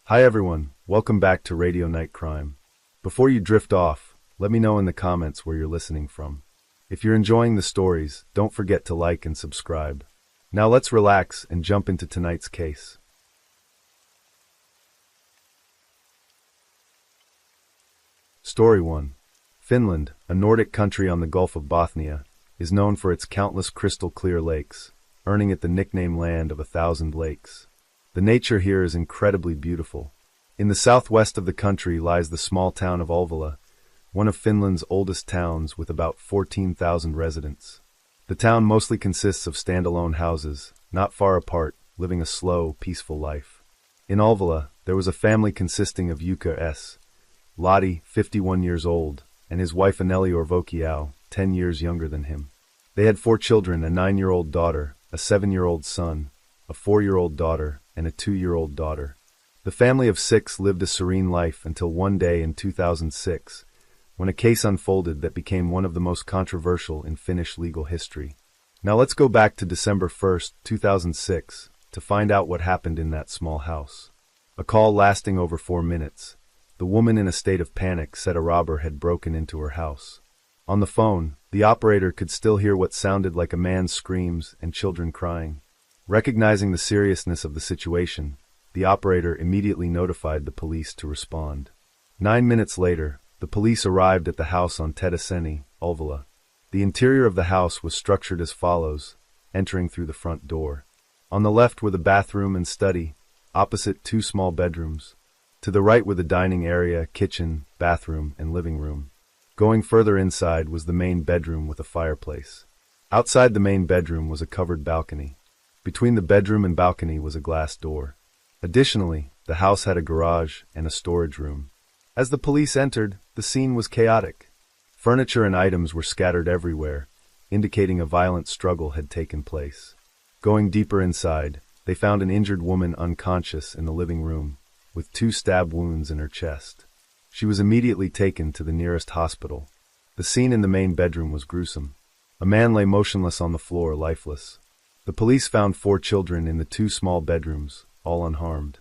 Hi everyone, welcome back to Radio Night Crime. Before you drift off, let me know in the comments where you're listening from. If you're enjoying the stories, don't forget to like and subscribe. Now let's relax and jump into tonight's case. Story 1. Finland, a Nordic country on the Gulf of Bothnia, is known for its countless crystal-clear lakes, earning it the nickname Land of a Thousand Lakes. The nature here is incredibly beautiful. In the southwest of the country lies the small town of Ulvila, one of Finland's oldest towns with about 14,000 residents. The town mostly consists of standalone houses, not far apart, living a slow, peaceful life. In Ulvila, there was a family consisting of Jukka S. Lottie, 51 years old, and his wife Anneli Orvokiau, 10 years younger than him. They had 4 children, a 9-year-old daughter, a 7-year-old son, a 4-year-old daughter, and a 2-year-old daughter. The family of 6 lived a serene life until one day in 2006, when a case unfolded that became one of the most controversial in Finnish legal history. Now let's go back to December 1st, 2006, to find out what happened in that small house. A call lasting over 4 minutes. The woman in a state of panic said a robber had broken into her house. On the phone, the operator could still hear what sounded like a man's screams and children crying. Recognizing the seriousness of the situation, the operator immediately notified the police to respond. 9 minutes later, the police arrived at the house on Tedeseni, Ulvila. The interior of the house was structured as follows, entering through the front door. On the left were the bathroom and study, opposite 2 small bedrooms. To the right were the dining area, kitchen, bathroom, and living room. Going further inside was the main bedroom with a fireplace. Outside the main bedroom was a covered balcony. Between the bedroom and balcony was a glass door. Additionally, the house had a garage and a storage room. As the police entered, the scene was chaotic. Furniture and items were scattered everywhere, indicating a violent struggle had taken place. Going deeper inside, they found an injured woman unconscious in the living room, with 2 stab wounds in her chest. She was immediately taken to the nearest hospital. The scene in the main bedroom was gruesome. A man lay motionless on the floor, lifeless. The police found 4 children in the 2 small bedrooms, all unharmed.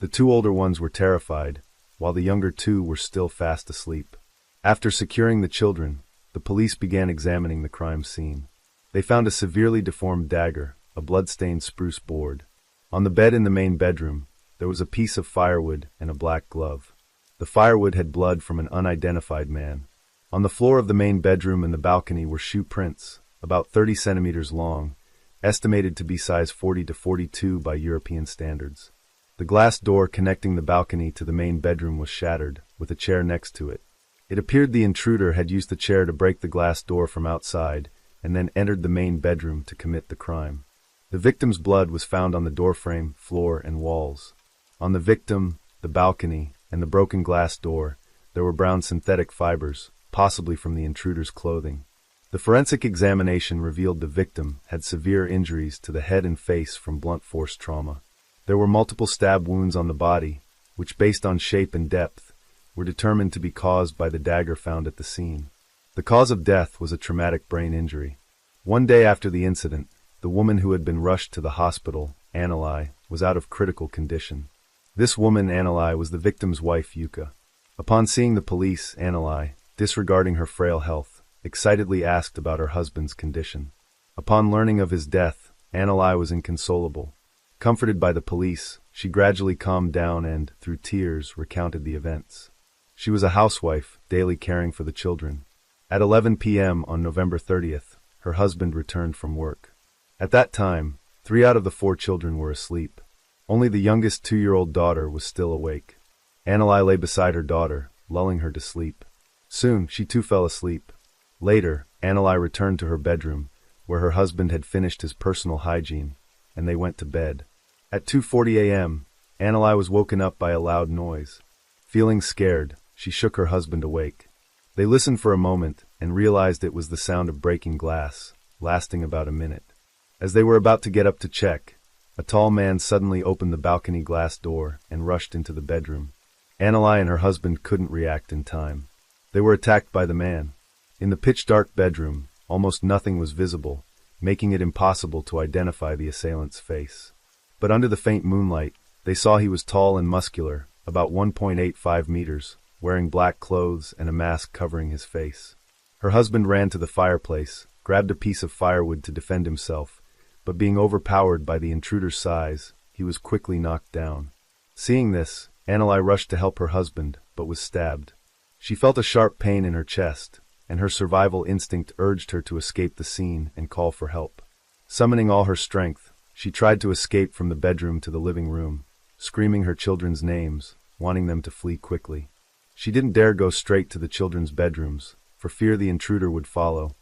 The 2 older ones were terrified, while the younger 2 were still fast asleep. After securing the children, the police began examining the crime scene. They found a severely deformed dagger, a blood-stained spruce board. On the bed in the main bedroom, there was a piece of firewood and a black glove. The firewood had blood from an unidentified man. On the floor of the main bedroom and the balcony were shoe prints, about 30 centimeters long, estimated to be size 40 to 42 by European standards. The glass door connecting the balcony to the main bedroom was shattered, with a chair next to it. It appeared the intruder had used the chair to break the glass door from outside, and then entered the main bedroom to commit the crime. The victim's blood was found on the doorframe, floor, and walls. On the victim, the balcony, and the broken glass door, there were brown synthetic fibers, possibly from the intruder's clothing. The forensic examination revealed the victim had severe injuries to the head and face from blunt force trauma. There were multiple stab wounds on the body, which based on shape and depth, were determined to be caused by the dagger found at the scene. The cause of death was a traumatic brain injury. One day after the incident, the woman who had been rushed to the hospital, Anneli, was out of critical condition. This woman, Anneli, was the victim's wife, Jukka. Upon seeing the police, Anneli, disregarding her frail health, excitedly asked about her husband's condition. Upon learning of his death, Anneli was inconsolable. Comforted by the police, she gradually calmed down and, through tears, recounted the events. She was a housewife, daily caring for the children. At 11 p.m. on November 30th, her husband returned from work. At that time, 3 out of the 4 children were asleep. Only the youngest 2-year-old daughter was still awake. Anneli lay beside her daughter, lulling her to sleep. Soon, she too fell asleep. Later, Anneli returned to her bedroom, where her husband had finished his personal hygiene, and they went to bed. At 2:40 a.m., Anneli was woken up by a loud noise. Feeling scared, she shook her husband awake. They listened for a moment and realized it was the sound of breaking glass, lasting about a minute. As they were about to get up to check, a tall man suddenly opened the balcony glass door and rushed into the bedroom. Anneli and her husband couldn't react in time. They were attacked by the man. In the pitch-dark bedroom, almost nothing was visible, making it impossible to identify the assailant's face. But under the faint moonlight, they saw he was tall and muscular, about 1.85 meters, wearing black clothes and a mask covering his face. Her husband ran to the fireplace, grabbed a piece of firewood to defend himself, but being overpowered by the intruder's size, he was quickly knocked down. Seeing this, Anneli rushed to help her husband, but was stabbed. She felt a sharp pain in her chest, and her survival instinct urged her to escape the scene and call for help. Summoning all her strength, she tried to escape from the bedroom to the living room, screaming her children's names, wanting them to flee quickly. She didn't dare go straight to the children's bedrooms, for fear the intruder would follow,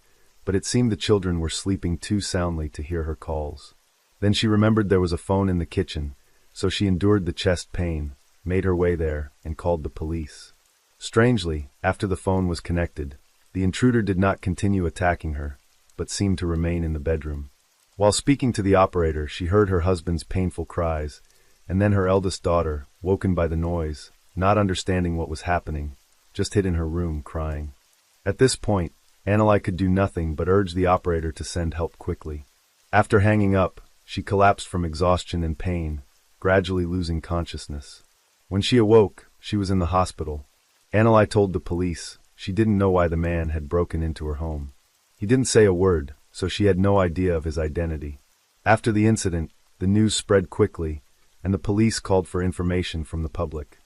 but it seemed the children were sleeping too soundly to hear her calls. Then she remembered there was a phone in the kitchen, so she endured the chest pain, made her way there, and called the police. Strangely, after the phone was connected, the intruder did not continue attacking her, but seemed to remain in the bedroom. While speaking to the operator, she heard her husband's painful cries, and then her eldest daughter, woken by the noise, not understanding what was happening, just hid in her room crying. At this point, Anneli could do nothing but urge the operator to send help quickly. After hanging up, she collapsed from exhaustion and pain, gradually losing consciousness. When she awoke, she was in the hospital. Anneli told the police she didn't know why the man had broken into her home. He didn't say a word, so she had no idea of his identity. After the incident, the news spread quickly, and the police called for information from the public.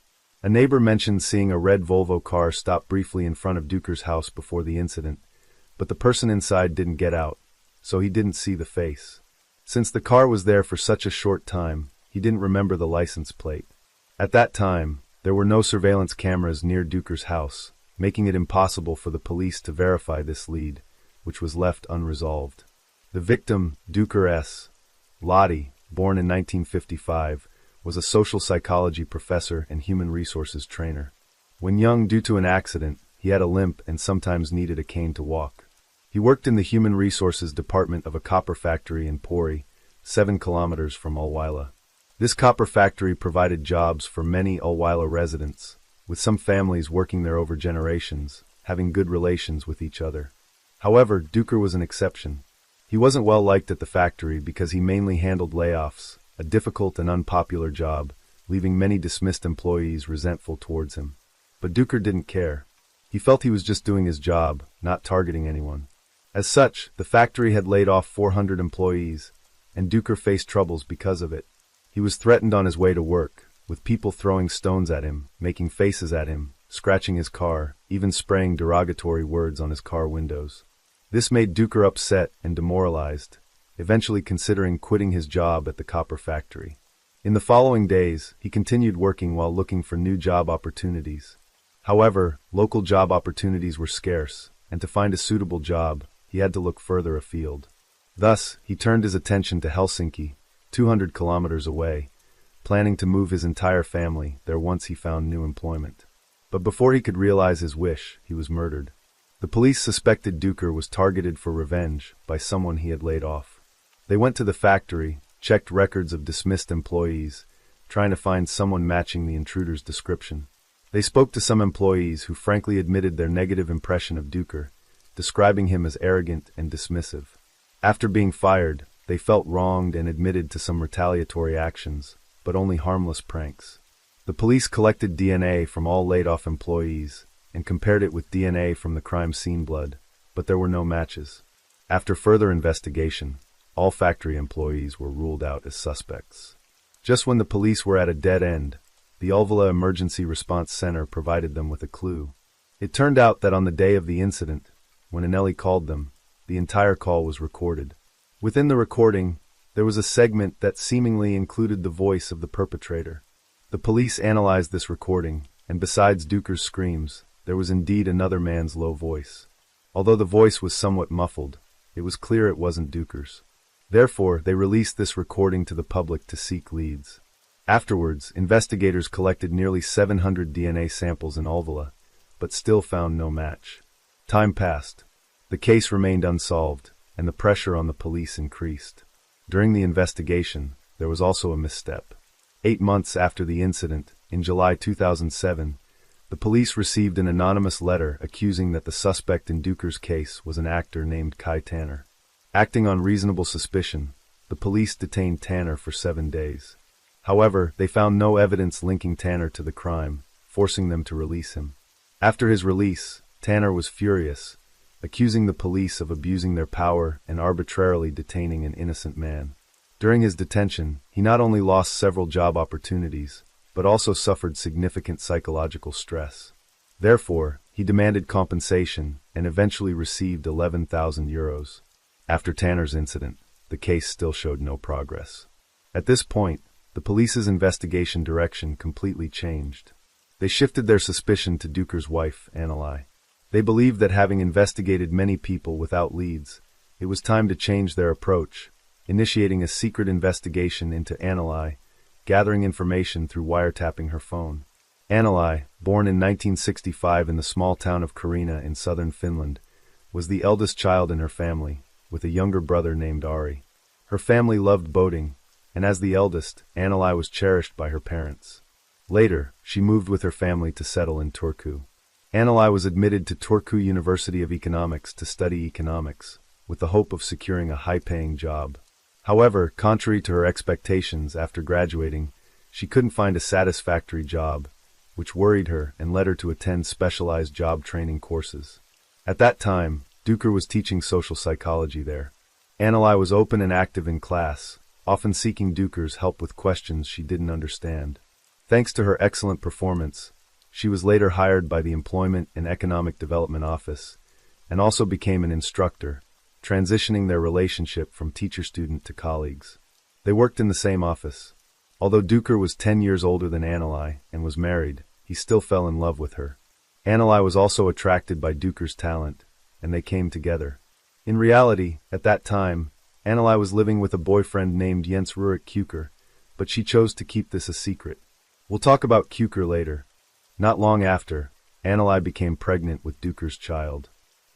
A neighbor mentioned seeing a red Volvo car stop briefly in front of Duker's house before the incident, but the person inside didn't get out, so he didn't see the face. Since the car was there for such a short time, he didn't remember the license plate. At that time, there were no surveillance cameras near Duker's house, making it impossible for the police to verify this lead, which was left unresolved. The victim, Duker S. Lottie, born in 1955, was a social psychology professor and human resources trainer. When young, due to an accident, he had a limp and sometimes needed a cane to walk. He worked in the human resources department of a copper factory in Pori, 7 kilometers from Ulwila. This copper factory provided jobs for many Ulwila residents, with some families working there over generations, having good relations with each other. However, Duker was an exception. He wasn't well liked at the factory because he mainly handled layoffs, a difficult and unpopular job, leaving many dismissed employees resentful towards him. But Duker didn't care. He felt he was just doing his job, not targeting anyone. As such, the factory had laid off 400 employees, and Duker faced troubles because of it. He was threatened on his way to work, with people throwing stones at him, making faces at him, scratching his car, even spraying derogatory words on his car windows. This made Duker upset and demoralized, eventually considering quitting his job at the copper factory. In the following days, he continued working while looking for new job opportunities. However, local job opportunities were scarce, and to find a suitable job, he had to look further afield. Thus, he turned his attention to Helsinki, 200 kilometers away, planning to move his entire family there once he found new employment. But before he could realize his wish, he was murdered. The police suspected Duker was targeted for revenge by someone he had laid off. They went to the factory, checked records of dismissed employees, trying to find someone matching the intruder's description. They spoke to some employees who frankly admitted their negative impression of Duker, describing him as arrogant and dismissive. After being fired, they felt wronged and admitted to some retaliatory actions, but only harmless pranks. The police collected DNA from all laid-off employees and compared it with DNA from the crime scene blood, but there were no matches. After further investigation, all factory employees were ruled out as suspects. Just when the police were at a dead end, the Ulvila Emergency Response Center provided them with a clue. It turned out that on the day of the incident, when Anneli called them, the entire call was recorded. Within the recording, there was a segment that seemingly included the voice of the perpetrator. The police analyzed this recording, and besides Duker's screams, there was indeed another man's low voice. Although the voice was somewhat muffled, it was clear it wasn't Duker's. Therefore, they released this recording to the public to seek leads. Afterwards, investigators collected nearly 700 DNA samples in Ulvila, but still found no match. Time passed. The case remained unsolved, and the pressure on the police increased. During the investigation, there was also a misstep. 8 months after the incident, in July 2007, the police received an anonymous letter accusing that the suspect in Duker's case was an actor named Kai Tanner. Acting on reasonable suspicion, the police detained Tanner for 7 days. However, they found no evidence linking Tanner to the crime, forcing them to release him. After his release, Tanner was furious, accusing the police of abusing their power and arbitrarily detaining an innocent man. During his detention, he not only lost several job opportunities, but also suffered significant psychological stress. Therefore, he demanded compensation and eventually received 11,000 euros. After Tanner's incident, the case still showed no progress. At this point, the police's investigation direction completely changed. They shifted their suspicion to Duker's wife, Anneli. They believed that having investigated many people without leads, it was time to change their approach, initiating a secret investigation into Anneli, gathering information through wiretapping her phone. Anneli, born in 1965 in the small town of Karina in southern Finland, was the eldest child in her family, with a younger brother named Ari. Her family loved boating, and as the eldest, Anneli was cherished by her parents. Later, she moved with her family to settle in Turku. Anneli was admitted to Turku University of Economics to study economics, with the hope of securing a high-paying job. However, contrary to her expectations after graduating, she couldn't find a satisfactory job, which worried her and led her to attend specialized job training courses. At that time, Duker was teaching social psychology there. Anneli was open and active in class, often seeking Duker's help with questions she didn't understand. Thanks to her excellent performance, she was later hired by the Employment and Economic Development Office, and also became an instructor, transitioning their relationship from teacher-student to colleagues. They worked in the same office. Although Duker was 10 years older than Anneli and was married, he still fell in love with her. Anneli was also attracted by Duker's talent, and they came together. In reality, at that time, Anneli was living with a boyfriend named Jens Rurik Kuker, but she chose to keep this a secret. We'll talk about Kuker later. Not long after, Anneli became pregnant with Duker's child.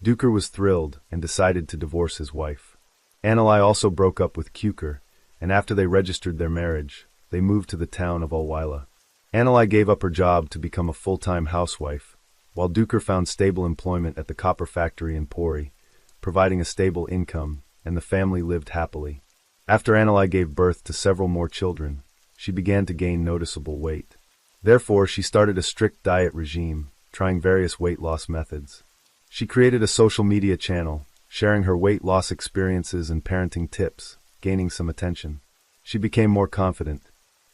Duker was thrilled and decided to divorce his wife. Anneli also broke up with Kuker, and after they registered their marriage, they moved to the town of Ulwila. Anneli gave up her job to become a full-time housewife, while Duker found stable employment at the copper factory in Pori, providing a stable income, and the family lived happily. After Anneli gave birth to several more children, she began to gain noticeable weight. Therefore, she started a strict diet regime, trying various weight loss methods. She created a social media channel, sharing her weight loss experiences and parenting tips, gaining some attention. She became more confident.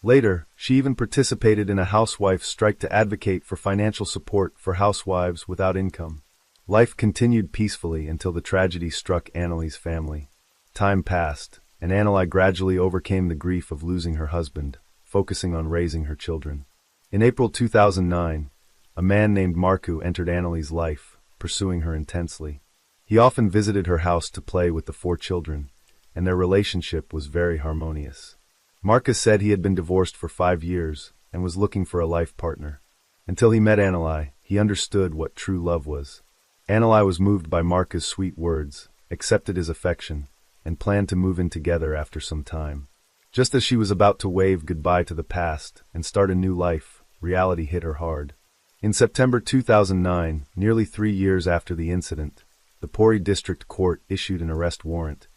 Later, she even participated in a housewife strike to advocate for financial support for housewives without income. Life continued peacefully until the tragedy struck Anneli's family. Time passed, and Anneli gradually overcame the grief of losing her husband, focusing on raising her children. In April 2009, a man named Marku entered Anneli's life, pursuing her intensely. He often visited her house to play with the 4 children, and their relationship was very harmonious. Marcus said he had been divorced for 5 years and was looking for a life partner. Until he met Anneli, he understood what true love was. Anneli was moved by Marcus' sweet words, accepted his affection, and planned to move in together after some time. Just as she was about to wave goodbye to the past and start a new life, reality hit her hard. In September 2009, nearly 3 years after the incident, the Pori District Court issued an arrest warrant,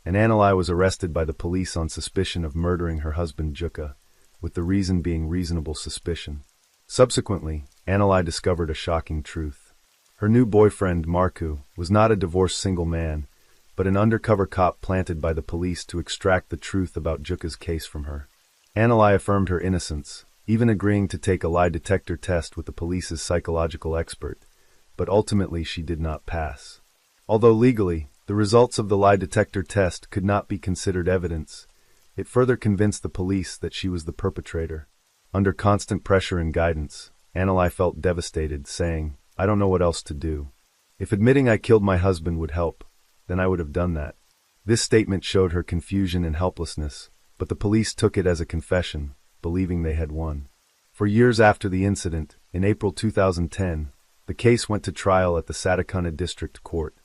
and Anneli was arrested by the police on suspicion of murdering her husband Jukka, with the reason being reasonable suspicion. Subsequently, Anneli discovered a shocking truth. Her new boyfriend, Marku, was not a divorced single man, but an undercover cop planted by the police to extract the truth about Jukka's case from her. Anneli affirmed her innocence, even agreeing to take a lie detector test with the police's psychological expert, but ultimately she did not pass. Although legally, the results of the lie detector test could not be considered evidence, it further convinced the police that she was the perpetrator. Under constant pressure and guidance, Anneli felt devastated, saying, "I don't know what else to do. If admitting I killed my husband would help, then I would have done that." This statement showed her confusion and helplessness, but the police took it as a confession, believing they had won. For years after the incident, in April 2010, the case went to trial at the Satakana District Court.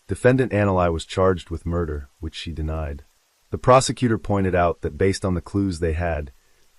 Defendant Anneli was charged with murder, which she denied. The prosecutor pointed out that based on the clues they had,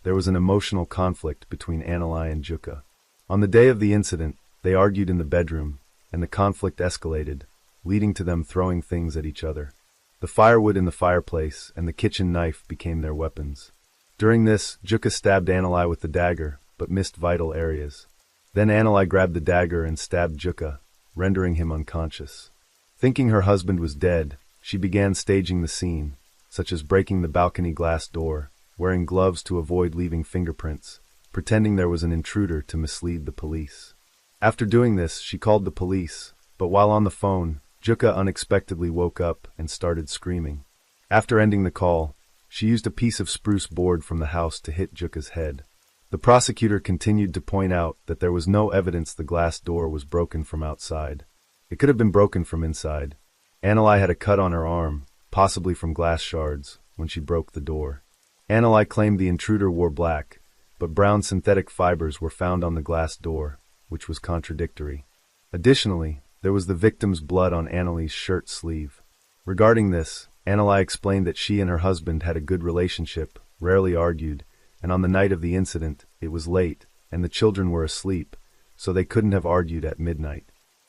there was an emotional conflict between Anneli and Jukka. On the day of the incident, they argued in the bedroom, and the conflict escalated, leading to them throwing things at each other. The firewood in the fireplace and the kitchen knife became their weapons. During this, Juka stabbed Anali with the dagger, but missed vital areas. Then Anali grabbed the dagger and stabbed Juka, rendering him unconscious. Thinking her husband was dead, she began staging the scene, such as breaking the balcony glass door, wearing gloves to avoid leaving fingerprints, pretending there was an intruder to mislead the police. After doing this, she called the police, but while on the phone, Juka unexpectedly woke up and started screaming. After ending the call, she used a piece of spruce board from the house to hit Juka's head. The prosecutor continued to point out that there was no evidence the glass door was broken from outside. It could have been broken from inside. Anali had a cut on her arm, possibly from glass shards, when she broke the door. Anali claimed the intruder wore black, but brown synthetic fibers were found on the glass door, which was contradictory. Additionally, there was the victim's blood on Anali's shirt sleeve. Regarding this, Anali explained that she and her husband had a good relationship, rarely argued, and on the night of the incident, it was late, and the children were asleep, so they couldn't have argued at midnight.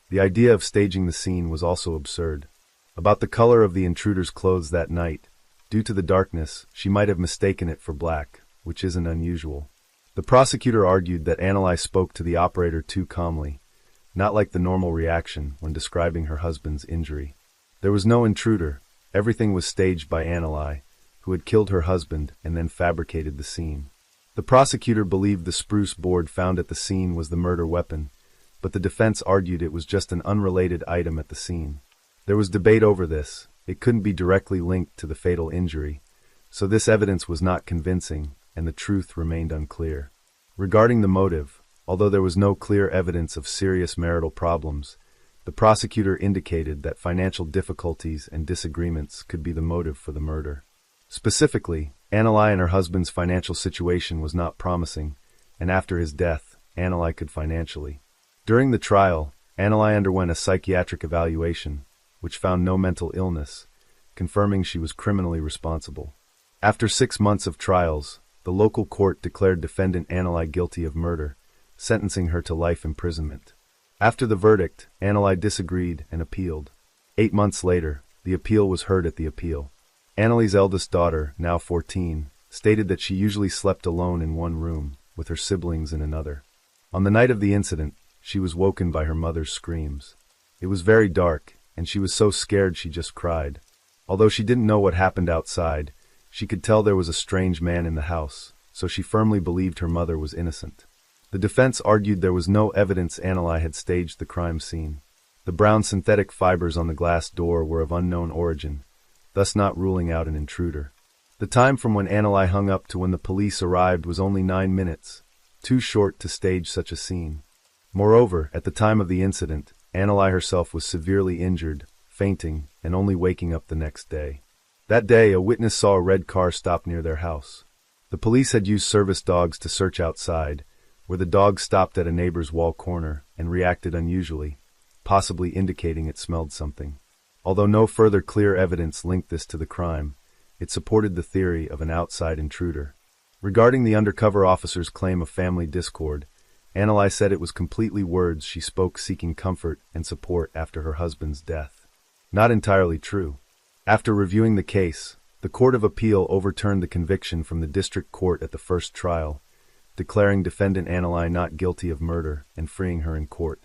The idea of staging the scene was also absurd. About the color of the intruder's clothes that night, due to the darkness, she might have mistaken it for black, which isn't unusual. The prosecutor argued that Anali spoke to the operator too calmly, not like the normal reaction when describing her husband's injury. There was no intruder. Everything was staged by Anali, who had killed her husband and then fabricated the scene. The prosecutor believed the spruce board found at the scene was the murder weapon, but the defense argued it was just an unrelated item at the scene. There was debate over this. It couldn't be directly linked to the fatal injury, so this evidence was not convincing, and the truth remained unclear. Regarding the motive, although there was no clear evidence of serious marital problems, the prosecutor indicated that financial difficulties and disagreements could be the motive for the murder. Specifically, Anali and her husband's financial situation was not promising, and after his death, Anali could financially. During the trial, Anali underwent a psychiatric evaluation, which found no mental illness, confirming she was criminally responsible. After 6 months of trials, the local court declared defendant Anali guilty of murder, sentencing her to life imprisonment. After the verdict, Anali disagreed and appealed. 8 months later, the appeal was heard at the appeal. Anali's eldest daughter, now 14, stated that she usually slept alone in one room, with her siblings in another. On the night of the incident, she was woken by her mother's screams. It was very dark, and she was so scared she just cried. Although she didn't know what happened outside, she could tell there was a strange man in the house, so she firmly believed her mother was innocent. The defense argued there was no evidence Anali had staged the crime scene. The brown synthetic fibers on the glass door were of unknown origin, thus not ruling out an intruder. The time from when Anali hung up to when the police arrived was only 9 minutes, too short to stage such a scene. Moreover, at the time of the incident, Anali herself was severely injured, fainting, and only waking up the next day. That day, a witness saw a red car stop near their house. The police had used service dogs to search outside, where the dog stopped at a neighbor's wall corner and reacted unusually, possibly indicating it smelled something. Although no further clear evidence linked this to the crime, it supported the theory of an outside intruder. Regarding the undercover officer's claim of family discord, Anali said it was completely words she spoke seeking comfort and support after her husband's death. Not entirely true. After reviewing the case, the Court of Appeal overturned the conviction from the district court at the first trial, declaring defendant Anali not guilty of murder and freeing her in court.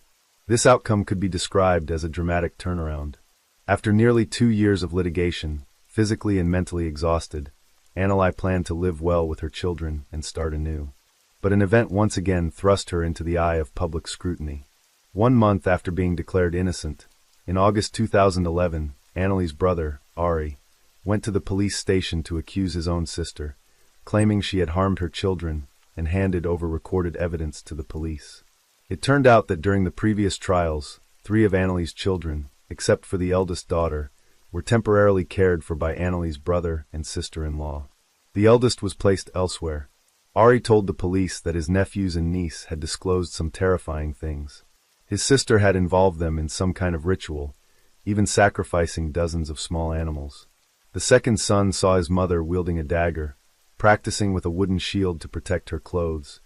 This outcome could be described as a dramatic turnaround. After nearly 2 years of litigation, physically and mentally exhausted, Anali planned to live well with her children and start anew. But an event once again thrust her into the eye of public scrutiny. 1 month after being declared innocent, in August 2011, Anali's brother, Ari, went to the police station to accuse his own sister, claiming she had harmed her children and handed over recorded evidence to the police. It turned out that during the previous trials, 3 of Anali's children, except for the eldest daughter, were temporarily cared for by Anali's brother and sister-in-law. The eldest was placed elsewhere. Ari told the police that his nephews and niece had disclosed some terrifying things. His sister had involved them in some kind of ritual, even sacrificing dozens of small animals. The second son saw his mother wielding a dagger, practicing with a wooden shield to protect her clothes,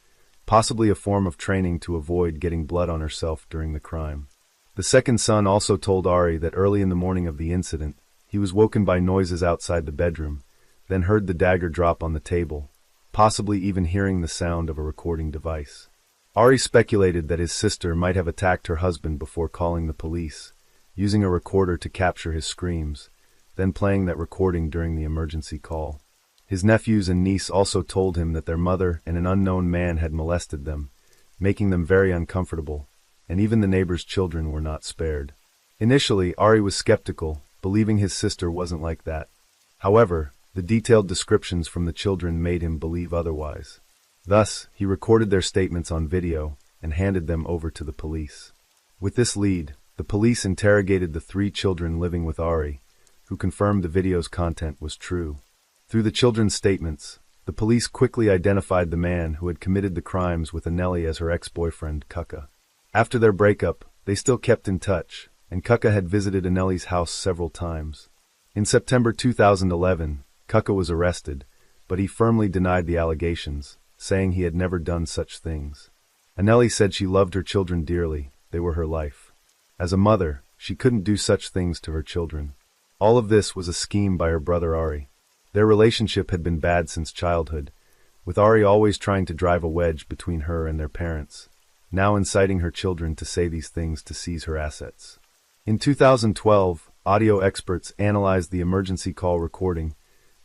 possibly a form of training to avoid getting blood on herself during the crime. The second son also told Ari that early in the morning of the incident, he was woken by noises outside the bedroom, then heard the dagger drop on the table, possibly even hearing the sound of a recording device. Ari speculated that his sister might have attacked her husband before calling the police, using a recorder to capture his screams, then playing that recording during the emergency call. His nephews and niece also told him that their mother and an unknown man had molested them, making them very uncomfortable, and even the neighbors' children were not spared. Initially, Ari was skeptical, believing his sister wasn't like that. However, the detailed descriptions from the children made him believe otherwise. Thus, he recorded their statements on video and handed them over to the police. With this lead, the police interrogated the 3 children living with Ari, who confirmed the video's content was true. Through the children's statements, the police quickly identified the man who had committed the crimes with Anneli as her ex-boyfriend, Kukka. After their breakup, they still kept in touch, and Kukka had visited Anneli's house several times. In September 2011, Kukka was arrested, but he firmly denied the allegations, saying he had never done such things. Anneli said she loved her children dearly, they were her life. As a mother, she couldn't do such things to her children. All of this was a scheme by her brother Ari. Their relationship had been bad since childhood, with Ari always trying to drive a wedge between her and their parents, now inciting her children to say these things to seize her assets. In 2012, audio experts analyzed the emergency call recording,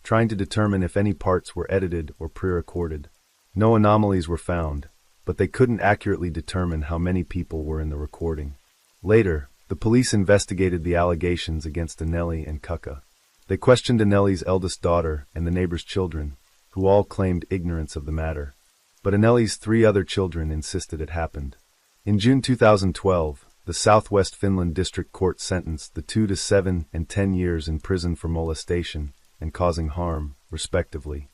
trying to determine if any parts were edited or pre-recorded. No anomalies were found, but they couldn't accurately determine how many people were in the recording. Later, the police investigated the allegations against Anneli and Kukka. They questioned Anneli's eldest daughter and the neighbor's children, who all claimed ignorance of the matter. But Anneli's 3 other children insisted it happened. In June 2012, the Southwest Finland District Court sentenced the 2 to 7 and 10 years in prison for molestation and causing harm, respectively.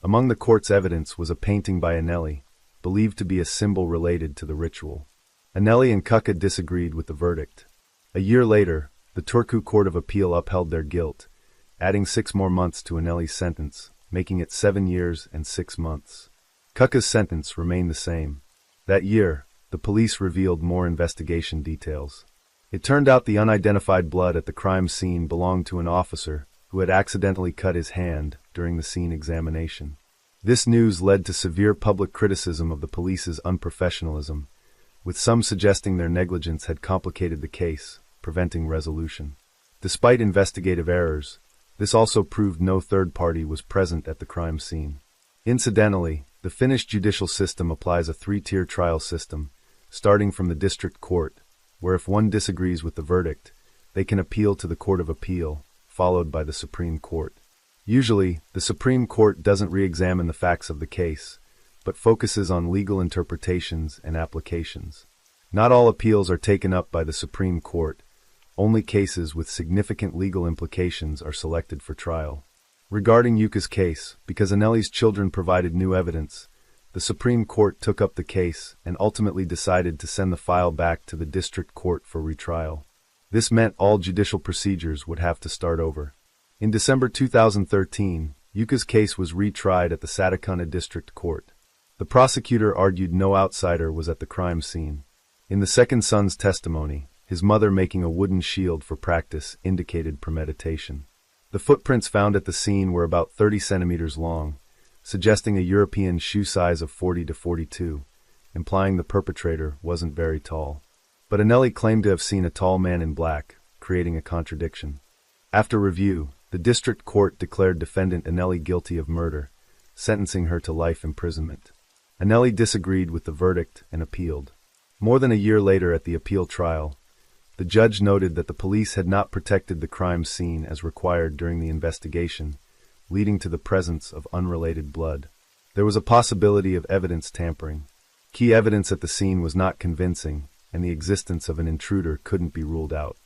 Among the court's evidence was a painting by Anneli, believed to be a symbol related to the ritual. Anneli and Kukka disagreed with the verdict. A year later, the Turku Court of Appeal upheld their guilt, adding 6 more months to Anneli's sentence, making it 7 years and 6 months. Kukka's sentence remained the same. That year, the police revealed more investigation details. It turned out the unidentified blood at the crime scene belonged to an officer who had accidentally cut his hand during the scene examination. This news led to severe public criticism of the police's unprofessionalism, with some suggesting their negligence had complicated the case, preventing resolution. Despite investigative errors, this also proved no third party was present at the crime scene. Incidentally, the Finnish judicial system applies a 3-tier trial system, starting from the district court, where if one disagrees with the verdict, they can appeal to the Court of Appeal, followed by the Supreme Court. Usually, the Supreme Court doesn't re-examine the facts of the case, but focuses on legal interpretations and applications. Not all appeals are taken up by the Supreme Court. Only cases with significant legal implications are selected for trial. Regarding Yuka's case, because Anneli's children provided new evidence, the Supreme Court took up the case and ultimately decided to send the file back to the district court for retrial. This meant all judicial procedures would have to start over. In December 2013, Yuka's case was retried at the Satakunta District Court. The prosecutor argued no outsider was at the crime scene. In the second son's testimony, his mother making a wooden shield for practice indicated premeditation. The footprints found at the scene were about 30 centimeters long, suggesting a European shoe size of 40 to 42, implying the perpetrator wasn't very tall. But Anneli claimed to have seen a tall man in black, creating a contradiction. After review, the district court declared defendant Anneli guilty of murder, sentencing her to life imprisonment. Anneli disagreed with the verdict and appealed. More than a year later at the appeal trial, the judge noted that the police had not protected the crime scene as required during the investigation, leading to the presence of unrelated blood. There was a possibility of evidence tampering. Key evidence at the scene was not convincing, and the existence of an intruder couldn't be ruled out.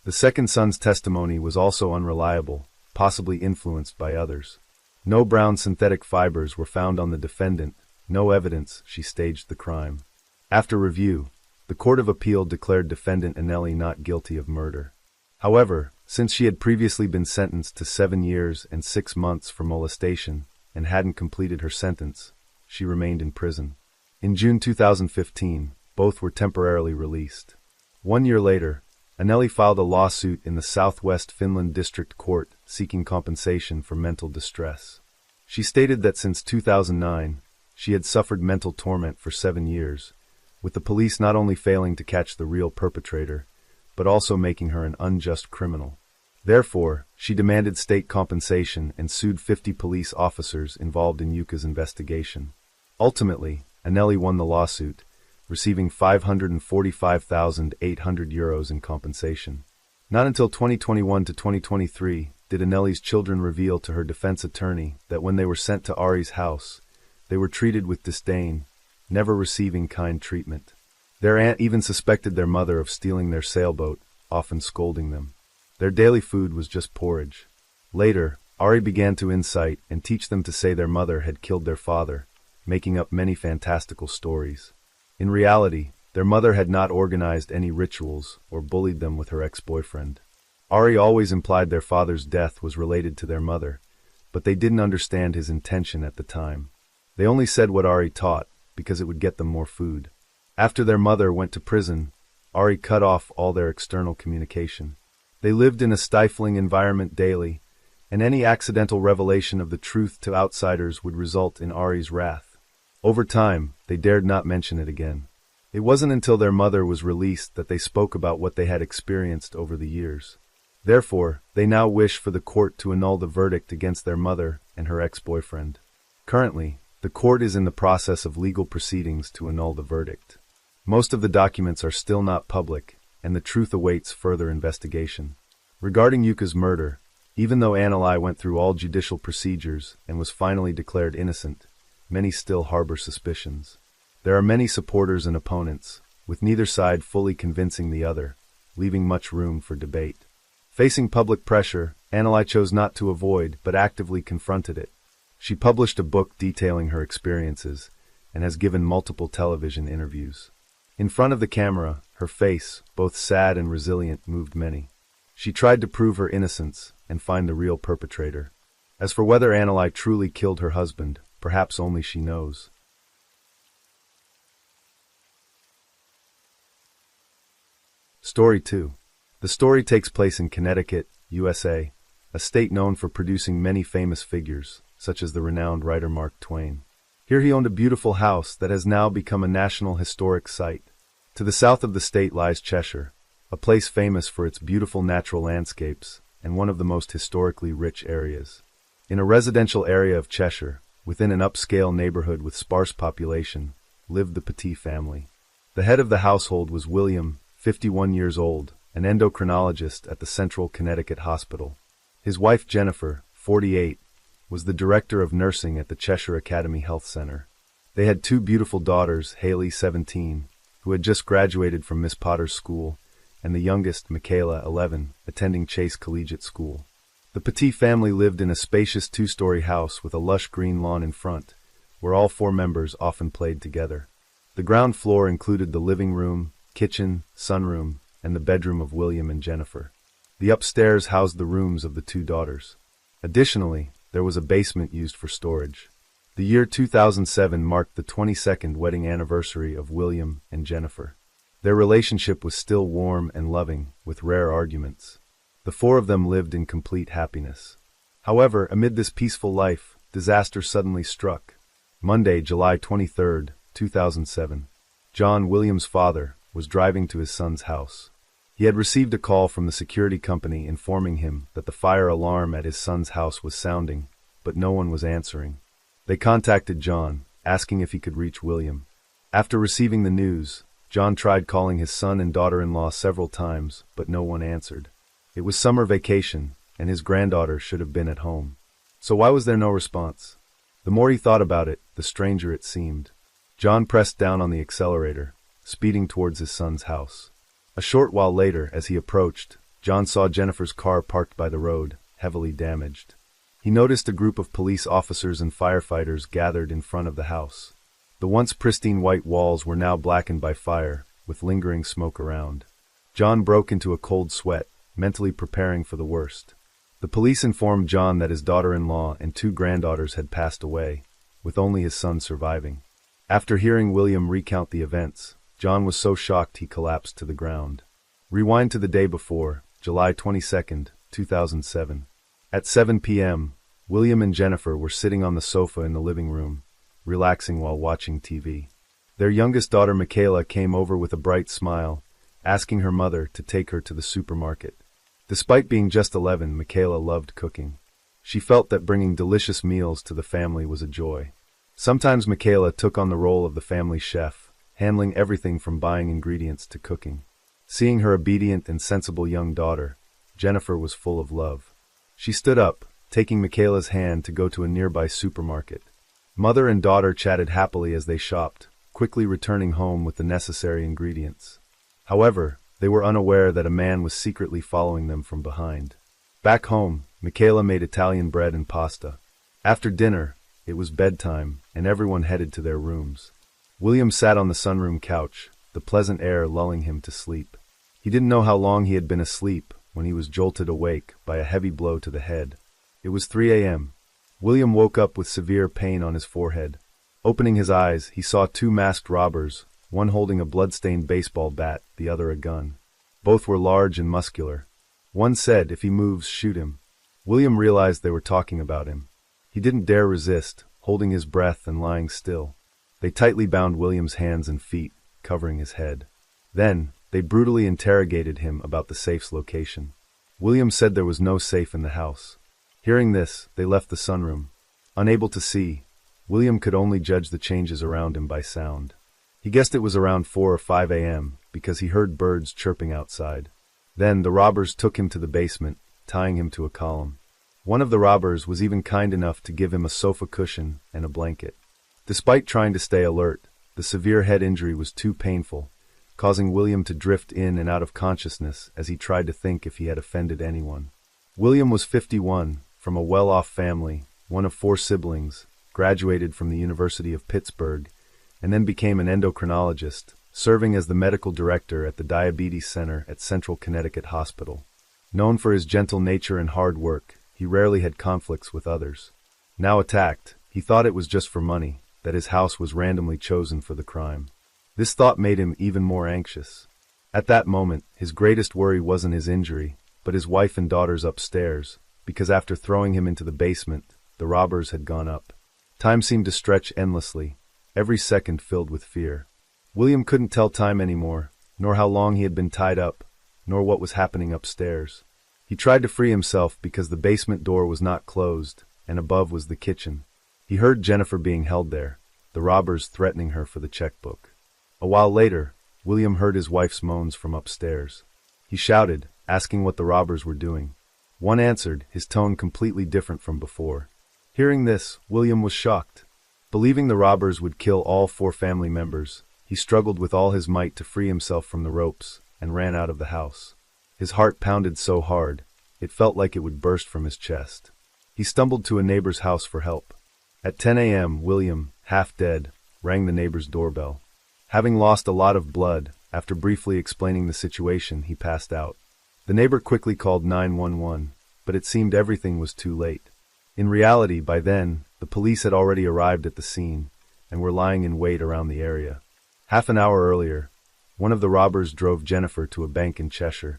The second son's testimony was also unreliable, possibly influenced by others. No brown synthetic fibers were found on the defendant, no evidence she staged the crime. After review, the Court of Appeal declared defendant Anneli not guilty of murder. However, since she had previously been sentenced to 7 years and 6 months for molestation and hadn't completed her sentence, she remained in prison. In June 2015, both were temporarily released. 1 year later, Anneli filed a lawsuit in the Southwest Finland District Court seeking compensation for mental distress. She stated that since 2009, she had suffered mental torment for 7 years, with the police not only failing to catch the real perpetrator, but also making her an unjust criminal. Therefore, she demanded state compensation and sued 50 police officers involved in Yuka's investigation. Ultimately, Anelli won the lawsuit, receiving €545,800 in compensation. Not until 2021 to 2023 did Anelli's children reveal to her defense attorney that when they were sent to Ari's house, they were treated with disdain, never receiving kind treatment. Their aunt even suspected their mother of stealing their sailboat, often scolding them. Their daily food was just porridge. Later, Ari began to incite and teach them to say their mother had killed their father, making up many fantastical stories. In reality, their mother had not organized any rituals or bullied them with her ex-boyfriend. Ari always implied their father's death was related to their mother, but they didn't understand his intention at the time. They only said what Ari taught because it would get them more food. After their mother went to prison, Ari cut off all their external communication. They lived in a stifling environment daily, and any accidental revelation of the truth to outsiders would result in Ari's wrath. Over time, they dared not mention it again. It wasn't until their mother was released that they spoke about what they had experienced over the years. Therefore, they now wish for the court to annul the verdict against their mother and her ex-boyfriend. Currently, the court is in the process of legal proceedings to annul the verdict. Most of the documents are still not public, and the truth awaits further investigation. Regarding Yuka's murder, even though Anelli went through all judicial procedures and was finally declared innocent, many still harbor suspicions. There are many supporters and opponents, with neither side fully convincing the other, leaving much room for debate. Facing public pressure, Anelli chose not to avoid but actively confronted it. She published a book detailing her experiences and has given multiple television interviews. In front of the camera, her face, both sad and resilient, moved many. She tried to prove her innocence and find the real perpetrator. As for whether Anelli truly killed her husband, perhaps only she knows. Story 2. The story takes place in Connecticut, USA, a state known for producing many famous figures, such as the renowned writer Mark Twain. Here he owned a beautiful house that has now become a national historic site. To the south of the state lies Cheshire, a place famous for its beautiful natural landscapes and one of the most historically rich areas. In a residential area of Cheshire, within an upscale neighborhood with sparse population, lived the Petit family. The head of the household was William, 51 years old, an endocrinologist at the Central Connecticut Hospital. His wife Jennifer, 48, was the director of nursing at the Cheshire Academy Health Center. They had 2 beautiful daughters, Haley, 17, who had just graduated from Miss Potter's school, and the youngest, Michaela, 11, attending Chase Collegiate School. The Petit family lived in a spacious 2-story house with a lush green lawn in front, where all 4 members often played together. The ground floor included the living room, kitchen, sunroom, and the bedroom of William and Jennifer. The upstairs housed the rooms of the 2 daughters. Additionally, there was a basement used for storage. The year 2007 marked the 22nd wedding anniversary of William and Jennifer. Their relationship was still warm and loving, with rare arguments. The 4 of them lived in complete happiness. However, amid this peaceful life, disaster suddenly struck. Monday, July 23, 2007. John, William's father, was driving to his son's house. He had received a call from the security company informing him that the fire alarm at his son's house was sounding, but no one was answering. They contacted John, asking if he could reach William. After receiving the news, John tried calling his son and daughter-in-law several times, but no one answered. It was summer vacation, and his granddaughter should have been at home. So why was there no response? The more he thought about it, the stranger it seemed. John pressed down on the accelerator, speeding towards his son's house. A short while later, as he approached, John saw Jennifer's car parked by the road, heavily damaged. He noticed a group of police officers and firefighters gathered in front of the house. The once pristine white walls were now blackened by fire, with lingering smoke around. John broke into a cold sweat, mentally preparing for the worst. The police informed John that his daughter-in-law and 2 granddaughters had passed away, with only his son surviving. After hearing William recount the events, John was so shocked he collapsed to the ground. Rewind to the day before, July 22, 2007. At 7 p.m., William and Jennifer were sitting on the sofa in the living room, relaxing while watching TV. Their youngest daughter Michaela came over with a bright smile, asking her mother to take her to the supermarket. Despite being just 11, Michaela loved cooking. She felt that bringing delicious meals to the family was a joy. Sometimes Michaela took on the role of the family chef, handling everything from buying ingredients to cooking. Seeing her obedient and sensible young daughter, Jennifer was full of love. She stood up, taking Michaela's hand to go to a nearby supermarket. Mother and daughter chatted happily as they shopped, quickly returning home with the necessary ingredients. However, they were unaware that a man was secretly following them from behind. Back home, Michaela made Italian bread and pasta. After dinner, it was bedtime, and everyone headed to their rooms. William sat on the sunroom couch, the pleasant air lulling him to sleep. He didn't know how long he had been asleep when he was jolted awake by a heavy blow to the head. It was 3 a.m. William woke up with severe pain on his forehead. Opening his eyes, he saw two masked robbers, one holding a blood-stained baseball bat, the other a gun. Both were large and muscular. One said, "If he moves, shoot him." William realized they were talking about him. He didn't dare resist, holding his breath and lying still. They tightly bound William's hands and feet, covering his head. Then, they brutally interrogated him about the safe's location. William said there was no safe in the house. Hearing this, they left the sunroom. Unable to see, William could only judge the changes around him by sound. He guessed it was around 4 or 5 a.m. because he heard birds chirping outside. Then the robbers took him to the basement, tying him to a column. One of the robbers was even kind enough to give him a sofa cushion and a blanket. Despite trying to stay alert, the severe head injury was too painful, causing William to drift in and out of consciousness as he tried to think if he had offended anyone. William was 51, from a well-off family, one of 4 siblings, graduated from the University of Pittsburgh, and then became an endocrinologist, serving as the medical director at the Diabetes Center at Central Connecticut Hospital. Known for his gentle nature and hard work, he rarely had conflicts with others. Now attacked, he thought it was just for money, that his house was randomly chosen for the crime. This thought made him even more anxious. At that moment, his greatest worry wasn't his injury, but his wife and daughters upstairs, because after throwing him into the basement, the robbers had gone up. Time seemed to stretch endlessly, every second filled with fear. William couldn't tell time anymore, nor how long he had been tied up, nor what was happening upstairs. He tried to free himself because the basement door was not closed, and above was the kitchen. He heard Jennifer being held there, the robbers threatening her for the checkbook. A while later, William heard his wife's moans from upstairs. He shouted, asking what the robbers were doing. One answered, his tone completely different from before. Hearing this, William was shocked. Believing the robbers would kill all 4 family members, he struggled with all his might to free himself from the ropes and ran out of the house. His heart pounded so hard, it felt like it would burst from his chest. He stumbled to a neighbor's house for help. At 10 a.m., William, half dead, rang the neighbor's doorbell. Having lost a lot of blood, after briefly explaining the situation, he passed out. The neighbor quickly called 911, but it seemed everything was too late. In reality, by then, the police had already arrived at the scene and were lying in wait around the area. Half an hour earlier, one of the robbers drove Jennifer to a bank in Cheshire,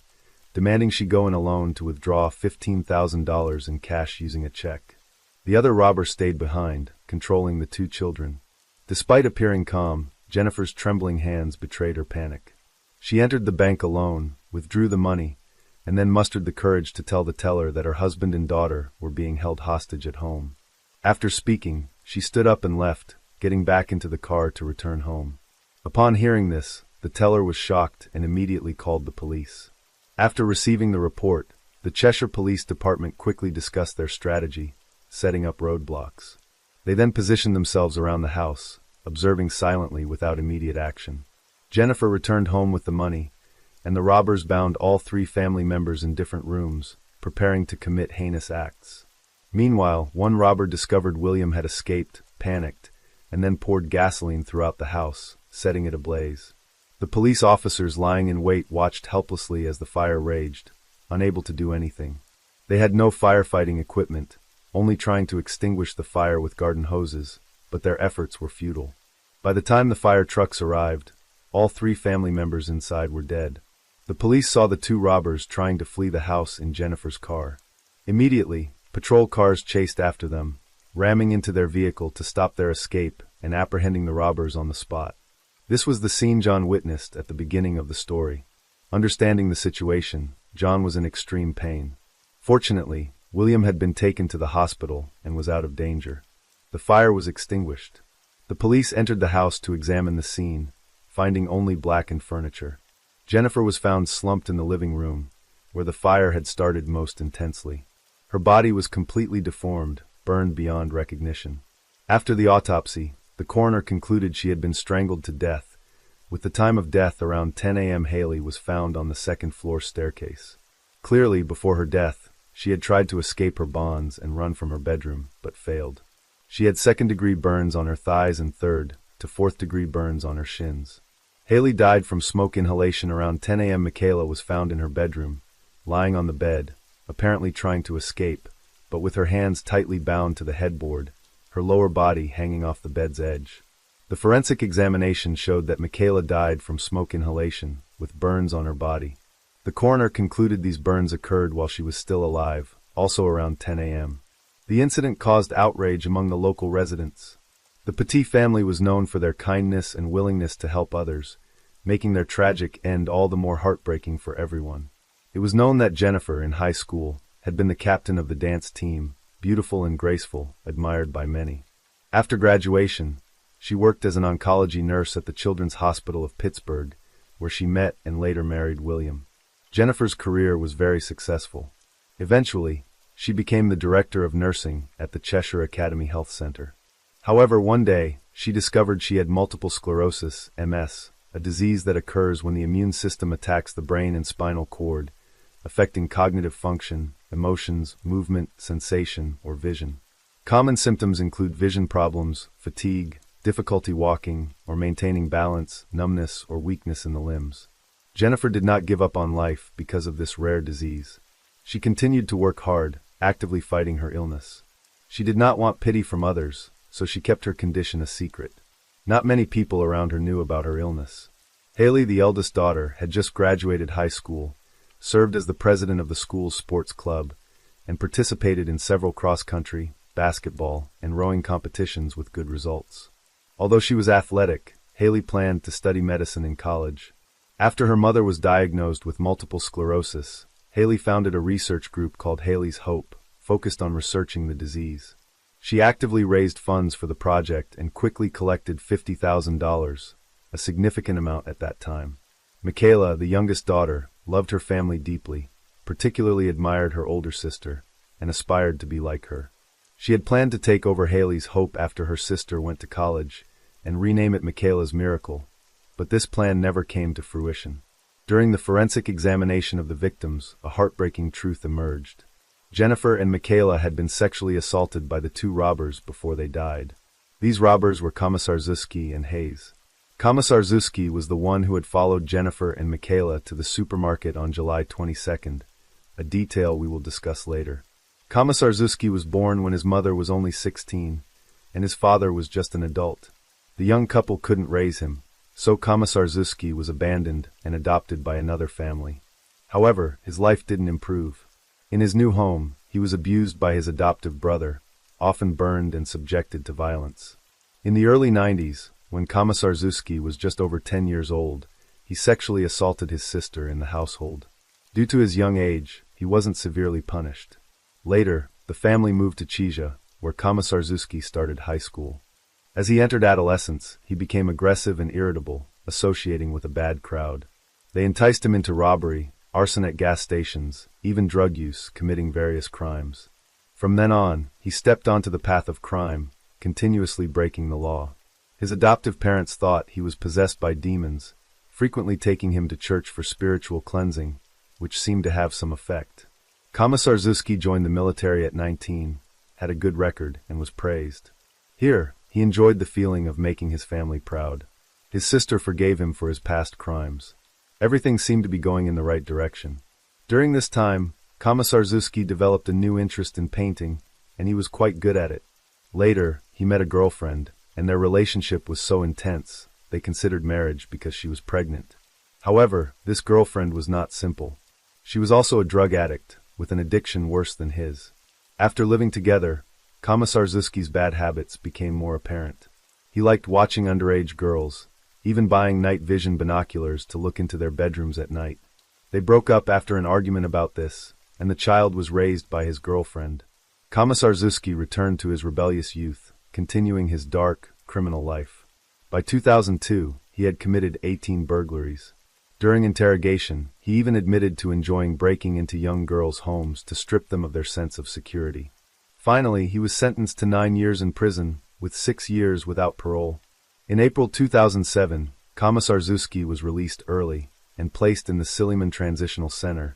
demanding she go in alone to withdraw $15,000 in cash using a check. The other robber stayed behind, controlling the 2 children. Despite appearing calm, Jennifer's trembling hands betrayed her panic. She entered the bank alone, withdrew the money, and then mustered the courage to tell the teller that her husband and daughter were being held hostage at home. After speaking, she stood up and left, getting back into the car to return home. Upon hearing this, the teller was shocked and immediately called the police. After receiving the report, the Cheshire Police Department quickly discussed their strategy, setting up roadblocks. They then positioned themselves around the house, observing silently without immediate action. Jennifer returned home with the money, and the robbers bound all 3 family members in different rooms, preparing to commit heinous acts. Meanwhile, one robber discovered William had escaped, panicked, and then poured gasoline throughout the house, setting it ablaze. The police officers lying in wait watched helplessly as the fire raged, unable to do anything. They had no firefighting equipment, only trying to extinguish the fire with garden hoses, but their efforts were futile. By the time the fire trucks arrived, all 3 family members inside were dead. The police saw the 2 robbers trying to flee the house in Jennifer's car. Immediately, Patrol cars chased after them, ramming into their vehicle to stop their escape and apprehending the robbers on the spot. This was the scene John witnessed at the beginning of the story. Understanding the situation, John was in extreme pain. Fortunately, William had been taken to the hospital and was out of danger. The fire was extinguished. The police entered the house to examine the scene, finding only blackened furniture. Jennifer was found slumped in the living room, where the fire had started most intensely. Her body was completely deformed, burned beyond recognition. After the autopsy, the coroner concluded she had been strangled to death. With the time of death around 10 a.m., Haley was found on the second-floor staircase. Clearly, before her death, she had tried to escape her bonds and run from her bedroom, but failed. She had second-degree burns on her thighs and third to fourth-degree burns on her shins. Haley died from smoke inhalation around 10 a.m. Michaela was found in her bedroom, lying on the bed, apparently trying to escape, but with her hands tightly bound to the headboard, her lower body hanging off the bed's edge. The forensic examination showed that Michaela died from smoke inhalation, with burns on her body. The coroner concluded these burns occurred while she was still alive, also around 10 a.m. The incident caused outrage among the local residents. The Petit family was known for their kindness and willingness to help others, making their tragic end all the more heartbreaking for everyone. It was known that Jennifer, in high school, had been the captain of the dance team, beautiful and graceful, admired by many. After graduation, she worked as an oncology nurse at the Children's Hospital of Pittsburgh, where she met and later married William. Jennifer's career was very successful. Eventually, she became the director of nursing at the Cheshire Academy Health Center. However, one day, she discovered she had multiple sclerosis, MS, a disease that occurs when the immune system attacks the brain and spinal cord, affecting cognitive function, emotions, movement, sensation, or vision. Common symptoms include vision problems, fatigue, difficulty walking or maintaining balance, numbness, or weakness in the limbs. Jennifer did not give up on life because of this rare disease. She continued to work hard, actively fighting her illness. She did not want pity from others, so she kept her condition a secret. Not many people around her knew about her illness. Haley, the eldest daughter, had just graduated high school, served as the president of the school's sports club, and participated in several cross-country, basketball, and rowing competitions with good results. Although she was athletic, Haley planned to study medicine in college. After her mother was diagnosed with multiple sclerosis, Haley founded a research group called Haley's Hope, focused on researching the disease. She actively raised funds for the project and quickly collected $50,000, a significant amount at that time. Michaela, the youngest daughter, loved her family deeply, particularly admired her older sister, and aspired to be like her. She had planned to take over Haley's Hope after her sister went to college and rename it Michaela's Miracle, but this plan never came to fruition. During the forensic examination of the victims, a heartbreaking truth emerged. Jennifer and Michaela had been sexually assaulted by the two robbers before they died. These robbers were Commissar Zuski and Hayes. Commissar Zuski was the one who had followed Jennifer and Michaela to the supermarket on July 22nd, a detail we will discuss later. Commissar Zuski was born when his mother was only 16, and his father was just an adult. The young couple couldn't raise him, so Commissar Zuski was abandoned and adopted by another family. However, his life didn't improve. In his new home, he was abused by his adoptive brother, often burned and subjected to violence. In the early 90s, when Commissar Zuski was just over 10 years old, he sexually assaulted his sister in the household. Due to his young age, he wasn't severely punished. Later, the family moved to Chija, where Commissar Zuski started high school. As he entered adolescence, he became aggressive and irritable, associating with a bad crowd. They enticed him into robbery, arson at gas stations, even drug use, committing various crimes. From then on, he stepped onto the path of crime, continuously breaking the law. His adoptive parents thought he was possessed by demons, frequently taking him to church for spiritual cleansing, which seemed to have some effect. Commissar Zuski joined the military at 19, had a good record, and was praised. Here, he enjoyed the feeling of making his family proud. His sister forgave him for his past crimes. Everything seemed to be going in the right direction. During this time, Commissar Zuski developed a new interest in painting, and he was quite good at it. Later, he met a girlfriend, and their relationship was so intense, they considered marriage because she was pregnant. However, this girlfriend was not simple. She was also a drug addict, with an addiction worse than his. After living together, Komisarzuski's bad habits became more apparent. He liked watching underage girls, even buying night vision binoculars to look into their bedrooms at night. They broke up after an argument about this, and the child was raised by his girlfriend. Komisarzuski returned to his rebellious youth, continuing his dark, criminal life. By 2002, he had committed 18 burglaries. During interrogation, he even admitted to enjoying breaking into young girls' homes to strip them of their sense of security. Finally, he was sentenced to 9 years in prison, with 6 years without parole. In April 2007, Komisarzuski was released early and placed in the Silliman Transitional Center,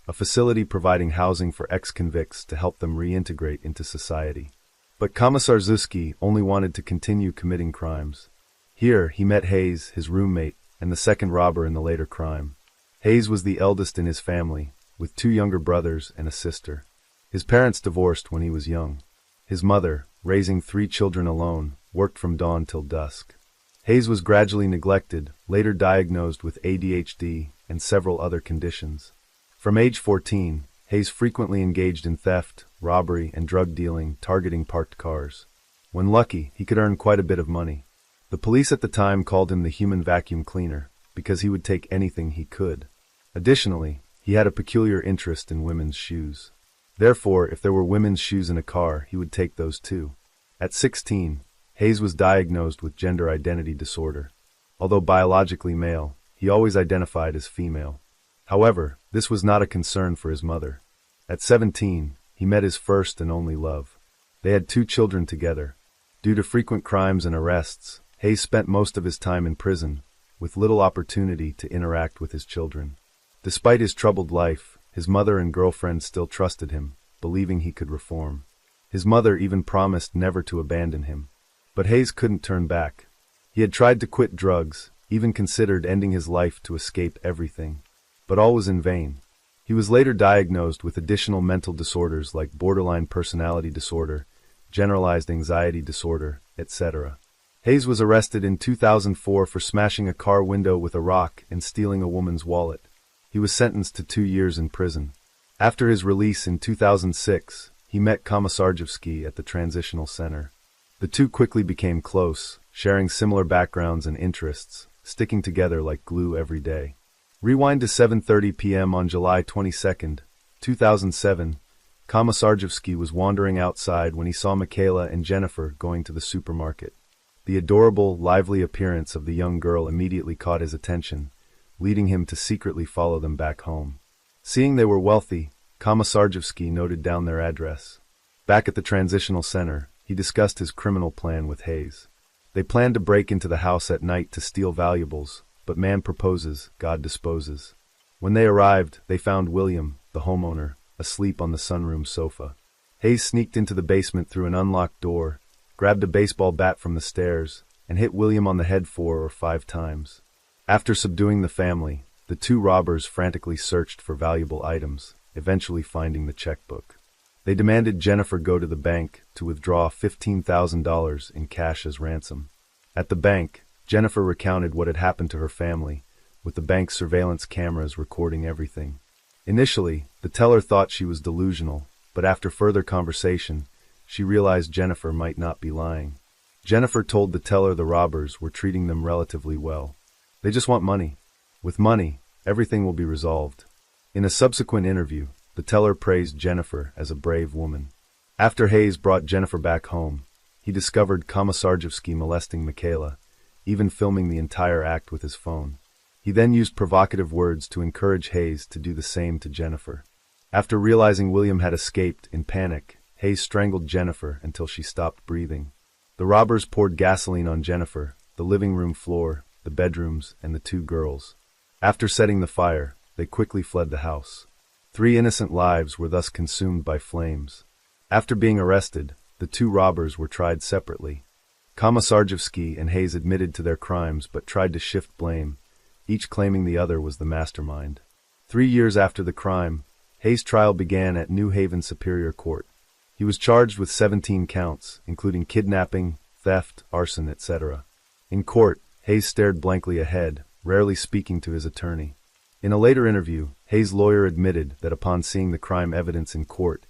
a facility providing housing for ex-convicts to help them reintegrate into society. But Komisarzuski only wanted to continue committing crimes. Here, he met Hayes, his roommate, and the second robber in the later crime. Hayes was the eldest in his family, with 2 younger brothers and a sister. His parents divorced when he was young. His mother, raising 3 children alone, worked from dawn till dusk. Hayes was gradually neglected, later diagnosed with ADHD and several other conditions. From age 14, Hayes frequently engaged in theft, robbery, and drug dealing, targeting parked cars. When lucky, he could earn quite a bit of money. The police at the time called him the human vacuum cleaner, because he would take anything he could. Additionally, he had a peculiar interest in women's shoes. Therefore, if there were women's shoes in a car, he would take those too. At 16, Hayes was diagnosed with gender identity disorder. Although biologically male, he always identified as female. However, this was not a concern for his mother. At 17, he met his first and only love. They had 2 children together. Due to frequent crimes and arrests, Hayes spent most of his time in prison, with little opportunity to interact with his children. Despite his troubled life, his mother and girlfriend still trusted him, believing he could reform. His mother even promised never to abandon him. But Hayes couldn't turn back. He had tried to quit drugs, even considered ending his life to escape everything. But all was in vain. He was later diagnosed with additional mental disorders like borderline personality disorder, generalized anxiety disorder, etc. Hayes was arrested in 2004 for smashing a car window with a rock and stealing a woman's wallet. He was sentenced to 2 years in prison. After his release in 2006, he met Komisarzuski at the Transitional Center. The two quickly became close, sharing similar backgrounds and interests, sticking together like glue every day. Rewind to 7:30 p.m. on July 22, 2007. Komisarzuski was wandering outside when he saw Michaela and Jennifer going to the supermarket. The adorable, lively appearance of the young girl immediately caught his attention, leading him to secretly follow them back home. Seeing they were wealthy, Komisarzuski noted down their address. Back at the Transitional Center, he discussed his criminal plan with Hayes. They planned to break into the house at night to steal valuables, but man proposes, God disposes. When they arrived, they found William, the homeowner, asleep on the sunroom sofa. Hayes sneaked into the basement through an unlocked door, grabbed a baseball bat from the stairs, and hit William on the head 4 or 5 times. After subduing the family, the 2 robbers frantically searched for valuable items, eventually finding the checkbook. They demanded Jennifer go to the bank to withdraw $15,000 in cash as ransom. At the bank, Jennifer recounted what had happened to her family, with the bank's surveillance cameras recording everything. Initially, the teller thought she was delusional, but after further conversation, she realized Jennifer might not be lying. Jennifer told the teller the robbers were treating them relatively well. They just want money. With money, everything will be resolved. In a subsequent interview, the teller praised Jennifer as a brave woman. After Hayes brought Jennifer back home, he discovered Komisarzuski molesting Michaela, even filming the entire act with his phone. He then used provocative words to encourage Hayes to do the same to Jennifer. After realizing William had escaped, in panic, Hayes strangled Jennifer until she stopped breathing. The robbers poured gasoline on Jennifer, the living room floor, the bedrooms, and the 2 girls. After setting the fire, they quickly fled the house. 3 innocent lives were thus consumed by flames. After being arrested, the 2 robbers were tried separately. Komisarzuski and Hayes admitted to their crimes but tried to shift blame, each claiming the other was the mastermind. 3 years after the crime, Hayes' trial began at New Haven Superior Court. He was charged with 17 counts, including kidnapping, theft, arson, etc. In court, Hayes stared blankly ahead, rarely speaking to his attorney. In a later interview, Hayes' lawyer admitted that upon seeing the crime evidence in court,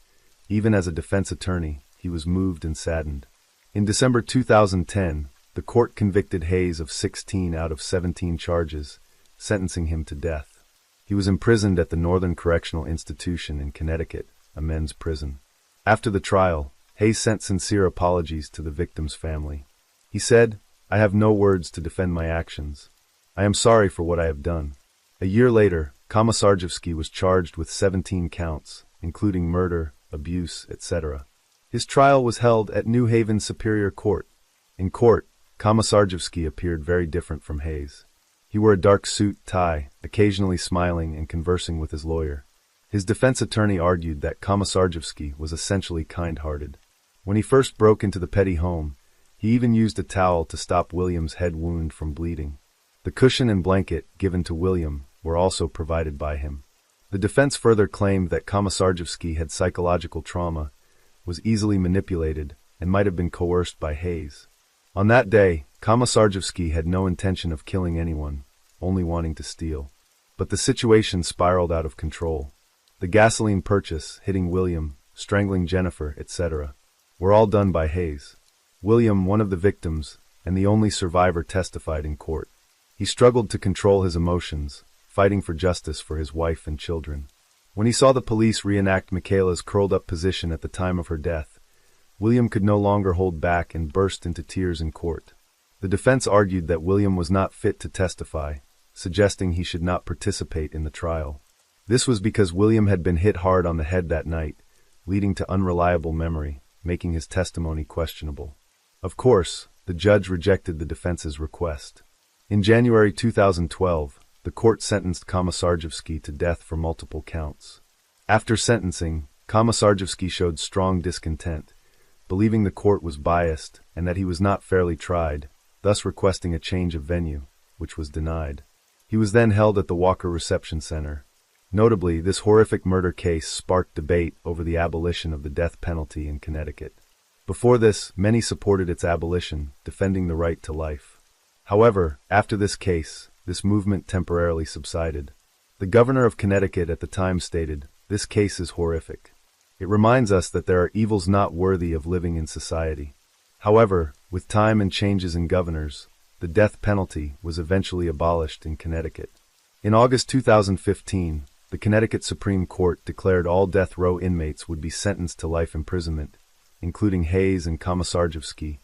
Even as a defense attorney, he was moved and saddened. In December 2010, the court convicted Hayes of 16 out of 17 charges, sentencing him to death. He was imprisoned at the Northern Correctional Institution in Connecticut, a men's prison. After the trial, Hayes sent sincere apologies to the victim's family. He said, "I have no words to defend my actions. I am sorry for what I have done." A year later, Komisarjevsky was charged with 17 counts, including murder, abuse, etc. His trial was held at New Haven Superior Court. In court, Komisarjevsky appeared very different from Hayes. He wore a dark suit, tie, occasionally smiling and conversing with his lawyer. His defense attorney argued that Komisarjevsky was essentially kind-hearted. When he first broke into the Petty home, he even used a towel to stop William's head wound from bleeding. The cushion and blanket given to William were also provided by him. The defense further claimed that Komisarjevsky had psychological trauma, was easily manipulated, and might have been coerced by Hayes. On that day, Komisarjevsky had no intention of killing anyone, only wanting to steal. But the situation spiraled out of control. The gasoline purchase, hitting William, strangling Jennifer, etc., were all done by Hayes. William, one of the victims, and the only survivor, testified in court. He struggled to control his emotions, fighting for justice for his wife and children. When he saw the police reenact Michaela's curled-up position at the time of her death, William could no longer hold back and burst into tears in court. The defense argued that William was not fit to testify, suggesting he should not participate in the trial. This was because William had been hit hard on the head that night, leading to unreliable memory, making his testimony questionable. Of course, the judge rejected the defense's request. In January 2012, the court sentenced Komisarjevsky to death for multiple counts. After sentencing, Komisarjevsky showed strong discontent, believing the court was biased and that he was not fairly tried, thus requesting a change of venue, which was denied. He was then held at the Walker Reception Center. Notably, this horrific murder case sparked debate over the abolition of the death penalty in Connecticut. Before this, many supported its abolition, defending the right to life. However, after this case, this movement temporarily subsided. The governor of Connecticut at the time stated, "This case is horrific. It reminds us that there are evils not worthy of living in society." However, with time and changes in governors, the death penalty was eventually abolished in Connecticut. In August 2015, the Connecticut Supreme Court declared all death row inmates would be sentenced to life imprisonment, including Hayes and Komisarjevsky,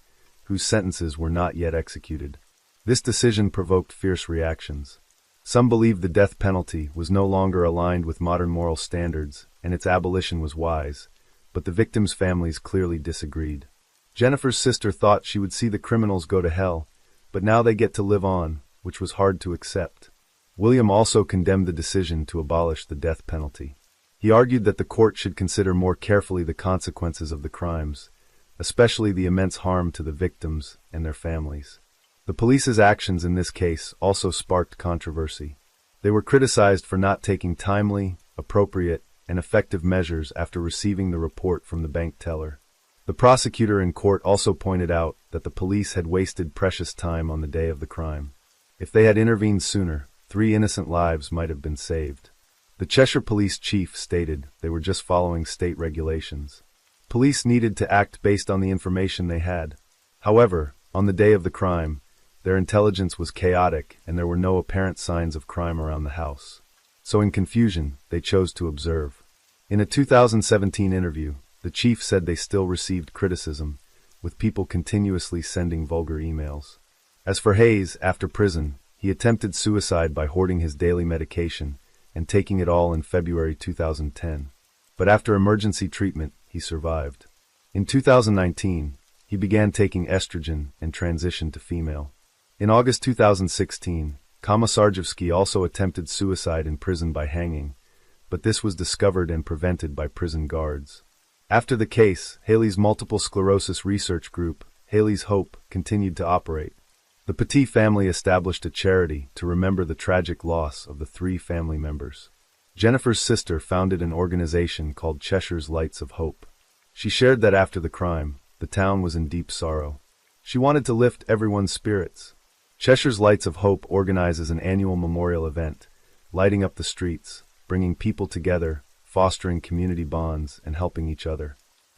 whose sentences were not yet executed. This decision provoked fierce reactions. Some believed the death penalty was no longer aligned with modern moral standards and its abolition was wise, but the victims' families clearly disagreed. Jennifer's sister thought she would see the criminals go to hell, but now they get to live on, which was hard to accept. William also condemned the decision to abolish the death penalty. He argued that the court should consider more carefully the consequences of the crimes, especially the immense harm to the victims and their families. The police's actions in this case also sparked controversy. They were criticized for not taking timely, appropriate, and effective measures after receiving the report from the bank teller. The prosecutor in court also pointed out that the police had wasted precious time on the day of the crime. If they had intervened sooner, 3 innocent lives might have been saved. The Cheshire police chief stated they were just following state regulations. Police needed to act based on the information they had. However, on the day of the crime, their intelligence was chaotic and there were no apparent signs of crime around the house. So in confusion, they chose to observe. In a 2017 interview, the chief said they still received criticism, with people continuously sending vulgar emails. As for Hayes, after prison, he attempted suicide by hoarding his daily medication and taking it all in February 2010. But after emergency treatment, he survived. In 2019, he began taking estrogen and transitioned to female. In August 2016, Komisarjevsky also attempted suicide in prison by hanging, but this was discovered and prevented by prison guards. After the case, Haley's multiple sclerosis research group, Haley's Hope, continued to operate. The Petit family established a charity to remember the tragic loss of the 3 family members. Jennifer's sister founded an organization called Cheshire's Lights of Hope. She shared that after the crime, the town was in deep sorrow. She wanted to lift everyone's spirits. Cheshire's Lights of Hope organizes an annual memorial event, lighting up the streets, bringing people together, fostering community bonds and helping each other.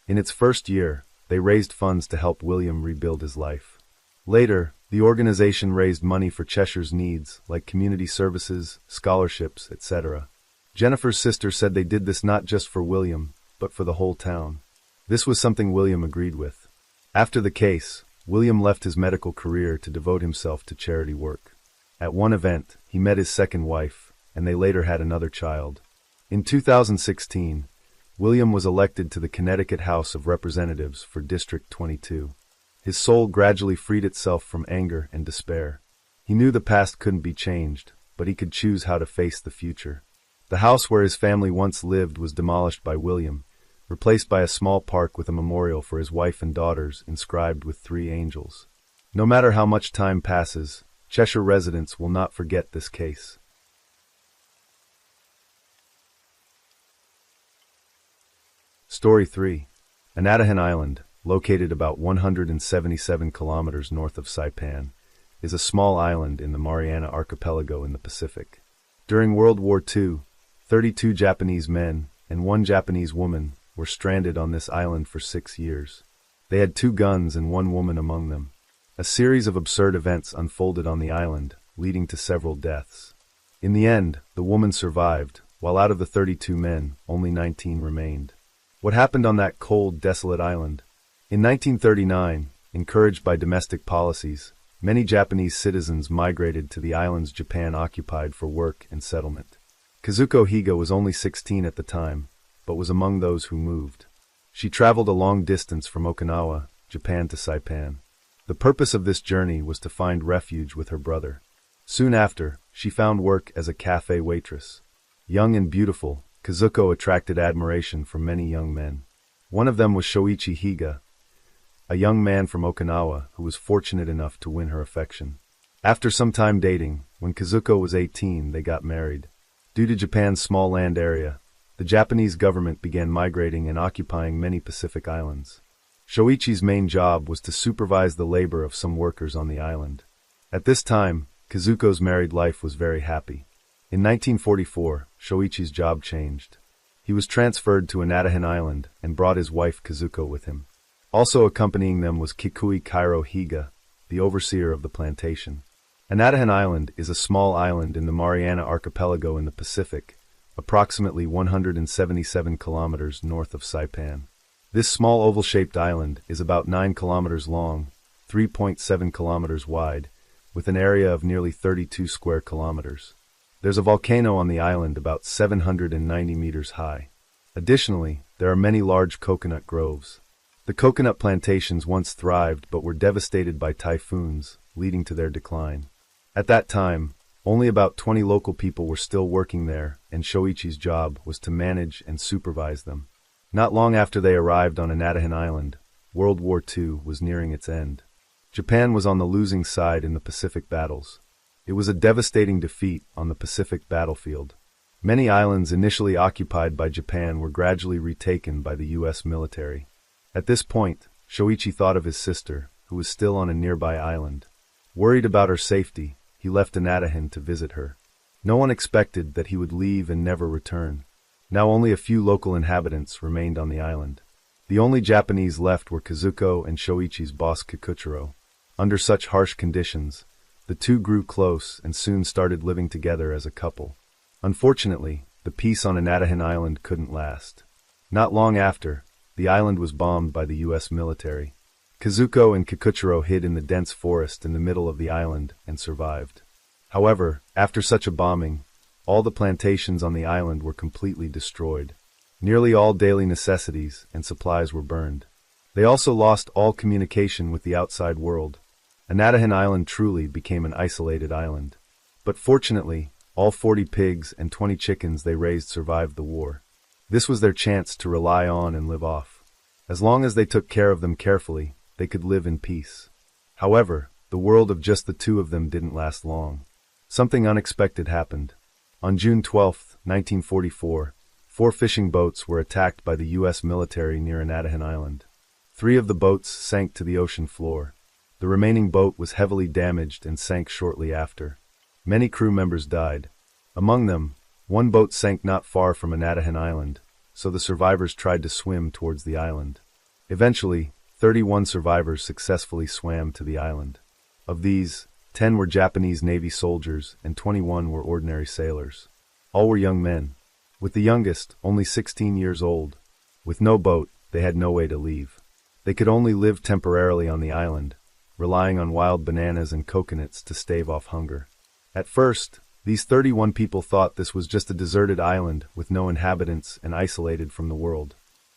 In its first year, they raised funds to help William rebuild his life. Later, the organization raised money for Cheshire's needs, like community services, scholarships, etc. Jennifer's sister said they did this not just for William, but for the whole town. This was something William agreed with. After the case, William left his medical career to devote himself to charity work. At one event, he met his second wife, and they later had another child. In 2016, William was elected to the Connecticut House of Representatives for District 22. His soul gradually freed itself from anger and despair. He knew the past couldn't be changed, but he could choose how to face the future. The house where his family once lived was demolished by William, replaced by a small park with a memorial for his wife and daughters inscribed with 3 angels. No matter how much time passes, Cheshire residents will not forget this case. Story 3. Anadahan Island, located about 177 kilometers north of Saipan, is a small island in the Mariana Archipelago in the Pacific. During World War II, 32 Japanese men and 1 Japanese woman were stranded on this island for 6 years. They had 2 guns and 1 woman among them. A series of absurd events unfolded on the island, leading to several deaths. In the end, the woman survived, while out of the 32 men, only 19 remained. What happened on that cold, desolate island? In 1939, encouraged by domestic policies, many Japanese citizens migrated to the islands Japan occupied for work and settlement. Kazuko Higa was only 16 at the time, but was among those who moved. She traveled a long distance from Okinawa, Japan to Saipan. The purpose of this journey was to find refuge with her brother. Soon after, she found work as a cafe waitress. Young and beautiful, Kazuko attracted admiration from many young men. One of them was Shoichi Higa, a young man from Okinawa who was fortunate enough to win her affection. After some time dating, when Kazuko was 18, they got married. Due to Japan's small land area, the Japanese government began migrating and occupying many Pacific islands. Shoichi's main job was to supervise the labor of some workers on the island. At this time, Kazuko's married life was very happy. In 1944, Shoichi's job changed. He was transferred to Anadahan Island and brought his wife Kazuko with him. Also accompanying them was Kikui Kairo Higa, the overseer of the plantation. Anadahan Island is a small island in the Mariana Archipelago in the Pacific, approximately 177 kilometers north of Saipan. This small oval-shaped island is about 9 kilometers long, 3.7 kilometers wide, with an area of nearly 32 square kilometers. There's a volcano on the island about 790 meters high. Additionally, there are many large coconut groves. The coconut plantations once thrived but were devastated by typhoons, leading to their decline. At that time, only about 20 local people were still working there, and Shoichi's job was to manage and supervise them. Not long after they arrived on Anadahan Island, World War II was nearing its end. Japan was on the losing side in the Pacific battles. It was a devastating defeat on the Pacific battlefield. Many islands initially occupied by Japan were gradually retaken by the U.S. military. At this point, Shoichi thought of his sister, who was still on a nearby island. Worried about her safety, he left Anadahan to visit her. No one expected that he would leave and never return. Now only a few local inhabitants remained on the island. The only Japanese left were Kazuko and Shoichi's boss Kikuchiro. Under such harsh conditions, the two grew close and soon started living together as a couple. Unfortunately, the peace on Anadahan Island couldn't last. Not long after, the island was bombed by the U.S. military. Kazuko and Kikuchiro hid in the dense forest in the middle of the island and survived. However, after such a bombing, all the plantations on the island were completely destroyed. Nearly all daily necessities and supplies were burned. They also lost all communication with the outside world. Anadahan Island truly became an isolated island. But fortunately, all 40 pigs and 20 chickens they raised survived the war. This was their chance to rely on and live off. As long as they took care of them carefully, they could live in peace. However, the world of just the two of them didn't last long. Something unexpected happened. On June 12, 1944, 4 fishing boats were attacked by the U.S. military near Anadahan Island. 3 of the boats sank to the ocean floor. The remaining boat was heavily damaged and sank shortly after. Many crew members died. Among them, one boat sank not far from Anadahan Island, so the survivors tried to swim towards the island. Eventually, 31 survivors successfully swam to the island. Of these, 10 were Japanese Navy soldiers and 21 were ordinary sailors. All were young men, with the youngest only 16 years old. With no boat, they had no way to leave. They could only live temporarily on the island, relying on wild bananas and coconuts to stave off hunger. At first, these 31 people thought this was just a deserted island with no inhabitants and isolated from the world.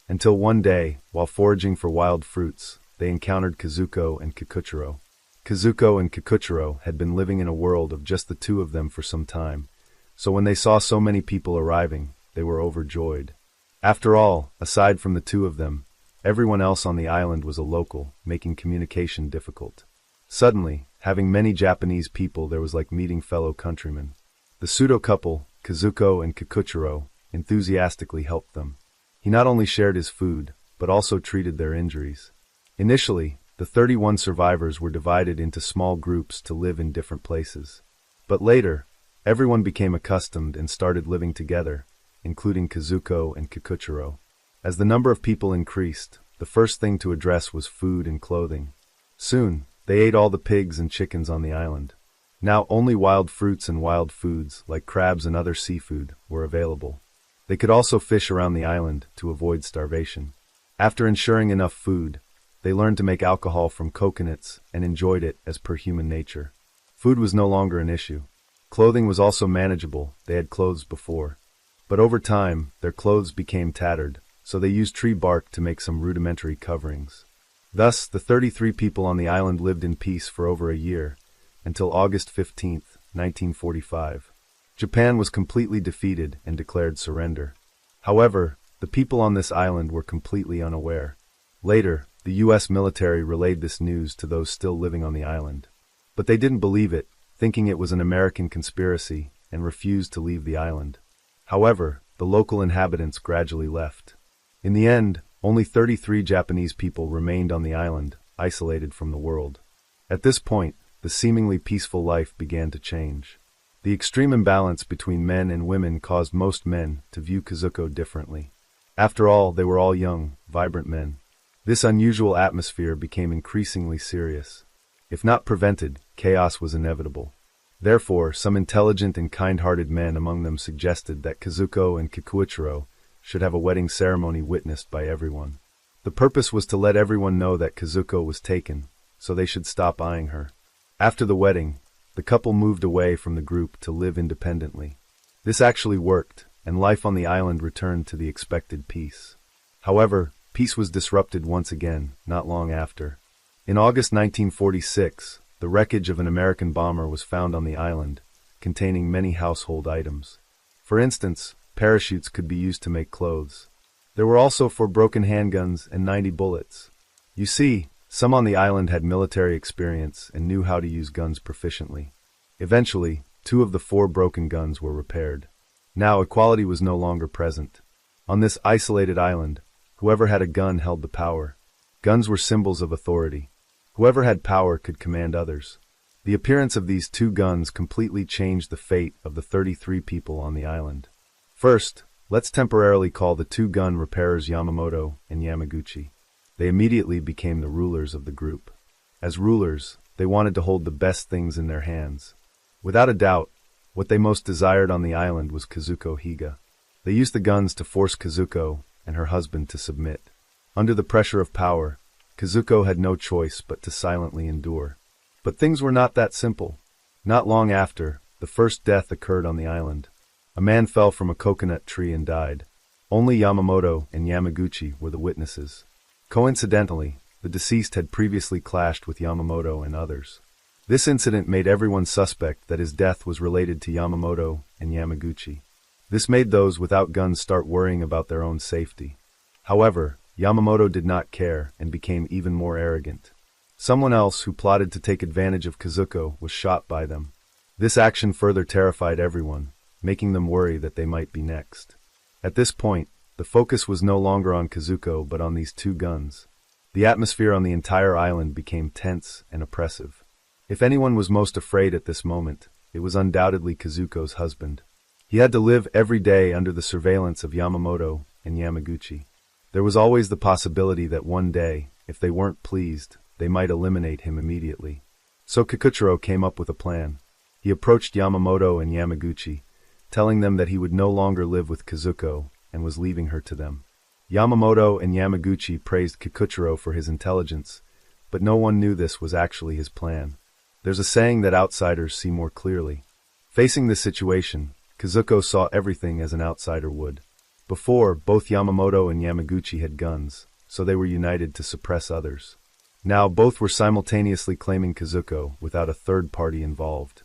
Until one day, while foraging for wild fruits, they encountered Kazuko and Kikuchiro. Kazuko and Kikuchiro had been living in a world of just the two of them for some time, so when they saw so many people arriving, they were overjoyed. After all, aside from the two of them, everyone else on the island was a local, making communication difficult. Suddenly, having many Japanese people there was like meeting fellow countrymen. The pseudo-couple, Kazuko and Kikuchiro, enthusiastically helped them. He not only shared his food, but also treated their injuries. Initially, the 31 survivors were divided into small groups to live in different places. But later, everyone became accustomed and started living together, including Kazuko and Kikuchiro. As the number of people increased, the first thing to address was food and clothing. Soon, they ate all the pigs and chickens on the island. Now only wild fruits and wild foods, like crabs and other seafood, were available. They could also fish around the island to avoid starvation. After ensuring enough food, they learned to make alcohol from coconuts and enjoyed it as per human nature. Food was no longer an issue. Clothing was also manageable, they had clothes before. But over time, their clothes became tattered, so they used tree bark to make some rudimentary coverings. Thus, the 33 people on the island lived in peace for over a year, until August 15, 1945. Japan was completely defeated and declared surrender. However, the people on this island were completely unaware. Later, the U.S. military relayed this news to those still living on the island. But they didn't believe it, thinking it was an American conspiracy, and refused to leave the island. However, the local inhabitants gradually left. In the end, only 33 Japanese people remained on the island, isolated from the world. At this point, the seemingly peaceful life began to change. The extreme imbalance between men and women caused most men to view Kazuko differently. After all, they were all young, vibrant men. This unusual atmosphere became increasingly serious. If not prevented, chaos was inevitable. Therefore, some intelligent and kind-hearted men among them suggested that Kazuko and Kikuchiro should have a wedding ceremony witnessed by everyone. The purpose was to let everyone know that Kazuko was taken, so they should stop eyeing her. After the wedding, the couple moved away from the group to live independently. This actually worked, and life on the island returned to the expected peace. However, peace was disrupted once again, not long after. In August 1946, the wreckage of an American bomber was found on the island, containing many household items. For instance, parachutes could be used to make clothes. There were also 4 broken handguns and 90 bullets. You see, some on the island had military experience and knew how to use guns proficiently. Eventually, 2 of the 4 broken guns were repaired. Now equality was no longer present. On this isolated island, whoever had a gun held the power. Guns were symbols of authority. Whoever had power could command others. The appearance of these 2 guns completely changed the fate of the 33 people on the island. First, let's temporarily call the 2 gun repairers Yamamoto and Yamaguchi. They immediately became the rulers of the group. As rulers, they wanted to hold the best things in their hands. Without a doubt, what they most desired on the island was Kazuko Higa. They used the guns to force Kazuko and her husband to submit. Under the pressure of power, Kazuko had no choice but to silently endure. But things were not that simple. Not long after, the first death occurred on the island. A man fell from a coconut tree and died. Only Yamamoto and Yamaguchi were the witnesses. Coincidentally, the deceased had previously clashed with Yamamoto and others. This incident made everyone suspect that his death was related to Yamamoto and Yamaguchi. This made those without guns start worrying about their own safety. However, Yamamoto did not care and became even more arrogant. Someone else who plotted to take advantage of Kazuko was shot by them. This action further terrified everyone, making them worry that they might be next. At this point, the focus was no longer on Kazuko but on these 2 guns. The atmosphere on the entire island became tense and oppressive. If anyone was most afraid at this moment, it was undoubtedly Kazuko's husband. He had to live every day under the surveillance of Yamamoto and Yamaguchi. There was always the possibility that one day, if they weren't pleased, they might eliminate him immediately. So Kikuchiro came up with a plan. He approached Yamamoto and Yamaguchi, telling them that he would no longer live with Kazuko and was leaving her to them. Yamamoto and Yamaguchi praised Kikuchiro for his intelligence, but no one knew this was actually his plan. There's a saying that outsiders see more clearly. Facing this situation, Kazuko saw everything as an outsider would. Before, both Yamamoto and Yamaguchi had guns, so they were united to suppress others. Now both were simultaneously claiming Kazuko without a third party involved.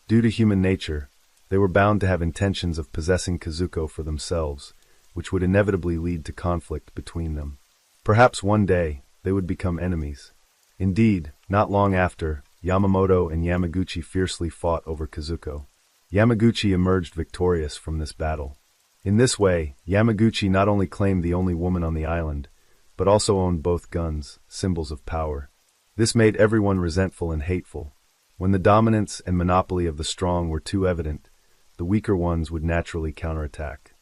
Due to human nature, they were bound to have intentions of possessing Kazuko for themselves, which would inevitably lead to conflict between them. Perhaps one day, they would become enemies. Indeed, not long after, Yamamoto and Yamaguchi fiercely fought over Kazuko. Yamaguchi emerged victorious from this battle. In this way, Yamaguchi not only claimed the only woman on the island, but also owned both guns, symbols of power. This made everyone resentful and hateful. When the dominance and monopoly of the strong were too evident, the weaker ones would naturally counterattack.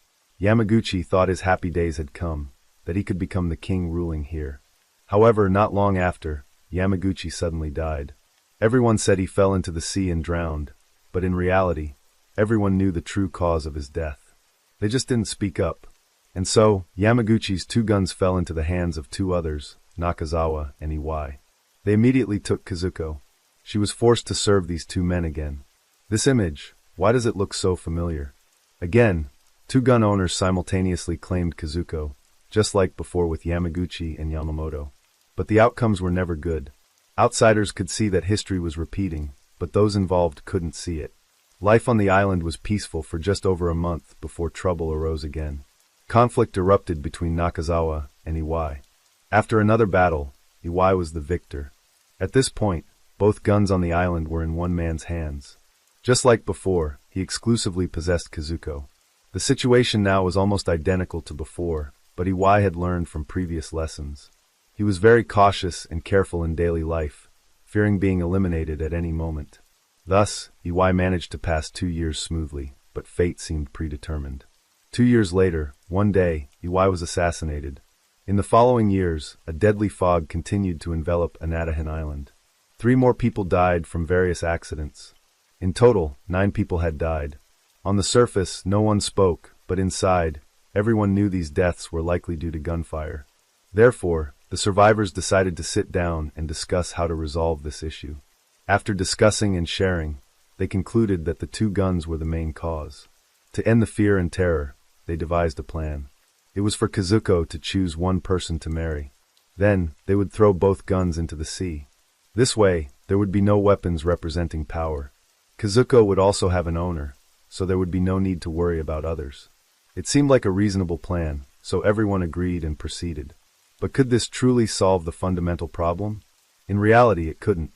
Yamaguchi thought his happy days had come, that he could become the king ruling here. However, not long after, Yamaguchi suddenly died. Everyone said he fell into the sea and drowned, but in reality, everyone knew the true cause of his death. They just didn't speak up. And so, Yamaguchi's 2 guns fell into the hands of 2 others, Nakazawa and Iwai. They immediately took Kazuko. She was forced to serve these 2 men again. This image, why does it look so familiar? Again, 2 gun owners simultaneously claimed Kazuko, just like before with Yamaguchi and Yamamoto. But the outcomes were never good. Outsiders could see that history was repeating, but those involved couldn't see it. Life on the island was peaceful for just over a month before trouble arose again. Conflict erupted between Nakazawa and Iwai. After another battle, Iwai was the victor. At this point, both guns on the island were in one man's hands. Just like before, he exclusively possessed Kazuko. The situation now was almost identical to before, but Iwai had learned from previous lessons. He was very cautious and careful in daily life, fearing being eliminated at any moment. Thus, Iwai managed to pass 2 years smoothly, but fate seemed predetermined. 2 years later, one day, Iwai was assassinated. In the following years, a deadly fog continued to envelop Anatahan Island. 3 more people died from various accidents. In total, 9 people had died. On the surface, no one spoke, but inside, everyone knew these deaths were likely due to gunfire. Therefore, the survivors decided to sit down and discuss how to resolve this issue. After discussing and sharing, they concluded that the 2 guns were the main cause. To end the fear and terror, they devised a plan. It was for Kazuko to choose one person to marry. Then, they would throw both guns into the sea. This way, there would be no weapons representing power. Kazuko would also have an owner, so there would be no need to worry about others. It seemed like a reasonable plan, so everyone agreed and proceeded. But could this truly solve the fundamental problem? In reality, it couldn't.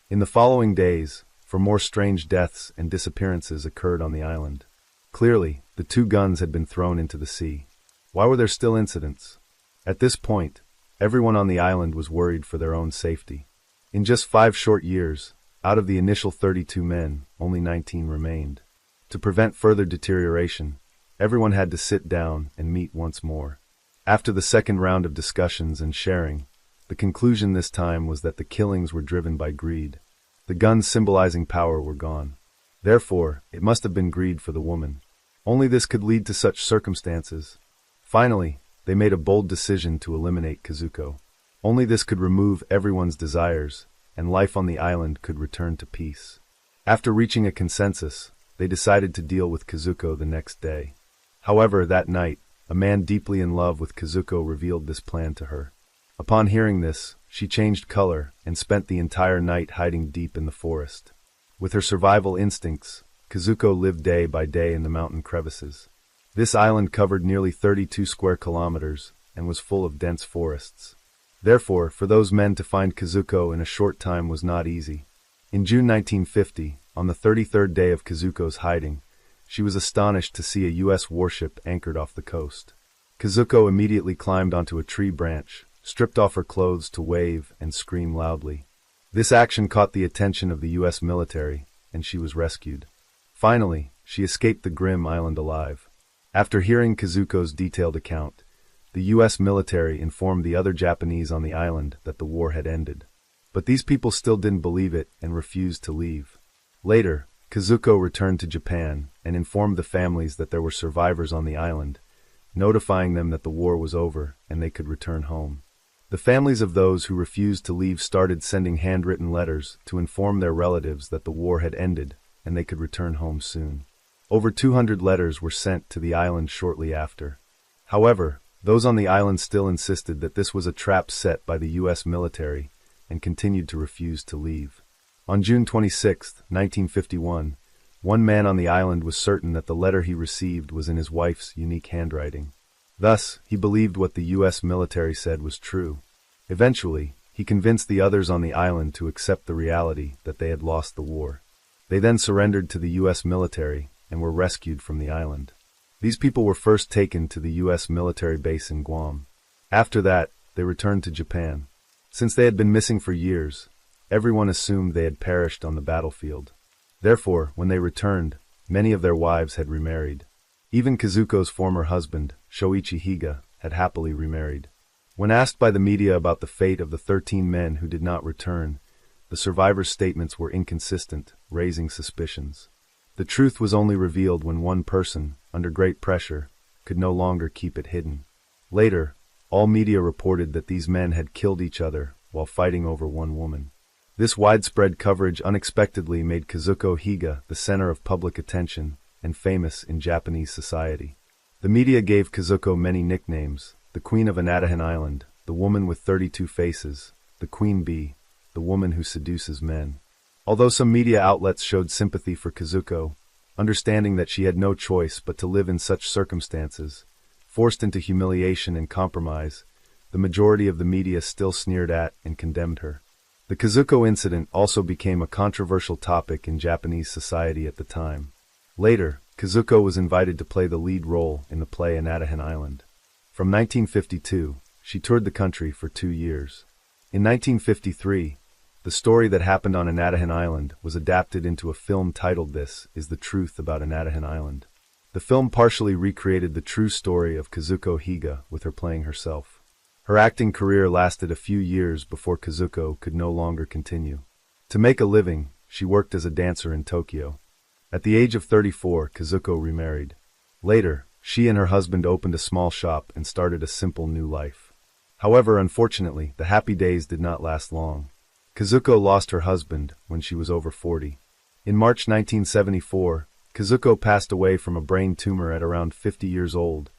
In the following days, more strange deaths and disappearances occurred on the island. Clearly, the 2 guns had been thrown into the sea. Why were there still incidents? At this point, everyone on the island was worried for their own safety. In just 5 short years, out of the initial 32 men, only 19 remained. To prevent further deterioration, everyone had to sit down and meet once more. After the second round of discussions and sharing, the conclusion this time was that the killings were driven by greed. The guns symbolizing power were gone. Therefore, it must have been greed for the woman. Only this could lead to such circumstances. Finally, they made a bold decision to eliminate Kazuko. Only this could remove everyone's desires, and life on the island could return to peace. After reaching a consensus, they decided to deal with Kazuko the next day. However, that night, a man deeply in love with Kazuko revealed this plan to her. Upon hearing this, she changed color and spent the entire night hiding deep in the forest. With her survival instincts, Kazuko lived day by day in the mountain crevices. This island covered nearly 32 square kilometers and was full of dense forests. Therefore, for those men to find Kazuko in a short time was not easy. In June 1950, on the 33rd day of Kazuko's hiding, she was astonished to see a U.S. warship anchored off the coast. Kazuko immediately climbed onto a tree branch, stripped off her clothes to wave and scream loudly. This action caught the attention of the U.S. military, and she was rescued. Finally, she escaped the grim island alive. After hearing Kazuko's detailed account, the U.S. military informed the other Japanese on the island that the war had ended. But these people still didn't believe it and refused to leave. Later, Kazuko returned to Japan and informed the families that there were survivors on the island, notifying them that the war was over and they could return home. The families of those who refused to leave started sending handwritten letters to inform their relatives that the war had ended and they could return home soon. Over 200 letters were sent to the island shortly after. However, those on the island still insisted that this was a trap set by the U.S. military and continued to refuse to leave. On June 26, 1951, one man on the island was certain that the letter he received was in his wife's unique handwriting. Thus, he believed what the U.S. military said was true. Eventually, he convinced the others on the island to accept the reality that they had lost the war. They then surrendered to the U.S. military and were rescued from the island. These people were first taken to the U.S. military base in Guam. After that, they returned to Japan. Since they had been missing for years, everyone assumed they had perished on the battlefield. Therefore, when they returned, many of their wives had remarried. Even Kazuko's former husband, Shoichi Higa, had happily remarried. When asked by the media about the fate of the 13 men who did not return, the survivors' statements were inconsistent, raising suspicions. The truth was only revealed when one person, under great pressure, could no longer keep it hidden. Later, all media reported that these men had killed each other while fighting over one woman. This widespread coverage unexpectedly made Kazuko Higa the center of public attention and famous in Japanese society. The media gave Kazuko many nicknames: the Queen of Anatahan Island, the Woman with 32 Faces, the Queen Bee, the Woman who Seduces Men. Although some media outlets showed sympathy for Kazuko, understanding that she had no choice but to live in such circumstances, forced into humiliation and compromise, the majority of the media still sneered at and condemned her. The Kazuko incident also became a controversial topic in Japanese society at the time. Later, Kazuko was invited to play the lead role in the play Anatahan Island. From 1952, she toured the country for 2 years. In 1953, the story that happened on Anatahan Island was adapted into a film titled This Is the Truth About Anatahan Island. The film partially recreated the true story of Kazuko Higa, with her playing herself. Her acting career lasted a few years before Kazuko could no longer continue. To make a living, she worked as a dancer in Tokyo. At the age of 34, Kazuko remarried. Later, she and her husband opened a small shop and started a simple new life. However, unfortunately, the happy days did not last long. Kazuko lost her husband when she was over 40. In March 1974, Kazuko passed away from a brain tumor at around 50 years old,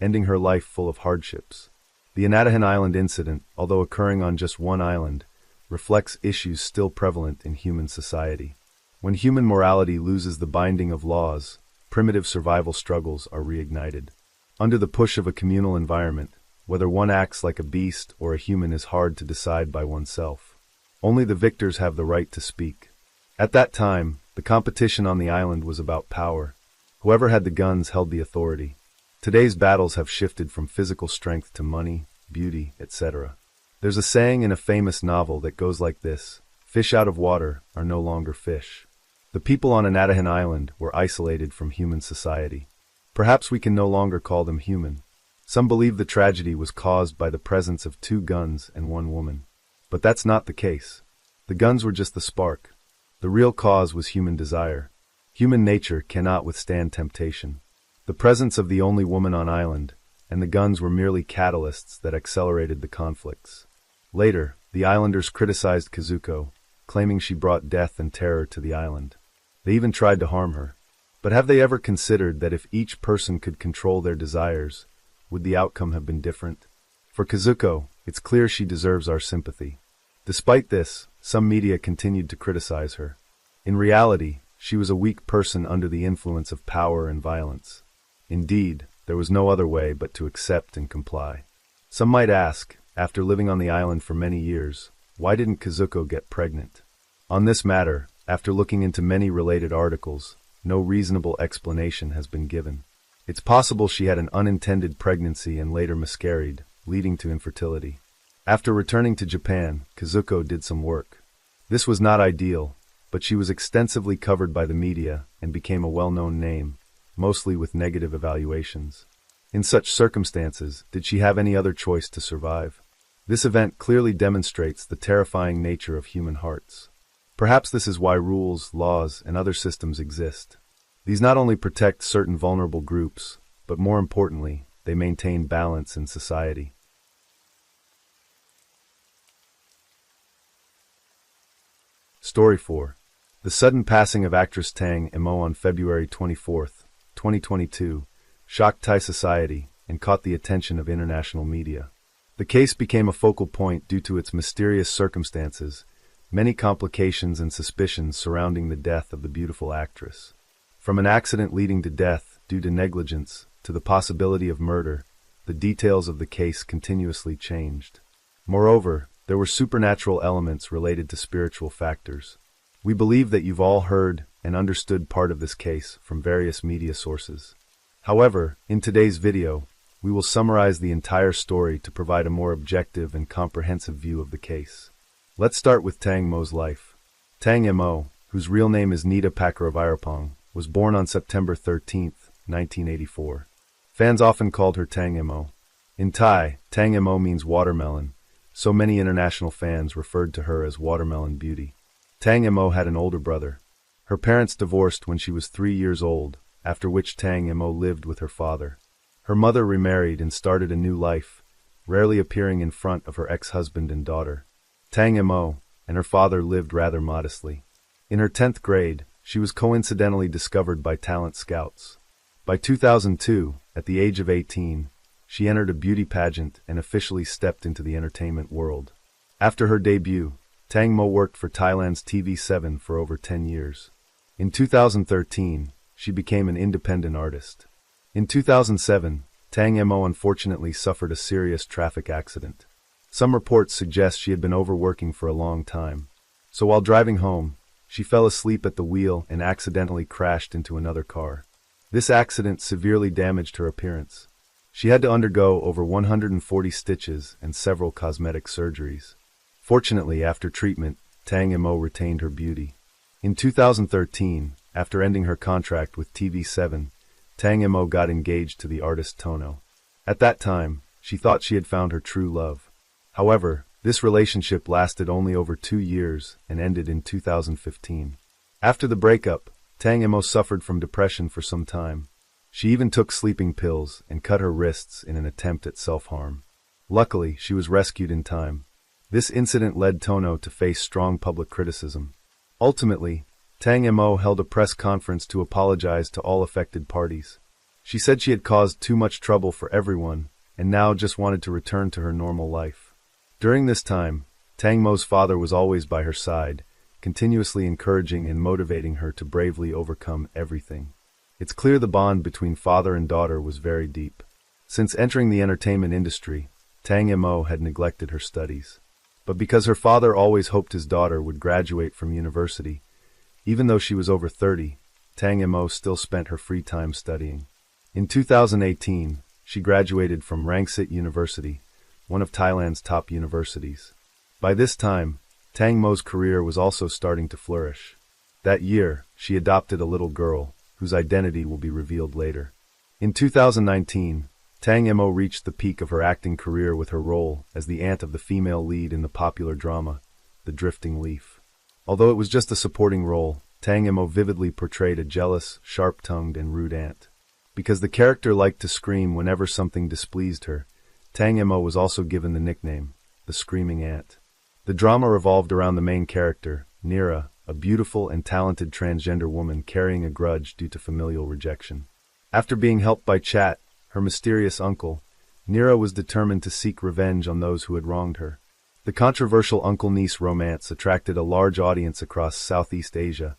ending her life full of hardships. The Anatahan Island incident, although occurring on just one island, reflects issues still prevalent in human society. When human morality loses the binding of laws, primitive survival struggles are reignited. Under the push of a communal environment, whether one acts like a beast or a human is hard to decide by oneself. Only the victors have the right to speak. At that time, the competition on the island was about power. Whoever had the guns held the authority. Today's battles have shifted from physical strength to money, beauty, etc. There's a saying in a famous novel that goes like this: fish out of water are no longer fish. The people on Anatahan Island were isolated from human society. Perhaps we can no longer call them human. Some believe the tragedy was caused by the presence of 2 guns and 1 woman. But that's not the case. The guns were just the spark. The real cause was human desire. Human nature cannot withstand temptation. The presence of the only woman on island, and the guns were merely catalysts that accelerated the conflicts. Later, the islanders criticized Kazuko, claiming she brought death and terror to the island. They even tried to harm her. But have they ever considered that if each person could control their desires, would the outcome have been different? For Kazuko, it's clear she deserves our sympathy. Despite this, some media continued to criticize her. In reality, she was a weak person under the influence of power and violence. Indeed, there was no other way but to accept and comply. Some might ask, after living on the island for many years, why didn't Kazuko get pregnant? On this matter, after looking into many related articles, no reasonable explanation has been given. It's possible she had an unintended pregnancy and later miscarried, leading to infertility. After returning to Japan, Kazuko did some work. This was not ideal, but she was extensively covered by the media and became a well-known name, mostly with negative evaluations. In such circumstances, did she have any other choice to survive? This event clearly demonstrates the terrifying nature of human hearts. Perhaps this is why rules, laws, and other systems exist. These not only protect certain vulnerable groups, but more importantly, they maintain balance in society. Story 4. The sudden passing of actress Tang Mo on February 24, 2022, shocked Thai society and caught the attention of international media. The case became a focal point due to its mysterious circumstances, many complications and suspicions surrounding the death of the beautiful actress. From an accident leading to death due to negligence to the possibility of murder, the details of the case continuously changed. Moreover, there were supernatural elements related to spiritual factors. We believe that you've all heard and understood part of this case from various media sources. However, in today's video, we will summarize the entire story to provide a more objective and comprehensive view of the case. Let's start with Tang Mo's life. Tang Mo, whose real name is Nita Pakaravirapong, was born on September 13, 1984. Fans often called her Tang Mo. In Thai, Tang Mo means watermelon, so many international fans referred to her as Watermelon Beauty. Tang Mo had an older brother. Her parents divorced when she was 3 years old, after which Tang Mo lived with her father. Her mother remarried and started a new life, rarely appearing in front of her ex-husband and daughter. Tang Mo and her father lived rather modestly. In her 10th grade, she was coincidentally discovered by talent scouts. By 2002, at the age of 18, she entered a beauty pageant and officially stepped into the entertainment world. After her debut, Tang Mo worked for Thailand's TV7 for over 10 years. In 2013, she became an independent artist. In 2007, Tang Mo unfortunately suffered a serious traffic accident. Some reports suggest she had been overworking for a long time. So while driving home, she fell asleep at the wheel and accidentally crashed into another car. This accident severely damaged her appearance. She had to undergo over 140 stitches and several cosmetic surgeries. Fortunately, after treatment, Tang Mo retained her beauty. In 2013, after ending her contract with TV7, Tang Mo got engaged to the artist Tono. At that time, she thought she had found her true love. However, this relationship lasted only over 2 years and ended in 2015. After the breakup, Tang Mo suffered from depression for some time. She even took sleeping pills and cut her wrists in an attempt at self-harm. Luckily, she was rescued in time. This incident led Tono to face strong public criticism. Ultimately, Tang Mo held a press conference to apologize to all affected parties. She said she had caused too much trouble for everyone and now just wanted to return to her normal life. During this time, Tang Mo's father was always by her side, continuously encouraging and motivating her to bravely overcome everything. It's clear the bond between father and daughter was very deep. Since entering the entertainment industry, Tang Mo had neglected her studies. But because her father always hoped his daughter would graduate from university, even though she was over 30, Tang Mo still spent her free time studying. In 2018, she graduated from Rangsit University, one of Thailand's top universities. By this time, Tang Mo's career was also starting to flourish. That year, she adopted a little girl, whose identity will be revealed later. In 2019, Tang Mo reached the peak of her acting career with her role as the aunt of the female lead in the popular drama, The Drifting Leaf. Although it was just a supporting role, Tang Mo vividly portrayed a jealous, sharp-tongued, and rude aunt. Because the character liked to scream whenever something displeased her, Tang Mo was also given the nickname, the Screaming Aunt. The drama revolved around the main character, Nira, a beautiful and talented transgender woman carrying a grudge due to familial rejection. After being helped by Chat, her mysterious uncle, Nira was determined to seek revenge on those who had wronged her. The controversial uncle-niece romance attracted a large audience across Southeast Asia,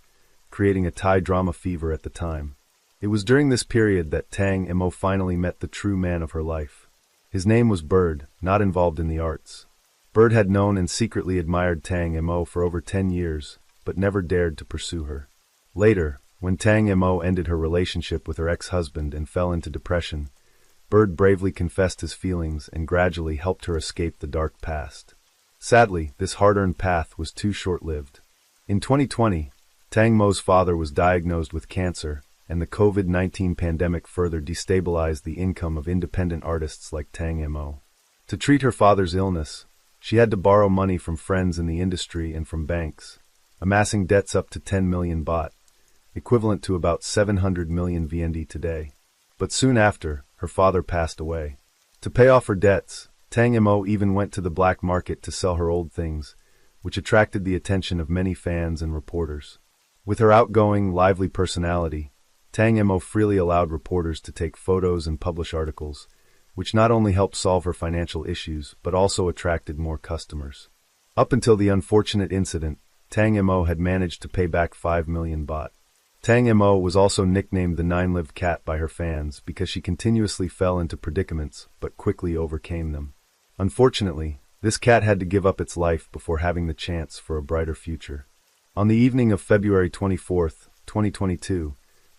creating a Thai drama fever at the time. It was during this period that Tang Mo finally met the true man of her life. His name was Bird, not involved in the arts. Bird had known and secretly admired Tang Mo for over 10 years, but never dared to pursue her. Later, when Tang Mo ended her relationship with her ex-husband and fell into depression, Bird bravely confessed his feelings and gradually helped her escape the dark past. Sadly, this hard-earned path was too short-lived. In 2020, Tang Mo's father was diagnosed with cancer, and the COVID-19 pandemic further destabilized the income of independent artists like Tang Mo. To treat her father's illness, she had to borrow money from friends in the industry and from banks, amassing debts up to 10 million baht, equivalent to about 700 million VND today. But soon after, her father passed away. To pay off her debts, Tang Mo even went to the black market to sell her old things, which attracted the attention of many fans and reporters. With her outgoing, lively personality, Tang Mo freely allowed reporters to take photos and publish articles, which not only helped solve her financial issues but also attracted more customers. Up until the unfortunate incident, Tang Mo had managed to pay back 5 million baht. Tang Mo was also nicknamed the Nine-Lived Cat by her fans because she continuously fell into predicaments but quickly overcame them. Unfortunately, this cat had to give up its life before having the chance for a brighter future. On the evening of February 24, 2022,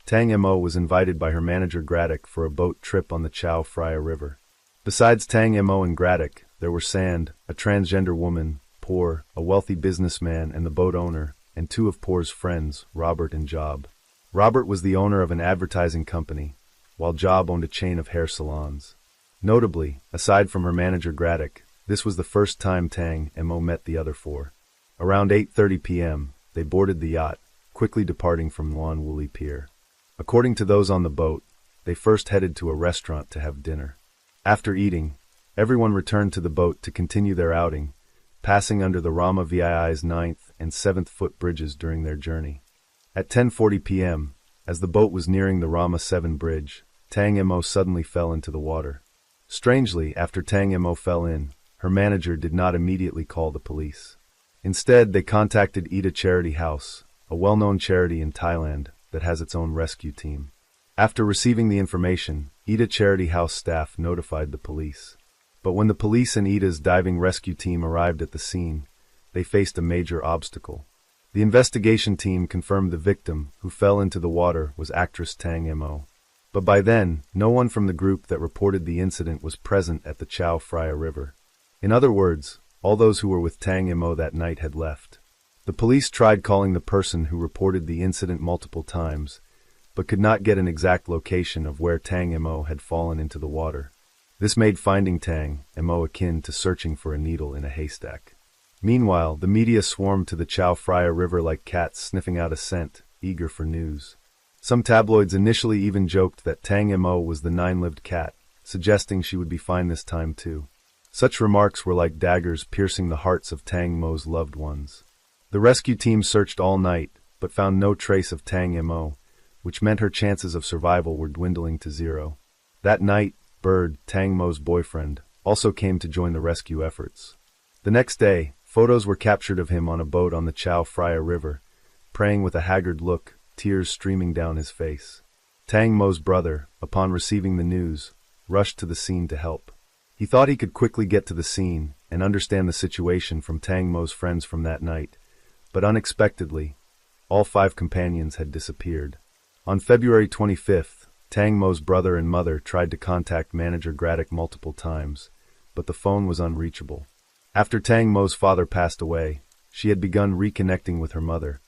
Tang Mo was invited by her manager Graddock for a boat trip on the Chao Phraya River. Besides Tang Mo and Graddock, there were Sand, a transgender woman, Por, a wealthy businessman and the boat owner, and two of Por's friends, Robert and Job. Robert was the owner of an advertising company, while Job owned a chain of hair salons. Notably, aside from her manager Graddock, this was the first time Tang Mo met the other four. Around 8:30 p.m., they boarded the yacht, quickly departing from Luan Woolley Pier. According to those on the boat, they first headed to a restaurant to have dinner. After eating, everyone returned to the boat to continue their outing, passing under the Rama VII's 9th and 7th foot bridges during their journey. At 10:40 p.m., as the boat was nearing the Rama 7 bridge, Tang Mo suddenly fell into the water. Strangely, after Tang Mo fell in, her manager did not immediately call the police. Instead, they contacted Ida Charity House, a well-known charity in Thailand that has its own rescue team. After receiving the information, Ida Charity House staff notified the police. But when the police and Ida's diving rescue team arrived at the scene, they faced a major obstacle. The investigation team confirmed the victim, who fell into the water, was actress Tang Mo. But by then, no one from the group that reported the incident was present at the Chao Phraya River. In other words, all those who were with Tang Mo that night had left. The police tried calling the person who reported the incident multiple times, but could not get an exact location of where Tang Mo had fallen into the water. This made finding Tang Mo akin to searching for a needle in a haystack. Meanwhile, the media swarmed to the Chao Phraya River like cats sniffing out a scent, eager for news. Some tabloids initially even joked that Tang Mo was the nine-lived cat, suggesting she would be fine this time too. Such remarks were like daggers piercing the hearts of Tang Mo's loved ones. The rescue team searched all night, but found no trace of Tang Mo, which meant her chances of survival were dwindling to zero. That night, Bird, Tang Mo's boyfriend, also came to join the rescue efforts. The next day, photos were captured of him on a boat on the Chao Phraya River, praying with a haggard look, tears streaming down his face. Tang Mo's brother, upon receiving the news, rushed to the scene to help. He thought he could quickly get to the scene and understand the situation from Tang Mo's friends from that night, but unexpectedly, all 5 companions had disappeared. On February 25th, Tang Mo's brother and mother tried to contact manager Graddock multiple times, but the phone was unreachable. After Tang Mo's father passed away, she had begun reconnecting with her mother,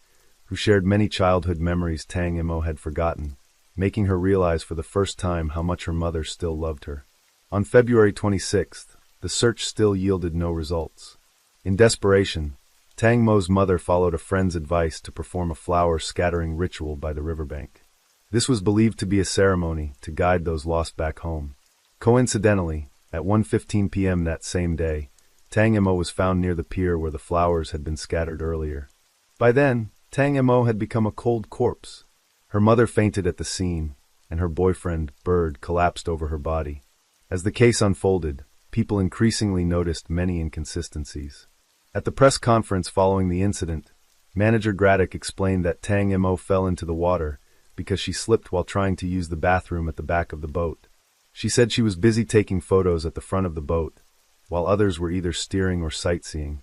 who shared many childhood memories Tang Mo had forgotten, making her realize for the first time how much her mother still loved her. On February 26th, the search still yielded no results. In desperation, Tang Mo's mother followed a friend's advice to perform a flower-scattering ritual by the riverbank. This was believed to be a ceremony to guide those lost back home. Coincidentally, at 1:15 p.m. that same day, Tang Mo was found near the pier where the flowers had been scattered earlier. By then, Tang Mo had become a cold corpse. Her mother fainted at the scene, and her boyfriend, Bird, collapsed over her body. As the case unfolded, people increasingly noticed many inconsistencies. At the press conference following the incident, manager Graddock explained that Tang Mo fell into the water because she slipped while trying to use the bathroom at the back of the boat. She said she was busy taking photos at the front of the boat, while others were either steering or sightseeing,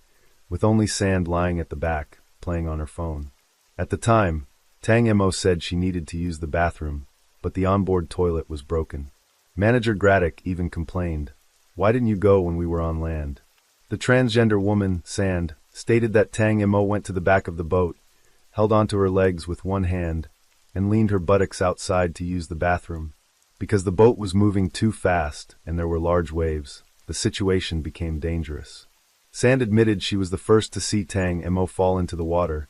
with only Sand lying at the back, playing on her phone. At the time, Tang Mo said she needed to use the bathroom, but the onboard toilet was broken. Manager Graddock even complained, "Why didn't you go when we were on land?" The transgender woman, Sand, stated that Tang Mo went to the back of the boat, held onto her legs with one hand, and leaned her buttocks outside to use the bathroom. Because the boat was moving too fast and there were large waves, the situation became dangerous. Sand admitted she was the first to see Tang Mo fall into the water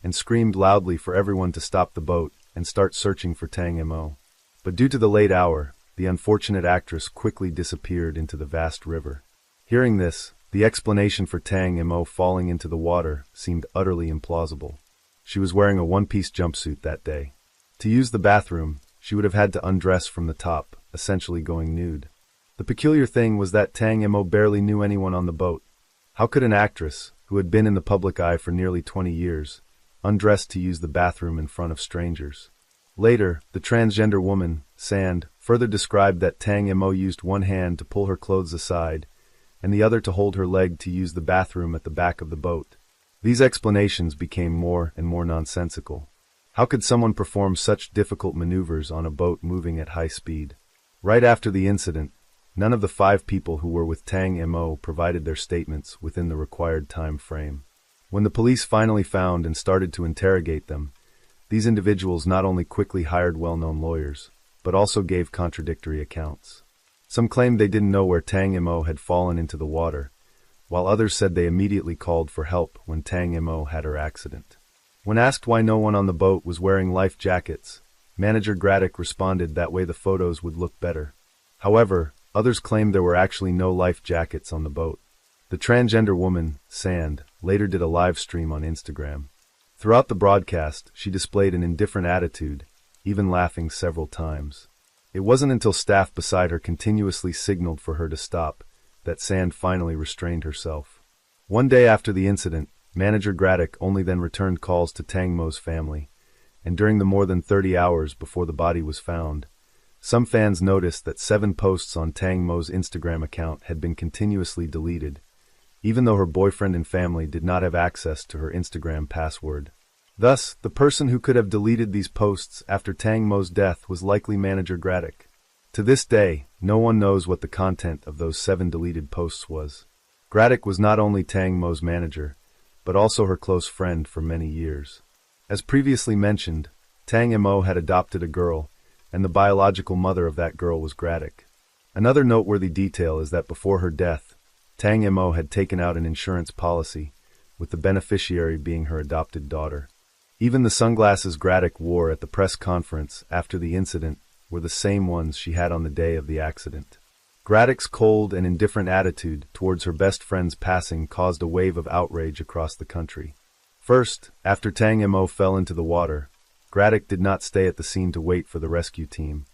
and screamed loudly for everyone to stop the boat and start searching for Tang Mo. But due to the late hour, the unfortunate actress quickly disappeared into the vast river. Hearing this, the explanation for Tang Mo falling into the water seemed utterly implausible. She was wearing a one-piece jumpsuit that day. To use the bathroom, she would have had to undress from the top, essentially going nude. The peculiar thing was that Tang Mo barely knew anyone on the boat. How could an actress, who had been in the public eye for nearly 20 years, undress to use the bathroom in front of strangers? Later, the transgender woman, Sand, further described that Tang Mo used one hand to pull her clothes aside and the other to hold her leg to use the bathroom at the back of the boat. These explanations became more and more nonsensical. How could someone perform such difficult maneuvers on a boat moving at high speed? Right after the incident, none of the 5 people who were with Tang Mo provided their statements within the required time frame. When the police finally found and started to interrogate them, these individuals not only quickly hired well-known lawyers, but also gave contradictory accounts. Some claimed they didn't know where Tang Mo had fallen into the water, while others said they immediately called for help when Tang Mo had her accident. When asked why no one on the boat was wearing life jackets, manager Graddick responded that way the photos would look better. However, others claimed there were actually no life jackets on the boat. The transgender woman, Sand, later did a live stream on Instagram. Throughout the broadcast, she displayed an indifferent attitude, even laughing several times. It wasn't until staff beside her continuously signaled for her to stop that Sand finally restrained herself. One day after the incident, manager Graddick only then returned calls to Tang Mo's family, and during the more than 30 hours before the body was found, some fans noticed that 7 posts on Tang Mo's Instagram account had been continuously deleted, even though her boyfriend and family did not have access to her Instagram password. Thus, the person who could have deleted these posts after Tang Mo's death was likely manager Graddick. To this day, no one knows what the content of those 7 deleted posts was. Graddick was not only Tang Mo's manager, but also her close friend for many years. As previously mentioned, Tang Mo had adopted a girl, and the biological mother of that girl was Graddick. Another noteworthy detail is that before her death, Tang Mo had taken out an insurance policy, with the beneficiary being her adopted daughter. Even the sunglasses Graddick wore at the press conference after the incident were the same ones she had on the day of the accident. Graddick's cold and indifferent attitude towards her best friend's passing caused a wave of outrage across the country. First, after Tang Mo fell into the water, Graddick did not stay at the scene to wait for the rescue team,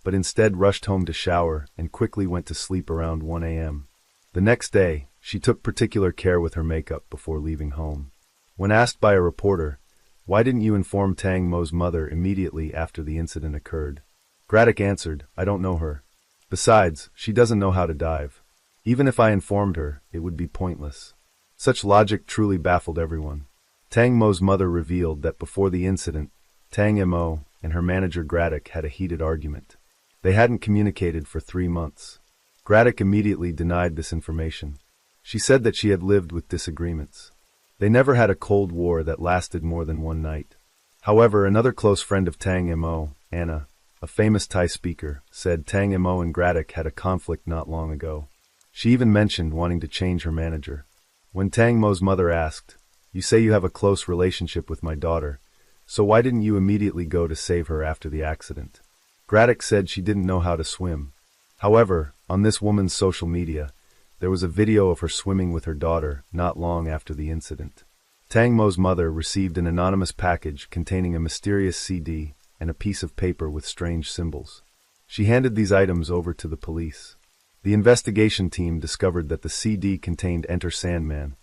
but instead rushed home to shower and quickly went to sleep around 1 a.m. The next day, she took particular care with her makeup before leaving home. When asked by a reporter, "Why didn't you inform Tang Mo's mother immediately after the incident occurred?" Graddick answered, "I don't know her. Besides, she doesn't know how to dive. Even if I informed her, it would be pointless." Such logic truly baffled everyone. Tang Mo's mother revealed that before the incident, Tang Mo and her manager Graddick had a heated argument. They hadn't communicated for 3 months. Graddick immediately denied this information. She said that she had lived with disagreements. They never had a Cold War that lasted more than 1 night. However, another close friend of Tang Mo, Anna, a famous Thai speaker, said Tang Mo and Graddick had a conflict not long ago. She even mentioned wanting to change her manager. When Tang Mo's mother asked, "You say you have a close relationship with my daughter, so why didn't you immediately go to save her after the accident?" Graddick said she didn't know how to swim. However, on this woman's social media, there was a video of her swimming with her daughter not long after the incident. Tang Mo's mother received an anonymous package containing a mysterious CD and a piece of paper with strange symbols. She handed these items over to the police. The investigation team discovered that the CD contained Enter Sandman,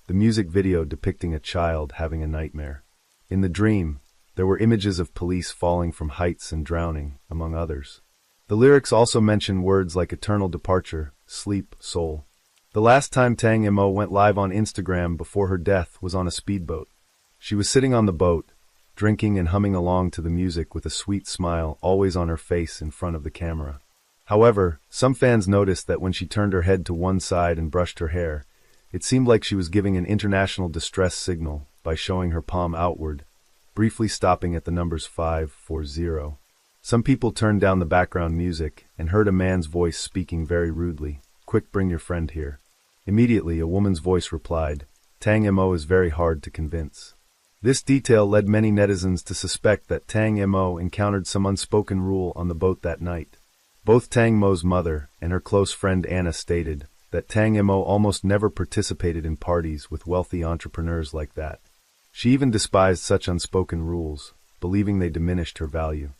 the music video depicting a child having a nightmare. In the dream, there were images of police falling from heights and drowning, among others. The lyrics also mention words like eternal departure, sleep, soul. The last time Tang Mo went live on Instagram before her death was on a speedboat. She was sitting on the boat, drinking and humming along to the music with a sweet smile always on her face in front of the camera. However, some fans noticed that when she turned her head to one side and brushed her hair, it seemed like she was giving an international distress signal by showing her palm outward, briefly stopping at the numbers 540. Some people turned down the background music and heard a man's voice speaking very rudely. "Quick, bring your friend here." Immediately, a woman's voice replied, "Tang Mo is very hard to convince." This detail led many netizens to suspect that Tang Mo encountered some unspoken rule on the boat that night. Both Tang Mo's mother and her close friend Anna stated that Tang Mo almost never participated in parties with wealthy entrepreneurs like that. She even despised such unspoken rules, believing they diminished her value.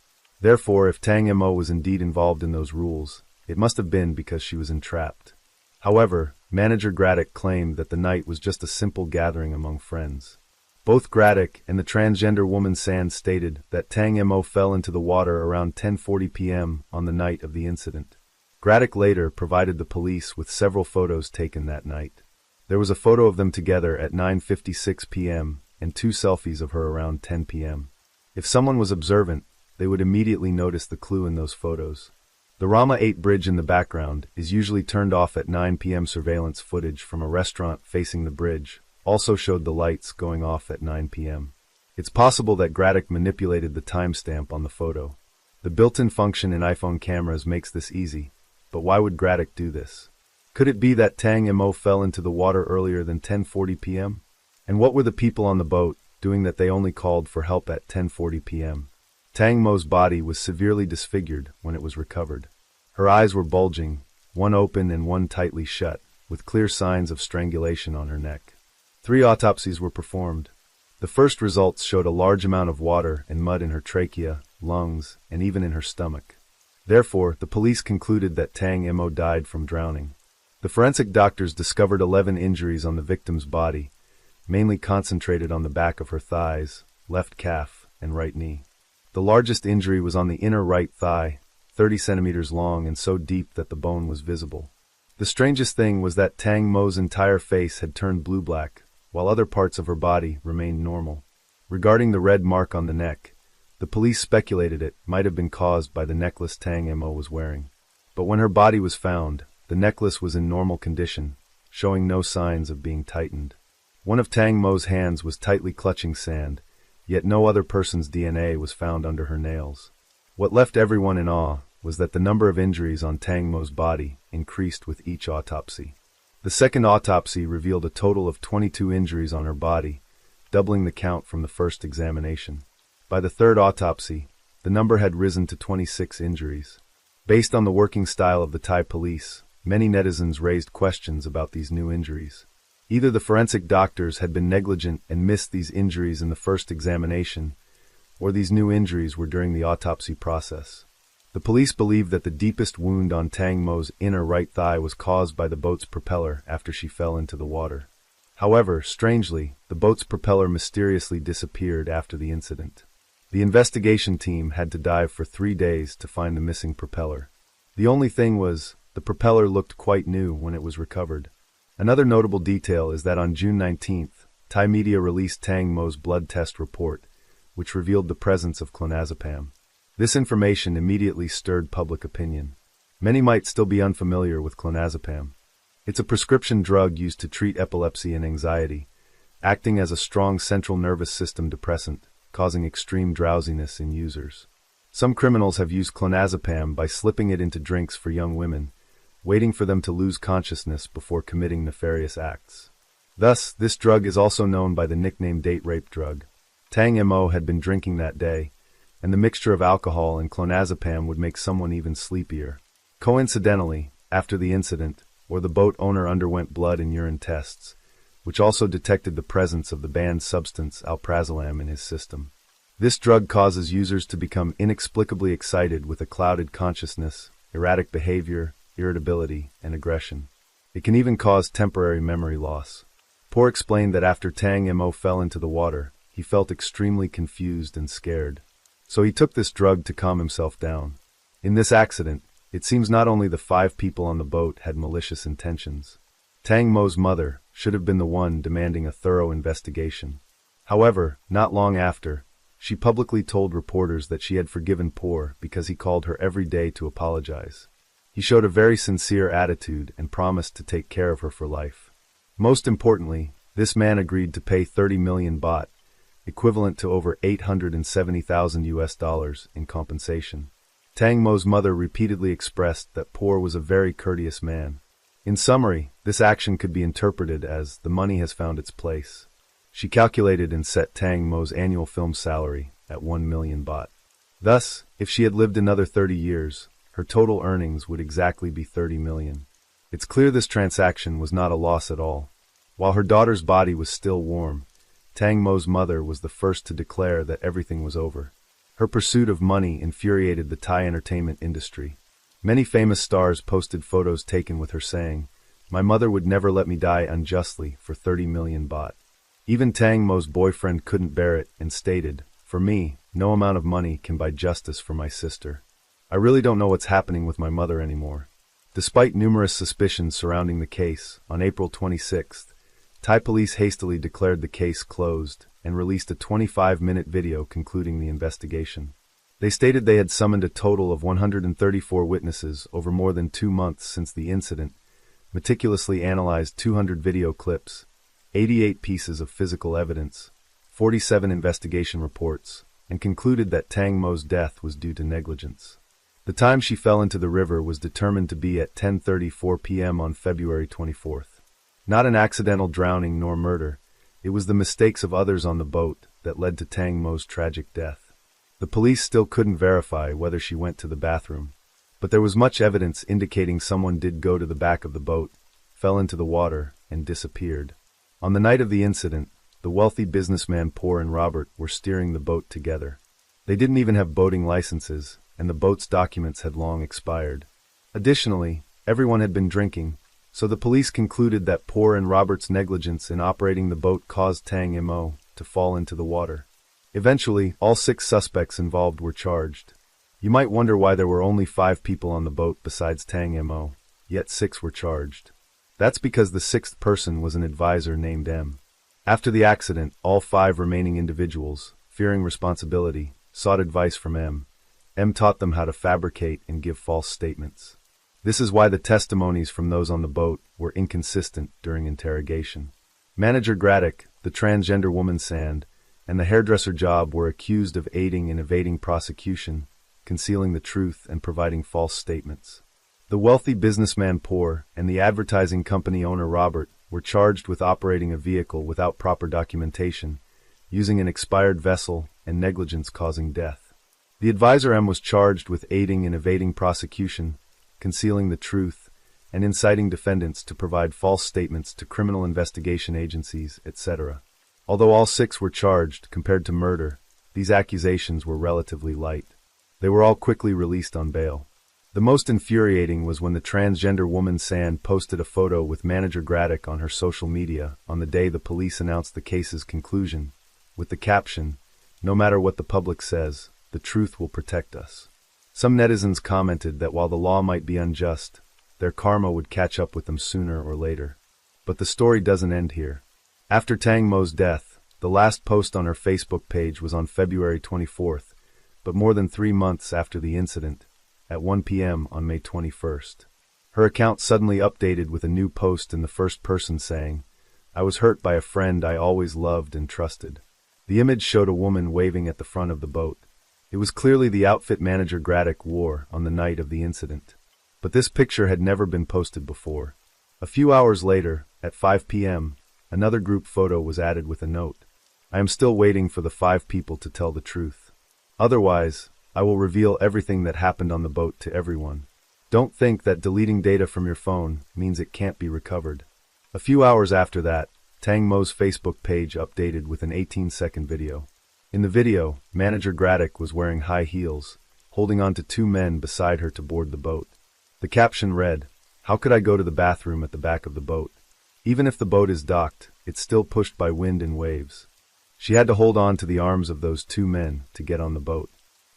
Therefore, if Tang Mo was indeed involved in those rules, it must have been because she was entrapped. However, manager Graddick claimed that the night was just a simple gathering among friends. Both Graddick and the transgender woman Sand stated that Tang Mo fell into the water around 10:40 p.m. on the night of the incident. Graddick later provided the police with several photos taken that night. There was a photo of them together at 9:56 p.m. and 2 selfies of her around 10 p.m. If someone was observant, they would immediately notice the clue in those photos. The Rama 8 bridge in the background is usually turned off at 9 p.m. Surveillance footage from a restaurant facing the bridge also showed the lights going off at 9 p.m. It's possible that Graddick manipulated the timestamp on the photo. The built-in function in iPhone cameras makes this easy, but why would Graddick do this? Could it be that Tang Mo fell into the water earlier than 10:40 p.m.? And what were the people on the boat doing that they only called for help at 10:40 p.m.? Tang Mo's body was severely disfigured when it was recovered. Her eyes were bulging, one open and one tightly shut, with clear signs of strangulation on her neck. 3 autopsies were performed. The first results showed a large amount of water and mud in her trachea, lungs, and even in her stomach. Therefore, the police concluded that Tang Mo died from drowning. The forensic doctors discovered 11 injuries on the victim's body, mainly concentrated on the back of her thighs, left calf, and right knee. The largest injury was on the inner right thigh, 30 centimeters long and so deep that the bone was visible. The strangest thing was that Tang Mo's entire face had turned blue-black, while other parts of her body remained normal. Regarding the red mark on the neck, the police speculated it might have been caused by the necklace Tang Mo was wearing. But when her body was found, the necklace was in normal condition, showing no signs of being tightened. One of Tang Mo's hands was tightly clutching sand, yet no other person's DNA was found under her nails. What left everyone in awe was that the number of injuries on Tang Mo's body increased with each autopsy. The second autopsy revealed a total of 22 injuries on her body, doubling the count from the first examination. By the third autopsy, the number had risen to 26 injuries. Based on the working style of the Thai police, many netizens raised questions about these new injuries. Either the forensic doctors had been negligent and missed these injuries in the first examination, or these new injuries were during the autopsy process. The police believed that the deepest wound on Tang Mo's inner right thigh was caused by the boat's propeller after she fell into the water. However, strangely, the boat's propeller mysteriously disappeared after the incident. The investigation team had to dive for 3 days to find the missing propeller. The only thing was, the propeller looked quite new when it was recovered. Another notable detail is that on June 19th, Thai media released Tang Mo's blood test report, which revealed the presence of clonazepam. This information immediately stirred public opinion. Many might still be unfamiliar with clonazepam. It's a prescription drug used to treat epilepsy and anxiety, acting as a strong central nervous system depressant, causing extreme drowsiness in users. Some criminals have used clonazepam by slipping it into drinks for young women, waiting for them to lose consciousness before committing nefarious acts. Thus, this drug is also known by the nickname date rape drug. Tang Mo had been drinking that day, and the mixture of alcohol and clonazepam would make someone even sleepier. Coincidentally, after the incident, the boat owner underwent blood and urine tests, which also detected the presence of the banned substance alprazolam in his system. This drug causes users to become inexplicably excited with a clouded consciousness, erratic behavior, irritability, and aggression. It can even cause temporary memory loss. Poor explained that after Tang Mo fell into the water, he felt extremely confused and scared. So he took this drug to calm himself down. In this accident, it seems not only the 5 people on the boat had malicious intentions. Tang Mo's mother should have been the one demanding a thorough investigation. However, not long after, she publicly told reporters that she had forgiven Poor because he called her every day to apologize. He showed a very sincere attitude and promised to take care of her for life. Most importantly, this man agreed to pay 30 million baht, equivalent to over $870,000 in compensation. Tang Mo's mother repeatedly expressed that Por was a very courteous man. In summary, this action could be interpreted as the money has found its place. She calculated and set Tang Mo's annual film salary at 1 million baht. Thus, if she had lived another 30 years, her total earnings would exactly be 30 million. It's clear this transaction was not a loss at all. While her daughter's body was still warm, Tang Mo's mother was the first to declare that everything was over. Her pursuit of money infuriated the Thai entertainment industry. Many famous stars posted photos taken with her saying, "My mother would never let me die unjustly for 30 million baht." Even Tang Mo's boyfriend couldn't bear it and stated, "For me, no amount of money can buy justice for my sister. I really don't know what's happening with my mother anymore." Despite numerous suspicions surrounding the case, on April 26th, Thai police hastily declared the case closed and released a 25-minute video concluding the investigation. They stated they had summoned a total of 134 witnesses over more than 2 months since the incident, meticulously analyzed 200 video clips, 88 pieces of physical evidence, 47 investigation reports, and concluded that Tang Mo's death was due to negligence. The time she fell into the river was determined to be at 10:34 p.m. on February 24th. Not an accidental drowning nor murder, it was the mistakes of others on the boat that led to Tang Mo's tragic death. The police still couldn't verify whether she went to the bathroom, but there was much evidence indicating someone did go to the back of the boat, fell into the water, and disappeared. On the night of the incident, the wealthy businessman Por and Robert were steering the boat together. They didn't even have boating licenses, and the boat's documents had long expired. Additionally, everyone had been drinking, so the police concluded that Por and Robert's negligence in operating the boat caused Tang Mo to fall into the water. Eventually, all 6 suspects involved were charged. You might wonder why there were only 5 people on the boat besides Tang Mo, yet 6 were charged. That's because the 6th person was an advisor named M. After the accident, all 5 remaining individuals, fearing responsibility, sought advice from M. M taught them how to fabricate and give false statements. This is why the testimonies from those on the boat were inconsistent during interrogation. Manager Graddick, the transgender woman Sand, and the hairdresser Job were accused of aiding and evading prosecution, concealing the truth and providing false statements. The wealthy businessman Por and the advertising company owner Robert were charged with operating a vehicle without proper documentation, using an expired vessel, and negligence causing death. The advisor M was charged with aiding and evading prosecution, concealing the truth, and inciting defendants to provide false statements to criminal investigation agencies, etc. Although all 6 were charged, compared to murder, these accusations were relatively light. They were all quickly released on bail. The most infuriating was when the transgender woman Sand posted a photo with manager Graddick on her social media on the day the police announced the case's conclusion, with the caption, "No matter what the public says, the truth will protect us." Some netizens commented that while the law might be unjust, their karma would catch up with them sooner or later. But the story doesn't end here. After Tang Mo's death, the last post on her Facebook page was on February 24th, but more than 3 months after the incident, at 1 p.m. on May 21st. Her account suddenly updated with a new post in the first person saying, "I was hurt by a friend I always loved and trusted." The image showed a woman waving at the front of the boat. It was clearly the outfit manager Graddick wore on the night of the incident. But this picture had never been posted before. A few hours later, at 5 p.m., another group photo was added with a note. "I am still waiting for the 5 people to tell the truth. Otherwise, I will reveal everything that happened on the boat to everyone. Don't think that deleting data from your phone means it can't be recovered." A few hours after that, Tang Mo's Facebook page updated with an 18-second video. In the video, manager Graddick was wearing high heels, holding on to 2 men beside her to board the boat. The caption read, "How could I go to the bathroom at the back of the boat? Even if the boat is docked, it's still pushed by wind and waves. She had to hold on to the arms of those 2 men to get on the boat.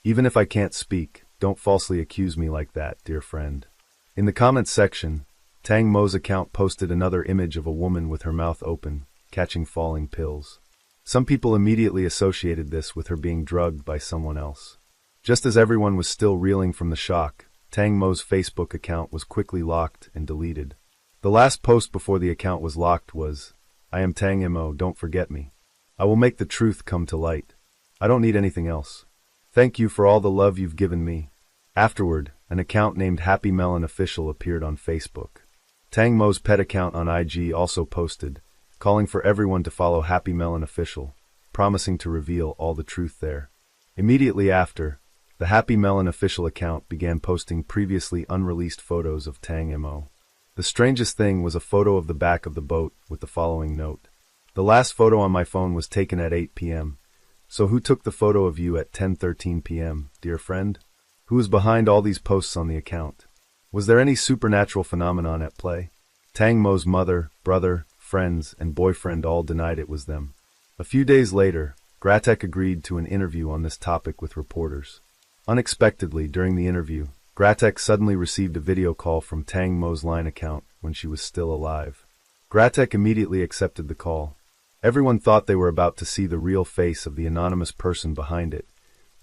Even if I can't speak, don't falsely accuse me like that, dear friend." In the comments section, Tang Mo's account posted another image of a woman with her mouth open, catching falling pills. Some people immediately associated this with her being drugged by someone else. Just as everyone was still reeling from the shock, Tang Mo's Facebook account was quickly locked and deleted. The last post before the account was locked was, "I am Tang Mo, don't forget me." I will make the truth come to light. I don't need anything else. Thank you for all the love you've given me." Afterward, an account named Happy Melon Official appeared on Facebook. Tang Mo's pet account on IG also posted, calling for everyone to follow Happy Melon Official, promising to reveal all the truth there. Immediately after, the Happy Melon Official account began posting previously unreleased photos of Tang Mo. The strangest thing was a photo of the back of the boat with the following note: "The last photo on my phone was taken at 8 p.m. So who took the photo of you at 10:13 p.m., dear friend? Who is behind all these posts on the account? Was there any supernatural phenomenon at play?" Tang Mo's mother, brother, friends, and boyfriend all denied it was them. A few days later, Gratek agreed to an interview on this topic with reporters. Unexpectedly, during the interview, Gratek suddenly received a video call from Tang Mo's Line account when she was still alive. Gratek immediately accepted the call. Everyone thought they were about to see the real face of the anonymous person behind it,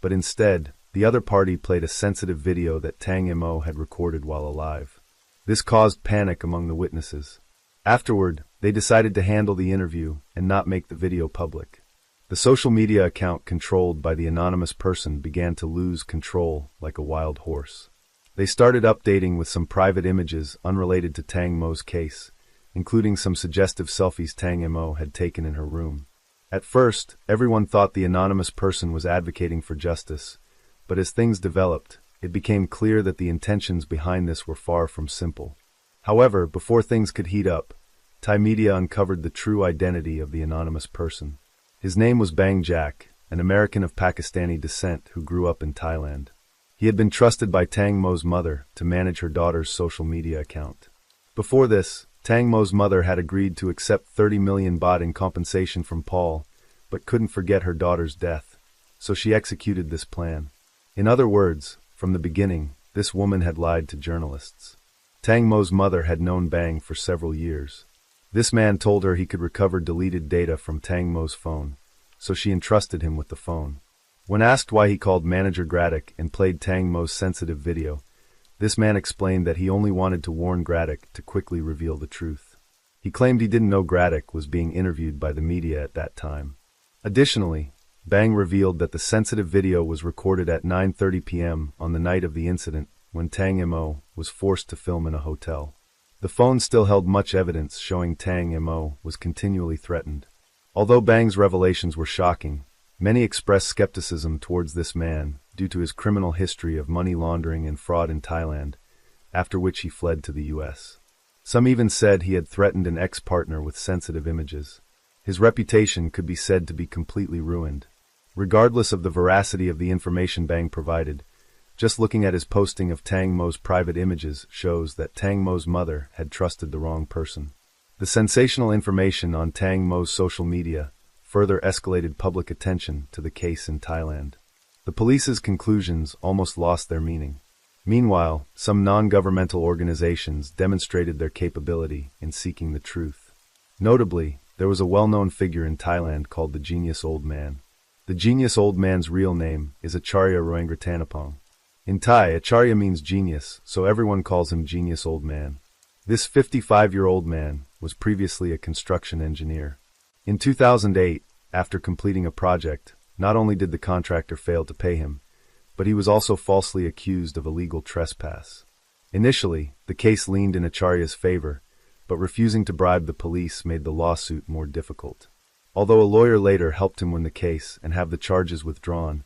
but instead, the other party played a sensitive video that Tang Mo had recorded while alive. This caused panic among the witnesses. Afterward, they decided to handle the interview and not make the video public. The social media account controlled by the anonymous person began to lose control like a wild horse. They started updating with some private images unrelated to Tang Mo's case, including some suggestive selfies Tang Mo had taken in her room. At first, everyone thought the anonymous person was advocating for justice, but as things developed, it became clear that the intentions behind this were far from simple. However, before things could heat up, Thai media uncovered the true identity of the anonymous person. His name was Bang Jack, an American of Pakistani descent who grew up in Thailand. He had been trusted by Tang Mo's mother to manage her daughter's social media account. Before this, Tang Mo's mother had agreed to accept 30 million baht in compensation from Paul, but couldn't forget her daughter's death, so she executed this plan. In other words, from the beginning, this woman had lied to journalists. Tang Mo's mother had known Bang for several years. This man told her he could recover deleted data from Tang Mo's phone, so she entrusted him with the phone. When asked why he called Manager Gratek and played Tang Mo's sensitive video, this man explained that he only wanted to warn Gratek to quickly reveal the truth. He claimed he didn't know Gratek was being interviewed by the media at that time. Additionally, Bang revealed that the sensitive video was recorded at 9:30 p.m. on the night of the incident when Tang Mo was forced to film in a hotel. The phone still held much evidence showing Tang Mo was continually threatened. Although Bang's revelations were shocking, many expressed skepticism towards this man due to his criminal history of money laundering and fraud in Thailand, after which he fled to the U.S. Some even said he had threatened an ex-partner with sensitive images. His reputation could be said to be completely ruined. Regardless of the veracity of the information Bang provided, just looking at his posting of Tang Mo's private images shows that Tang Mo's mother had trusted the wrong person. The sensational information on Tang Mo's social media further escalated public attention to the case in Thailand. The police's conclusions almost lost their meaning. Meanwhile, some non-governmental organizations demonstrated their capability in seeking the truth. Notably, there was a well-known figure in Thailand called the Genius Old Man. The Genius Old Man's real name is Acharya Roengrattanapong. In Thai, Acharya means genius, so everyone calls him Genius Old Man. This 55-year-old man was previously a construction engineer. In 2008, after completing a project, not only did the contractor fail to pay him, but he was also falsely accused of illegal trespass. Initially, the case leaned in Acharya's favor, but refusing to bribe the police made the lawsuit more difficult. Although a lawyer later helped him win the case and have the charges withdrawn,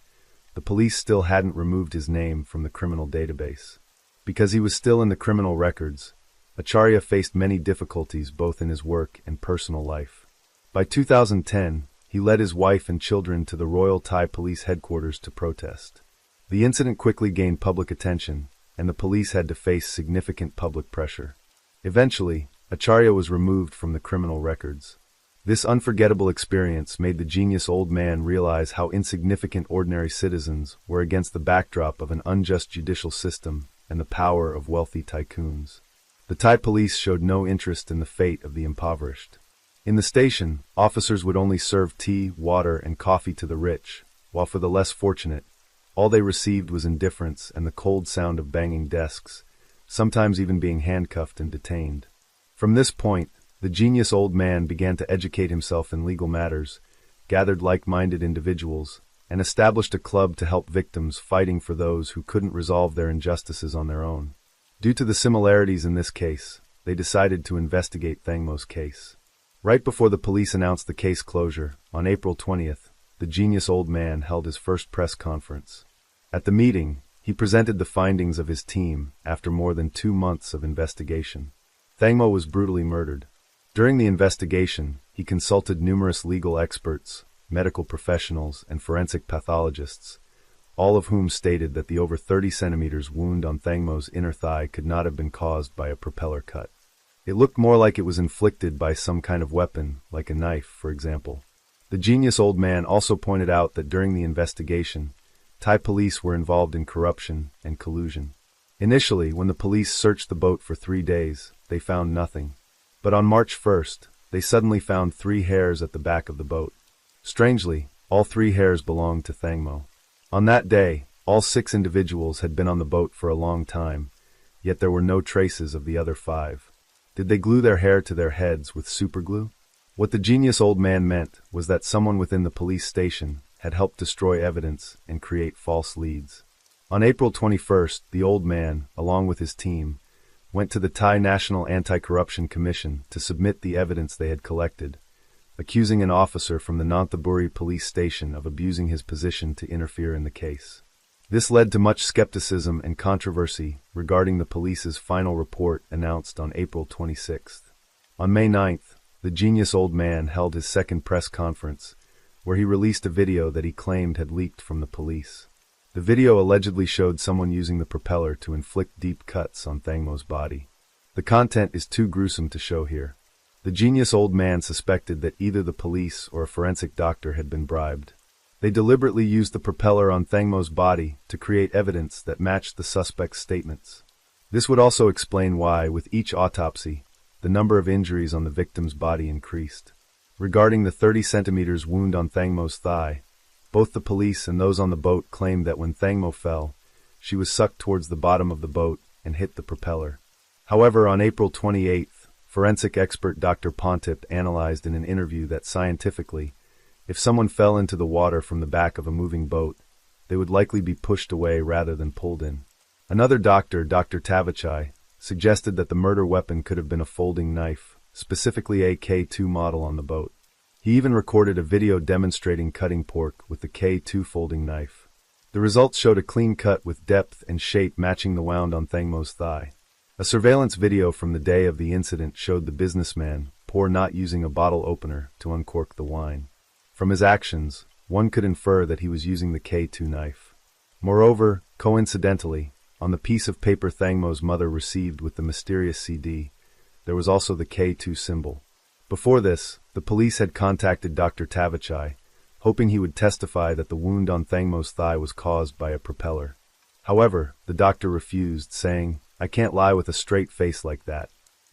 the police still hadn't removed his name from the criminal database. Because he was still in the criminal records, Acharya faced many difficulties both in his work and personal life. By 2010, he led his wife and children to the Royal Thai Police headquarters to protest. The incident quickly gained public attention, and the police had to face significant public pressure. Eventually, Acharya was removed from the criminal records. This unforgettable experience made the Genius Old Man realize how insignificant ordinary citizens were against the backdrop of an unjust judicial system and the power of wealthy tycoons. The Thai police showed no interest in the fate of the impoverished. In the station, officers would only serve tea, water, and coffee to the rich, while for the less fortunate, all they received was indifference and the cold sound of banging desks, sometimes even being handcuffed and detained. From this point, the Genius Old Man began to educate himself in legal matters, gathered like-minded individuals, and established a club to help victims fighting for those who couldn't resolve their injustices on their own. Due to the similarities in this case, they decided to investigate Thangmo's case. Right before the police announced the case closure, on April 20th, the genius old man held his first press conference. At the meeting, he presented the findings of his team after more than 2 months of investigation. Thangmo was brutally murdered. During the investigation, he consulted numerous legal experts, medical professionals, and forensic pathologists, all of whom stated that the over 30 centimeters wound on Thangmo's inner thigh could not have been caused by a propeller cut. It looked more like it was inflicted by some kind of weapon, like a knife, for example. The genius old man also pointed out that during the investigation, Thai police were involved in corruption and collusion. Initially, when the police searched the boat for 3 days, they found nothing. But on March 1st, they suddenly found 3 hairs at the back of the boat. Strangely, all 3 hairs belonged to Thangmo. On that day, all 6 individuals had been on the boat for a long time, yet there were no traces of the other 5. Did they glue their hair to their heads with superglue? What the genius old man meant was that someone within the police station had helped destroy evidence and create false leads. On April 21st, the old man, along with his team, went to the Thai National Anti-Corruption Commission to submit the evidence they had collected, accusing an officer from the Nonthaburi police station of abusing his position to interfere in the case. This led to much skepticism and controversy regarding the police's final report announced on April 26th. On May 9th, the genius old man held his second press conference, where he released a video that he claimed had leaked from the police. The video allegedly showed someone using the propeller to inflict deep cuts on Thangmo's body. The content is too gruesome to show here. The genius old man suspected that either the police or a forensic doctor had been bribed. They deliberately used the propeller on Thangmo's body to create evidence that matched the suspect's statements. This would also explain why, with each autopsy, the number of injuries on the victim's body increased. Regarding the 30 centimeters wound on Thangmo's thigh, both the police and those on the boat claimed that when Thangmo fell, she was sucked towards the bottom of the boat and hit the propeller. However, on April 28th, forensic expert Dr. Pontip analyzed in an interview that scientifically, if someone fell into the water from the back of a moving boat, they would likely be pushed away rather than pulled in. Another doctor, Dr. Tavachai, suggested that the murder weapon could have been a folding knife, specifically a K2 model on the boat. He even recorded a video demonstrating cutting pork with the K2 folding knife. The results showed a clean cut with depth and shape matching the wound on Thangmo's thigh. A surveillance video from the day of the incident showed the businessman not using a bottle opener to uncork the wine. From his actions, one could infer that he was using the K2 knife. Moreover, coincidentally, on the piece of paper Thangmo's mother received with the mysterious CD, there was also the K2 symbol. Before this, the police had contacted Dr. Tavachai, hoping he would testify that the wound on Thangmo's thigh was caused by a propeller. However, the doctor refused, saying, "I can't lie with a straight face like that."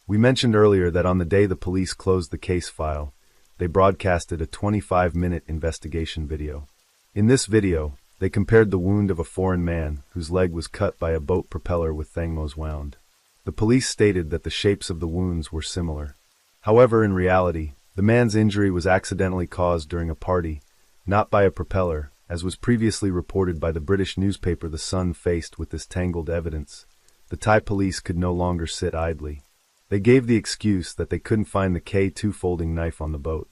We mentioned earlier that on the day the police closed the case file, they broadcasted a 25-minute investigation video. In this video, they compared the wound of a foreign man whose leg was cut by a boat propeller with Thangmo's wound. The police stated that the shapes of the wounds were similar. However, in reality, the man's injury was accidentally caused during a party, not by a propeller, as was previously reported by the British newspaper The Sun. Faced with this tangled evidence, the Thai police could no longer sit idly. They gave the excuse that they couldn't find the K2 folding knife on the boat.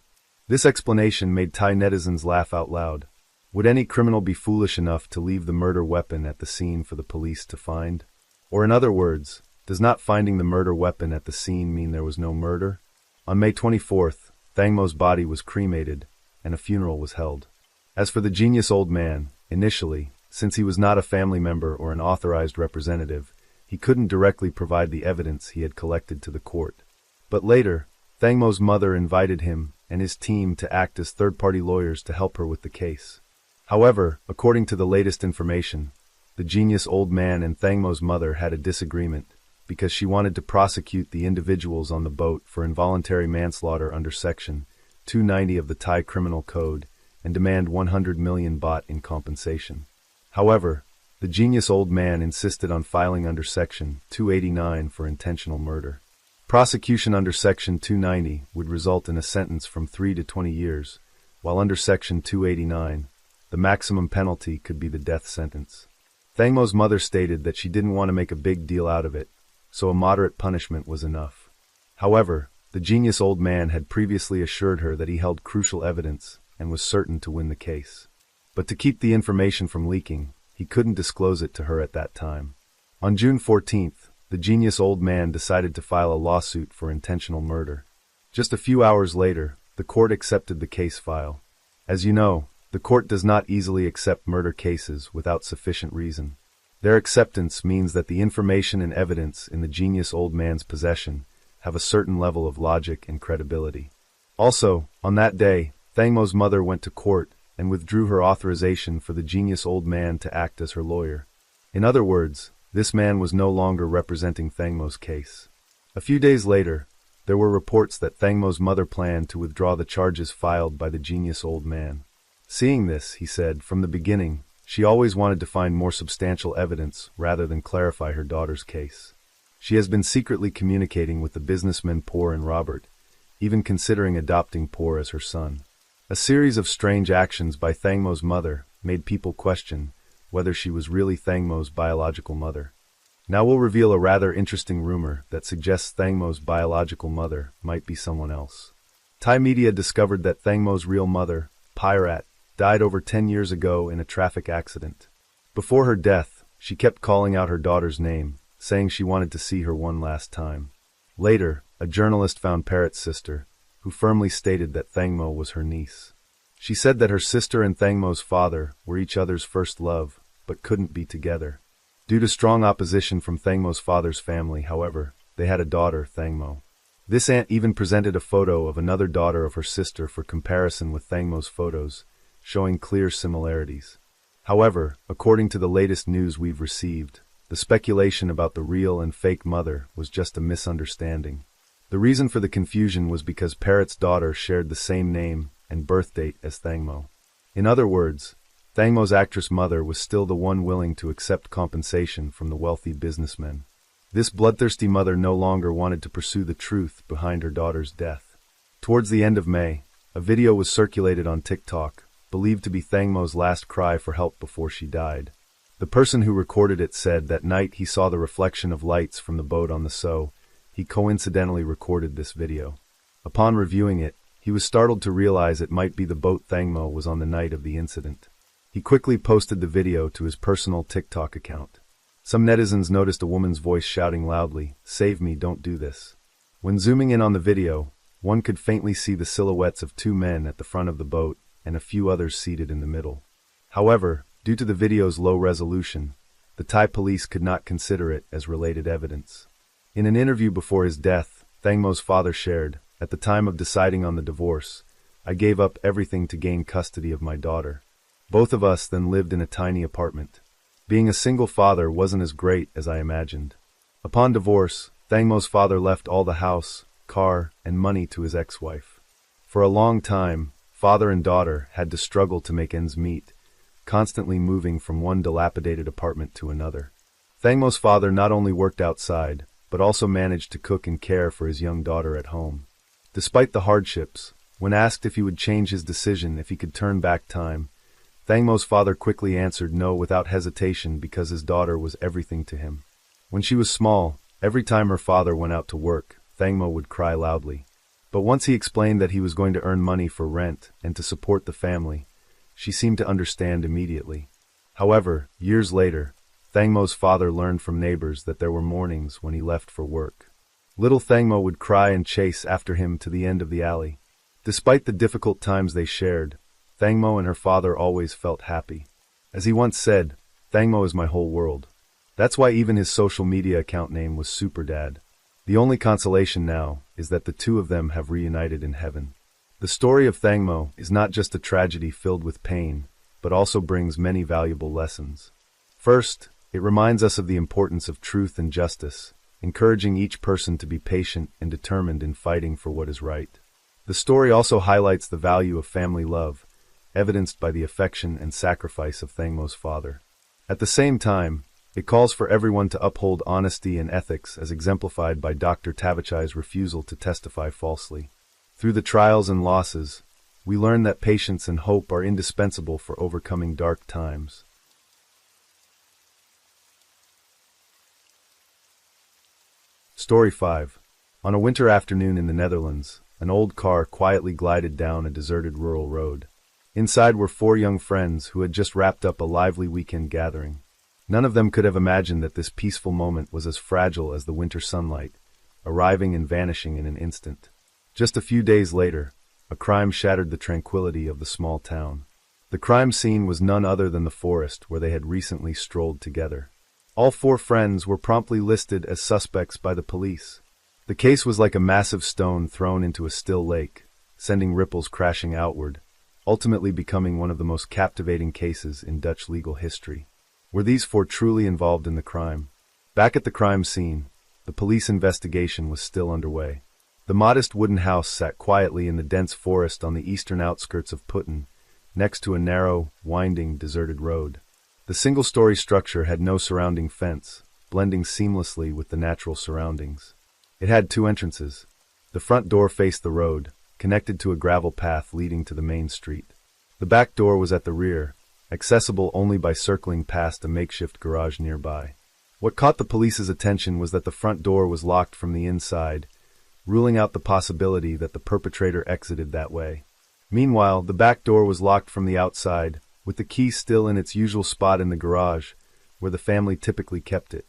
This explanation made Thai netizens laugh out loud. Would any criminal be foolish enough to leave the murder weapon at the scene for the police to find? Or in other words, does not finding the murder weapon at the scene mean there was no murder? On May 24th, Thangmo's body was cremated, and a funeral was held. As for the genius old man, initially, since he was not a family member or an authorized representative, he couldn't directly provide the evidence he had collected to the court. But later, Thangmo's mother invited him and his team to act as third-party lawyers to help her with the case. However, according to the latest information, the genius old man and Thangmo's mother had a disagreement because she wanted to prosecute the individuals on the boat for involuntary manslaughter under Section 290 of the Thai Criminal Code and demand 100 million baht in compensation. However, the genius old man insisted on filing under Section 289 for intentional murder. Prosecution under Section 290 would result in a sentence from 3 to 20 years, while under Section 289, the maximum penalty could be the death sentence. Thangmo's mother stated that she didn't want to make a big deal out of it, so a moderate punishment was enough. However, the genius old man had previously assured her that he held crucial evidence and was certain to win the case. But to keep the information from leaking, he couldn't disclose it to her at that time. On June 14th, the genius old man decided to file a lawsuit for intentional murder. Just a few hours later, the court accepted the case file. As you know, the court does not easily accept murder cases without sufficient reason. Their acceptance means that the information and evidence in the genius old man's possession have a certain level of logic and credibility. Also, on that day, Thangmo's mother went to court and withdrew her authorization for the genius old man to act as her lawyer. In other words, this man was no longer representing Thangmo's case. A few days later, there were reports that Thangmo's mother planned to withdraw the charges filed by the genius old man. Seeing this, he said, from the beginning, she always wanted to find more substantial evidence rather than clarify her daughter's case. She has been secretly communicating with the businessmen Poor and Robert, even considering adopting Poor as her son. A series of strange actions by Thangmo's mother made people question whether she was really Thangmo's biological mother. Now we'll reveal a rather interesting rumor that suggests Thangmo's biological mother might be someone else. Thai media discovered that Thangmo's real mother, Pyrat, died over 10 years ago in a traffic accident. Before her death, she kept calling out her daughter's name, saying she wanted to see her one last time. Later, a journalist found Parrot's sister, who firmly stated that Thangmo was her niece. She said that her sister and Thangmo's father were each other's first love, but couldn't be together. Due to strong opposition from Thangmo's father's family, however, they had a daughter, Thangmo. This aunt even presented a photo of another daughter of her sister for comparison with Thangmo's photos, showing clear similarities. However, according to the latest news we've received, the speculation about the real and fake mother was just a misunderstanding. The reason for the confusion was because Parrot's daughter shared the same name and birth date as Thangmo. In other words, Thangmo's actress mother was still the one willing to accept compensation from the wealthy businessmen. This bloodthirsty mother no longer wanted to pursue the truth behind her daughter's death. Towards the end of May, a video was circulated on TikTok, believed to be Thangmo's last cry for help before she died. The person who recorded it said that night he saw the reflection of lights from the boat on the Seoul. He coincidentally recorded this video. Upon reviewing it, he was startled to realize it might be the boat Thangmo was on the night of the incident. He quickly posted the video to his personal TikTok account. Some netizens noticed a woman's voice shouting loudly, "Save me, don't do this." When zooming in on the video, one could faintly see the silhouettes of two men at the front of the boat and a few others seated in the middle. However, due to the video's low resolution, the Thai police could not consider it as related evidence. In an interview before his death, Thangmo's father shared, "At the time of deciding on the divorce, I gave up everything to gain custody of my daughter. Both of us then lived in a tiny apartment. Being a single father wasn't as great as I imagined." Upon divorce, Thangmo's father left all the house, car, and money to his ex-wife. For a long time, father and daughter had to struggle to make ends meet, constantly moving from one dilapidated apartment to another. Thangmo's father not only worked outside, but also managed to cook and care for his young daughter at home. Despite the hardships, when asked if he would change his decision if he could turn back time, Thangmo's father quickly answered no without hesitation because his daughter was everything to him. When she was small, every time her father went out to work, Thangmo would cry loudly. But once he explained that he was going to earn money for rent and to support the family, she seemed to understand immediately. However, years later, Thangmo's father learned from neighbors that there were mornings when he left for work. Little Thangmo would cry and chase after him to the end of the alley. Despite the difficult times they shared, Thangmo and her father always felt happy. As he once said, "Thangmo is my whole world." That's why even his social media account name was Superdad. The only consolation now is that the two of them have reunited in heaven. The story of Thangmo is not just a tragedy filled with pain, but also brings many valuable lessons. First, it reminds us of the importance of truth and justice, encouraging each person to be patient and determined in fighting for what is right. The story also highlights the value of family love, evidenced by the affection and sacrifice of Thangmo's father. At the same time, it calls for everyone to uphold honesty and ethics as exemplified by Dr. Tavachai's refusal to testify falsely. Through the trials and losses, we learn that patience and hope are indispensable for overcoming dark times. Story 5. On a winter afternoon in the Netherlands, an old car quietly glided down a deserted rural road. Inside were 4 young friends who had just wrapped up a lively weekend gathering. None of them could have imagined that this peaceful moment was as fragile as the winter sunlight, arriving and vanishing in an instant. Just a few days later, a crime shattered the tranquility of the small town. The crime scene was none other than the forest where they had recently strolled together. All 4 friends were promptly listed as suspects by the police. The case was like a massive stone thrown into a still lake, sending ripples crashing outward, ultimately becoming one of the most captivating cases in Dutch legal history. Were these 4 truly involved in the crime? Back at the crime scene, the police investigation was still underway. The modest wooden house sat quietly in the dense forest on the eastern outskirts of Putten, next to a narrow, winding, deserted road. The single-story structure had no surrounding fence, blending seamlessly with the natural surroundings. It had 2 entrances. The front door faced the road, connected to a gravel path leading to the main street. The back door was at the rear, accessible only by circling past a makeshift garage nearby. What caught the police's attention was that the front door was locked from the inside, ruling out the possibility that the perpetrator exited that way. Meanwhile, the back door was locked from the outside, with the key still in its usual spot in the garage, where the family typically kept it.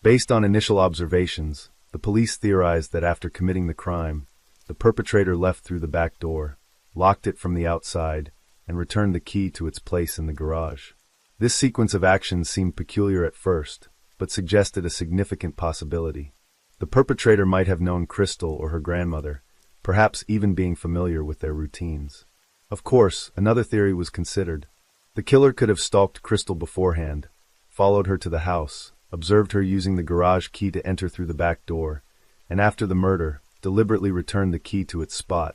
Based on initial observations, the police theorized that after committing the crime, the perpetrator left through the back door, locked it from the outside, and returned the key to its place in the garage. This sequence of actions seemed peculiar at first, but suggested a significant possibility. The perpetrator might have known Crystal or her grandmother, perhaps even being familiar with their routines. Of course, another theory was considered. The killer could have stalked Crystal beforehand, followed her to the house, observed her using the garage key to enter through the back door, and after the murder, deliberately returned the key to its spot,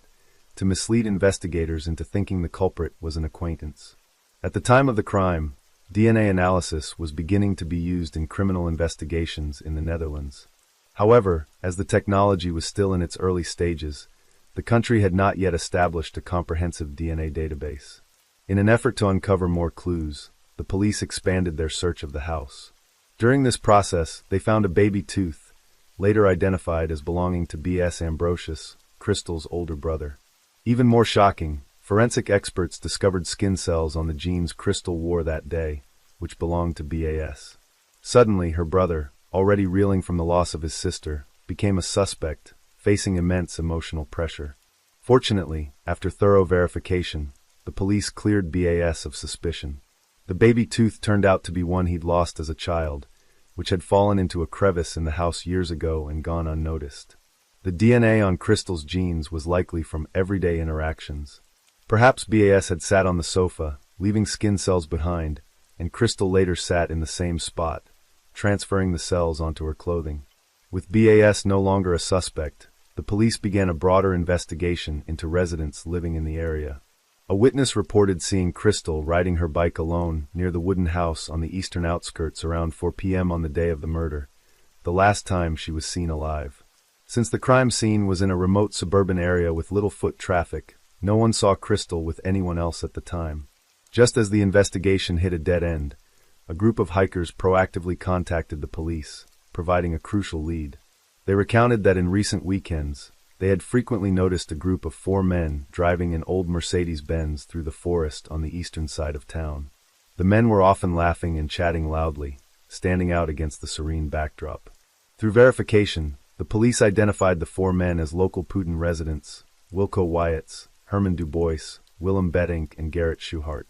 to mislead investigators into thinking the culprit was an acquaintance. At the time of the crime, DNA analysis was beginning to be used in criminal investigations in the Netherlands. However, as the technology was still in its early stages, the country had not yet established a comprehensive DNA database. In an effort to uncover more clues, the police expanded their search of the house. During this process, they found a baby tooth, later identified as belonging to B.S. Ambrosius, Crystal's older brother. Even more shocking, forensic experts discovered skin cells on the jeans Crystal wore that day, which belonged to B.A.S. Suddenly, her brother, already reeling from the loss of his sister, became a suspect, facing immense emotional pressure. Fortunately, after thorough verification, the police cleared B.A.S. of suspicion. The baby tooth turned out to be one he'd lost as a child, which had fallen into a crevice in the house years ago and gone unnoticed. The DNA on Crystal's jeans was likely from everyday interactions. Perhaps B.A.S. had sat on the sofa, leaving skin cells behind, and Crystal later sat in the same spot, transferring the cells onto her clothing. With B.A.S. no longer a suspect, the police began a broader investigation into residents living in the area. A witness reported seeing Crystal riding her bike alone near the wooden house on the eastern outskirts around 4 p.m. on the day of the murder, the last time she was seen alive. Since the crime scene was in a remote suburban area with little foot traffic, no one saw Crystal with anyone else at the time. Just as the investigation hit a dead end, a group of hikers proactively contacted the police, providing a crucial lead. They recounted that in recent weekends, they had frequently noticed a group of 4 men driving an old Mercedes-Benz through the forest on the eastern side of town. The men were often laughing and chatting loudly, standing out against the serene backdrop. Through verification, the police identified the 4 men as local Putten residents, Wilco Wyats, Herman Dubois, Willem Beddink, and Gerrit Schuhart.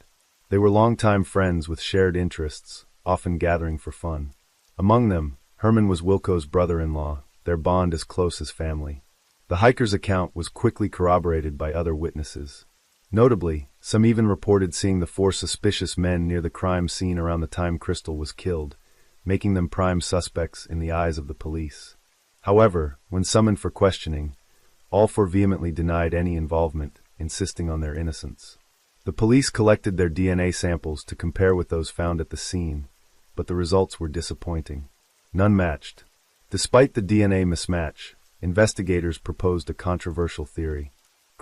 They were longtime friends with shared interests, often gathering for fun. Among them, Herman was Wilco's brother-in-law, their bond as close as family. The hiker's account was quickly corroborated by other witnesses. Notably, some even reported seeing the 4 suspicious men near the crime scene around the time Crystal was killed, making them prime suspects in the eyes of the police. However, when summoned for questioning, all 4 vehemently denied any involvement, insisting on their innocence. The police collected their DNA samples to compare with those found at the scene, but the results were disappointing. None matched. Despite the DNA mismatch, investigators proposed a controversial theory.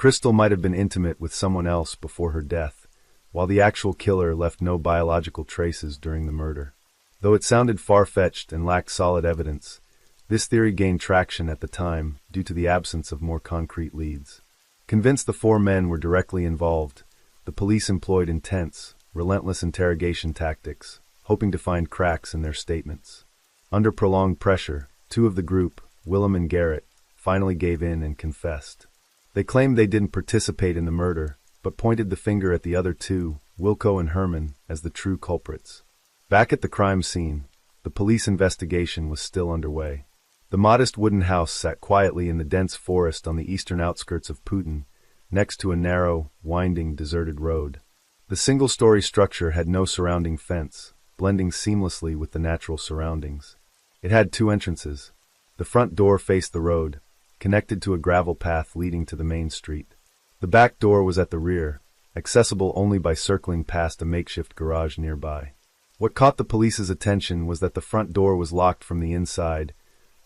Crystal might have been intimate with someone else before her death, while the actual killer left no biological traces during the murder. Though it sounded far-fetched and lacked solid evidence, this theory gained traction at the time due to the absence of more concrete leads. Convinced the four men were directly involved, the police employed intense, relentless interrogation tactics, hoping to find cracks in their statements. Under prolonged pressure, two of the group, Willem and Garrett, finally gave in and confessed. They claimed they didn't participate in the murder, but pointed the finger at the other two, Wilco and Herman, as the true culprits. Back at the crime scene, the police investigation was still underway. The modest wooden house sat quietly in the dense forest on the eastern outskirts of Putin, next to a narrow, winding, deserted road. The single-story structure had no surrounding fence, blending seamlessly with the natural surroundings. It had two entrances. The front door faced the road, connected to a gravel path leading to the main street. The back door was at the rear, accessible only by circling past a makeshift garage nearby. What caught the police's attention was that the front door was locked from the inside,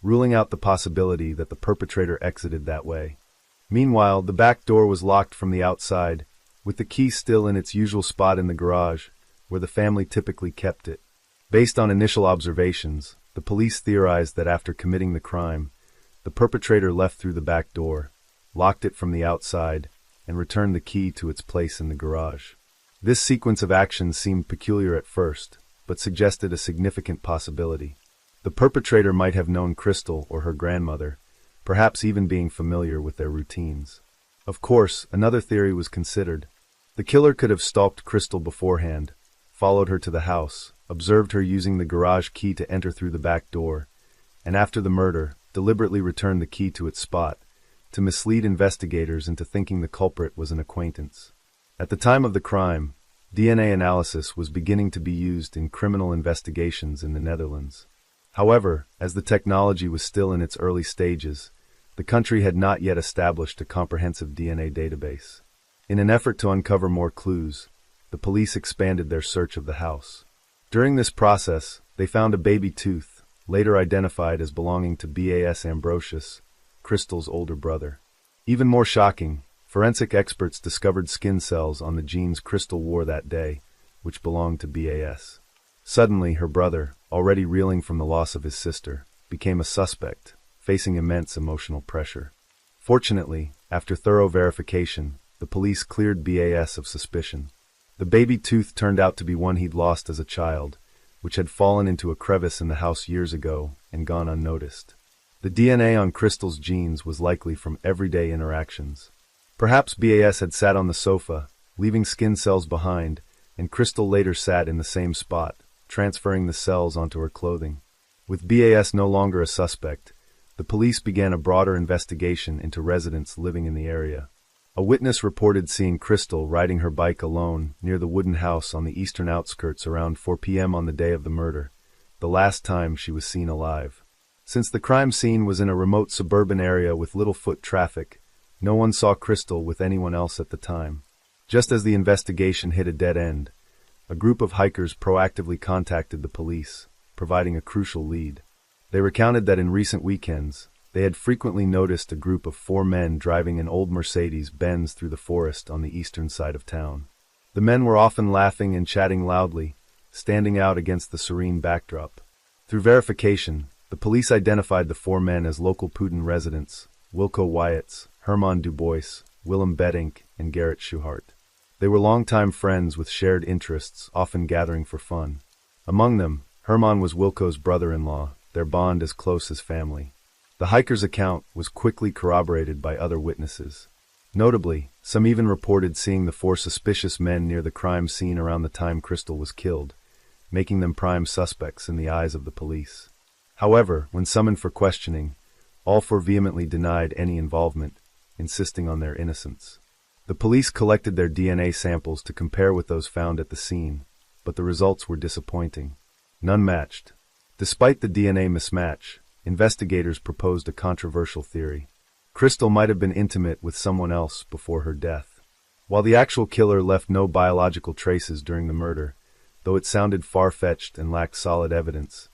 ruling out the possibility that the perpetrator exited that way. Meanwhile, the back door was locked from the outside, with the key still in its usual spot in the garage, where the family typically kept it. Based on initial observations, the police theorized that after committing the crime, the perpetrator left through the back door, locked it from the outside, and returned the key to its place in the garage. This sequence of actions seemed peculiar at first, but suggested a significant possibility. The perpetrator might have known Crystal or her grandmother, perhaps even being familiar with their routines. Of course, another theory was considered. The killer could have stalked Crystal beforehand, followed her to the house, observed her using the garage key to enter through the back door, and after the murder, deliberately returned the key to its spot, to mislead investigators into thinking the culprit was an acquaintance. At the time of the crime, DNA analysis was beginning to be used in criminal investigations in the Netherlands. However, as the technology was still in its early stages, the country had not yet established a comprehensive DNA database. In an effort to uncover more clues, the police expanded their search of the house. During this process, they found a baby tooth, later identified as belonging to Bas Ambrosius, Crystal's older brother. Even more shocking, forensic experts discovered skin cells on the jeans Crystal wore that day, which belonged to Bas. Suddenly, her brother, already reeling from the loss of his sister, became a suspect, facing immense emotional pressure. Fortunately, after thorough verification, the police cleared Bas of suspicion. The baby tooth turned out to be one he'd lost as a child, which had fallen into a crevice in the house years ago and gone unnoticed. The DNA on Crystal's jeans was likely from everyday interactions. Perhaps Bas had sat on the sofa, leaving skin cells behind, and Crystal later sat in the same spot, transferring the cells onto her clothing. With Bas no longer a suspect, the police began a broader investigation into residents living in the area. A witness reported seeing Crystal riding her bike alone near the wooden house on the eastern outskirts around 4 p.m. on the day of the murder, the last time she was seen alive. Since the crime scene was in a remote suburban area with little foot traffic, no one saw Crystal with anyone else at the time. Just as the investigation hit a dead end, a group of hikers proactively contacted the police, providing a crucial lead. They recounted that in recent weekends, they had frequently noticed a group of 4 men driving an old Mercedes-Benz through the forest on the eastern side of town. The men were often laughing and chatting loudly, standing out against the serene backdrop. Through verification, the police identified the 4 men as local Putin residents, Wilco Wyatts, Herman Dubois, Willem Bedink, and Garrett Schuhart. They were longtime friends with shared interests, often gathering for fun. Among them, Herman was Wilco's brother-in-law, their bond as close as family. The hiker's account was quickly corroborated by other witnesses. Notably, some even reported seeing the 4 suspicious men near the crime scene around the time Crystal was killed, making them prime suspects in the eyes of the police. However, when summoned for questioning, all 4 vehemently denied any involvement, insisting on their innocence. The police collected their DNA samples to compare with those found at the scene, but the results were disappointing. None matched. Despite the DNA mismatch, investigators proposed a controversial theory. Crystal might have been intimate with someone else before her death. While the actual killer left no biological traces during the murder, though it sounded far-fetched and lacked solid evidence,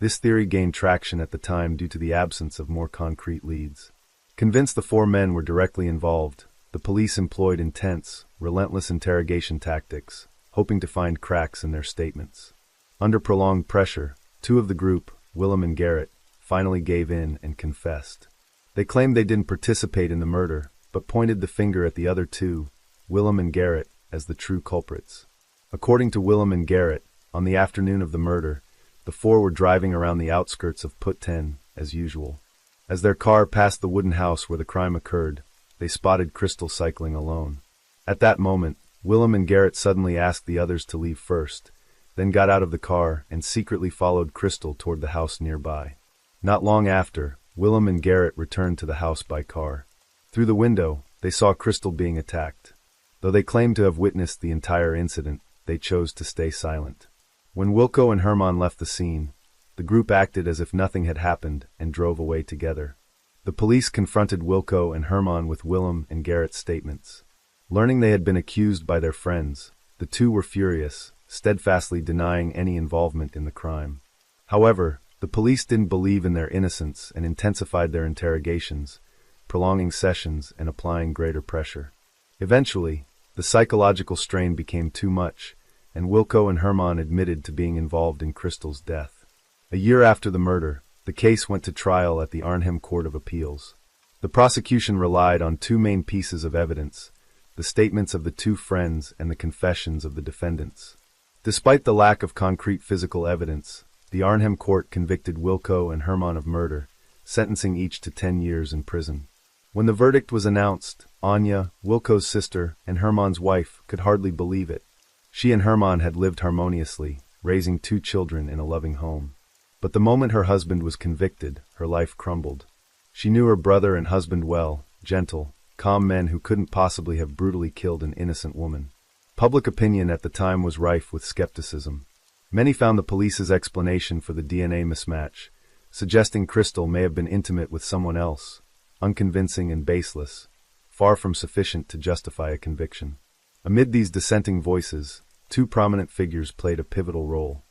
this theory gained traction at the time due to the absence of more concrete leads. Convinced the 4 men were directly involved, the police employed intense, relentless interrogation tactics, hoping to find cracks in their statements. Under prolonged pressure, two of the group, Willem and Garrett, finally gave in and confessed. They claimed they didn't participate in the murder, but pointed the finger at the other two, Willem and Garrett, as the true culprits. According to Willem and Garrett, on the afternoon of the murder, the four were driving around the outskirts of Put 10, as usual. As their car passed the wooden house where the crime occurred, they spotted Crystal cycling alone. At that moment, Willem and Garrett suddenly asked the others to leave first, then got out of the car and secretly followed Crystal toward the house nearby. Not long after, Willem and Garrett returned to the house by car. Through the window, they saw Crystal being attacked. Though they claimed to have witnessed the entire incident, they chose to stay silent. When Wilco and Herman left the scene, the group acted as if nothing had happened and drove away together. The police confronted Wilco and Herman with Willem and Garrett's statements. Learning they had been accused by their friends, the two were furious, steadfastly denying any involvement in the crime. However, the police didn't believe in their innocence and intensified their interrogations, prolonging sessions and applying greater pressure. Eventually, the psychological strain became too much, and Wilco and Herman admitted to being involved in Crystal's death. A year after the murder, the case went to trial at the Arnhem Court of Appeals. The prosecution relied on two main pieces of evidence: the statements of the two friends and the confessions of the defendants. Despite the lack of concrete physical evidence, the Arnhem Court convicted Wilco and Herman of murder, sentencing each to 10 years in prison. When the verdict was announced, Anya, Wilco's sister, and Herman's wife could hardly believe it. She and Herman had lived harmoniously, raising 2 children in a loving home. But the moment her husband was convicted, her life crumbled. She knew her brother and husband well, gentle, calm men who couldn't possibly have brutally killed an innocent woman. Public opinion at the time was rife with skepticism. Many found the police's explanation for the DNA mismatch, suggesting Crystal may have been intimate with someone else, unconvincing and baseless, far from sufficient to justify a conviction. Amid these dissenting voices, 2 prominent figures played a pivotal role.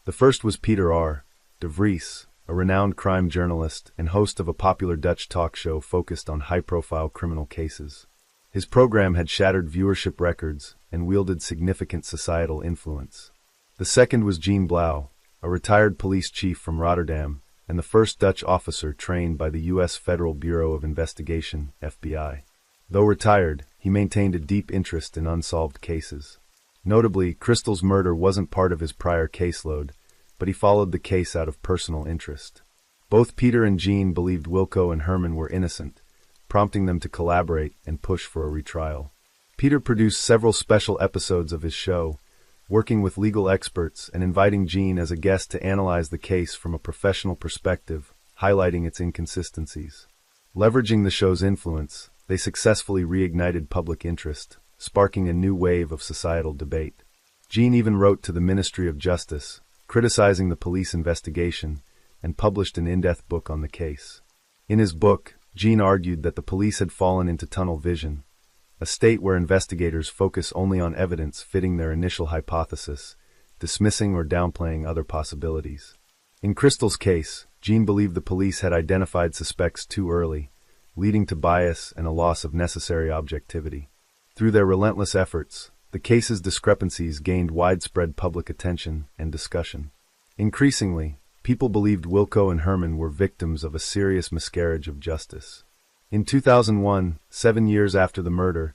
The first was Peter R. de Vries, a renowned crime journalist and host of a popular Dutch talk show focused on high-profile criminal cases. His program had shattered viewership records and wielded significant societal influence. The second was Jean Blau, a retired police chief from Rotterdam and the first Dutch officer trained by the U.S. Federal Bureau of Investigation, FBI. Though retired, he maintained a deep interest in unsolved cases. Notably, Crystal's murder wasn't part of his prior caseload, but he followed the case out of personal interest. Both Peter and Jean believed Wilco and Herman were innocent, prompting them to collaborate and push for a retrial. Peter produced several special episodes of his show, working with legal experts and inviting Jean as a guest to analyze the case from a professional perspective, highlighting its inconsistencies. Leveraging the show's influence, they successfully reignited public interest, sparking a new wave of societal debate. Jean even wrote to the Ministry of Justice, criticizing the police investigation, and published an in-depth book on the case. In his book, Jean argued that the police had fallen into tunnel vision, a state where investigators focus only on evidence fitting their initial hypothesis, dismissing or downplaying other possibilities. In Crystal's case, Jean believed the police had identified suspects too early, leading to bias and a loss of necessary objectivity. Through their relentless efforts, the case's discrepancies gained widespread public attention and discussion. Increasingly, people believed Wilco and Herman were victims of a serious miscarriage of justice. In 2001, 7 years after the murder,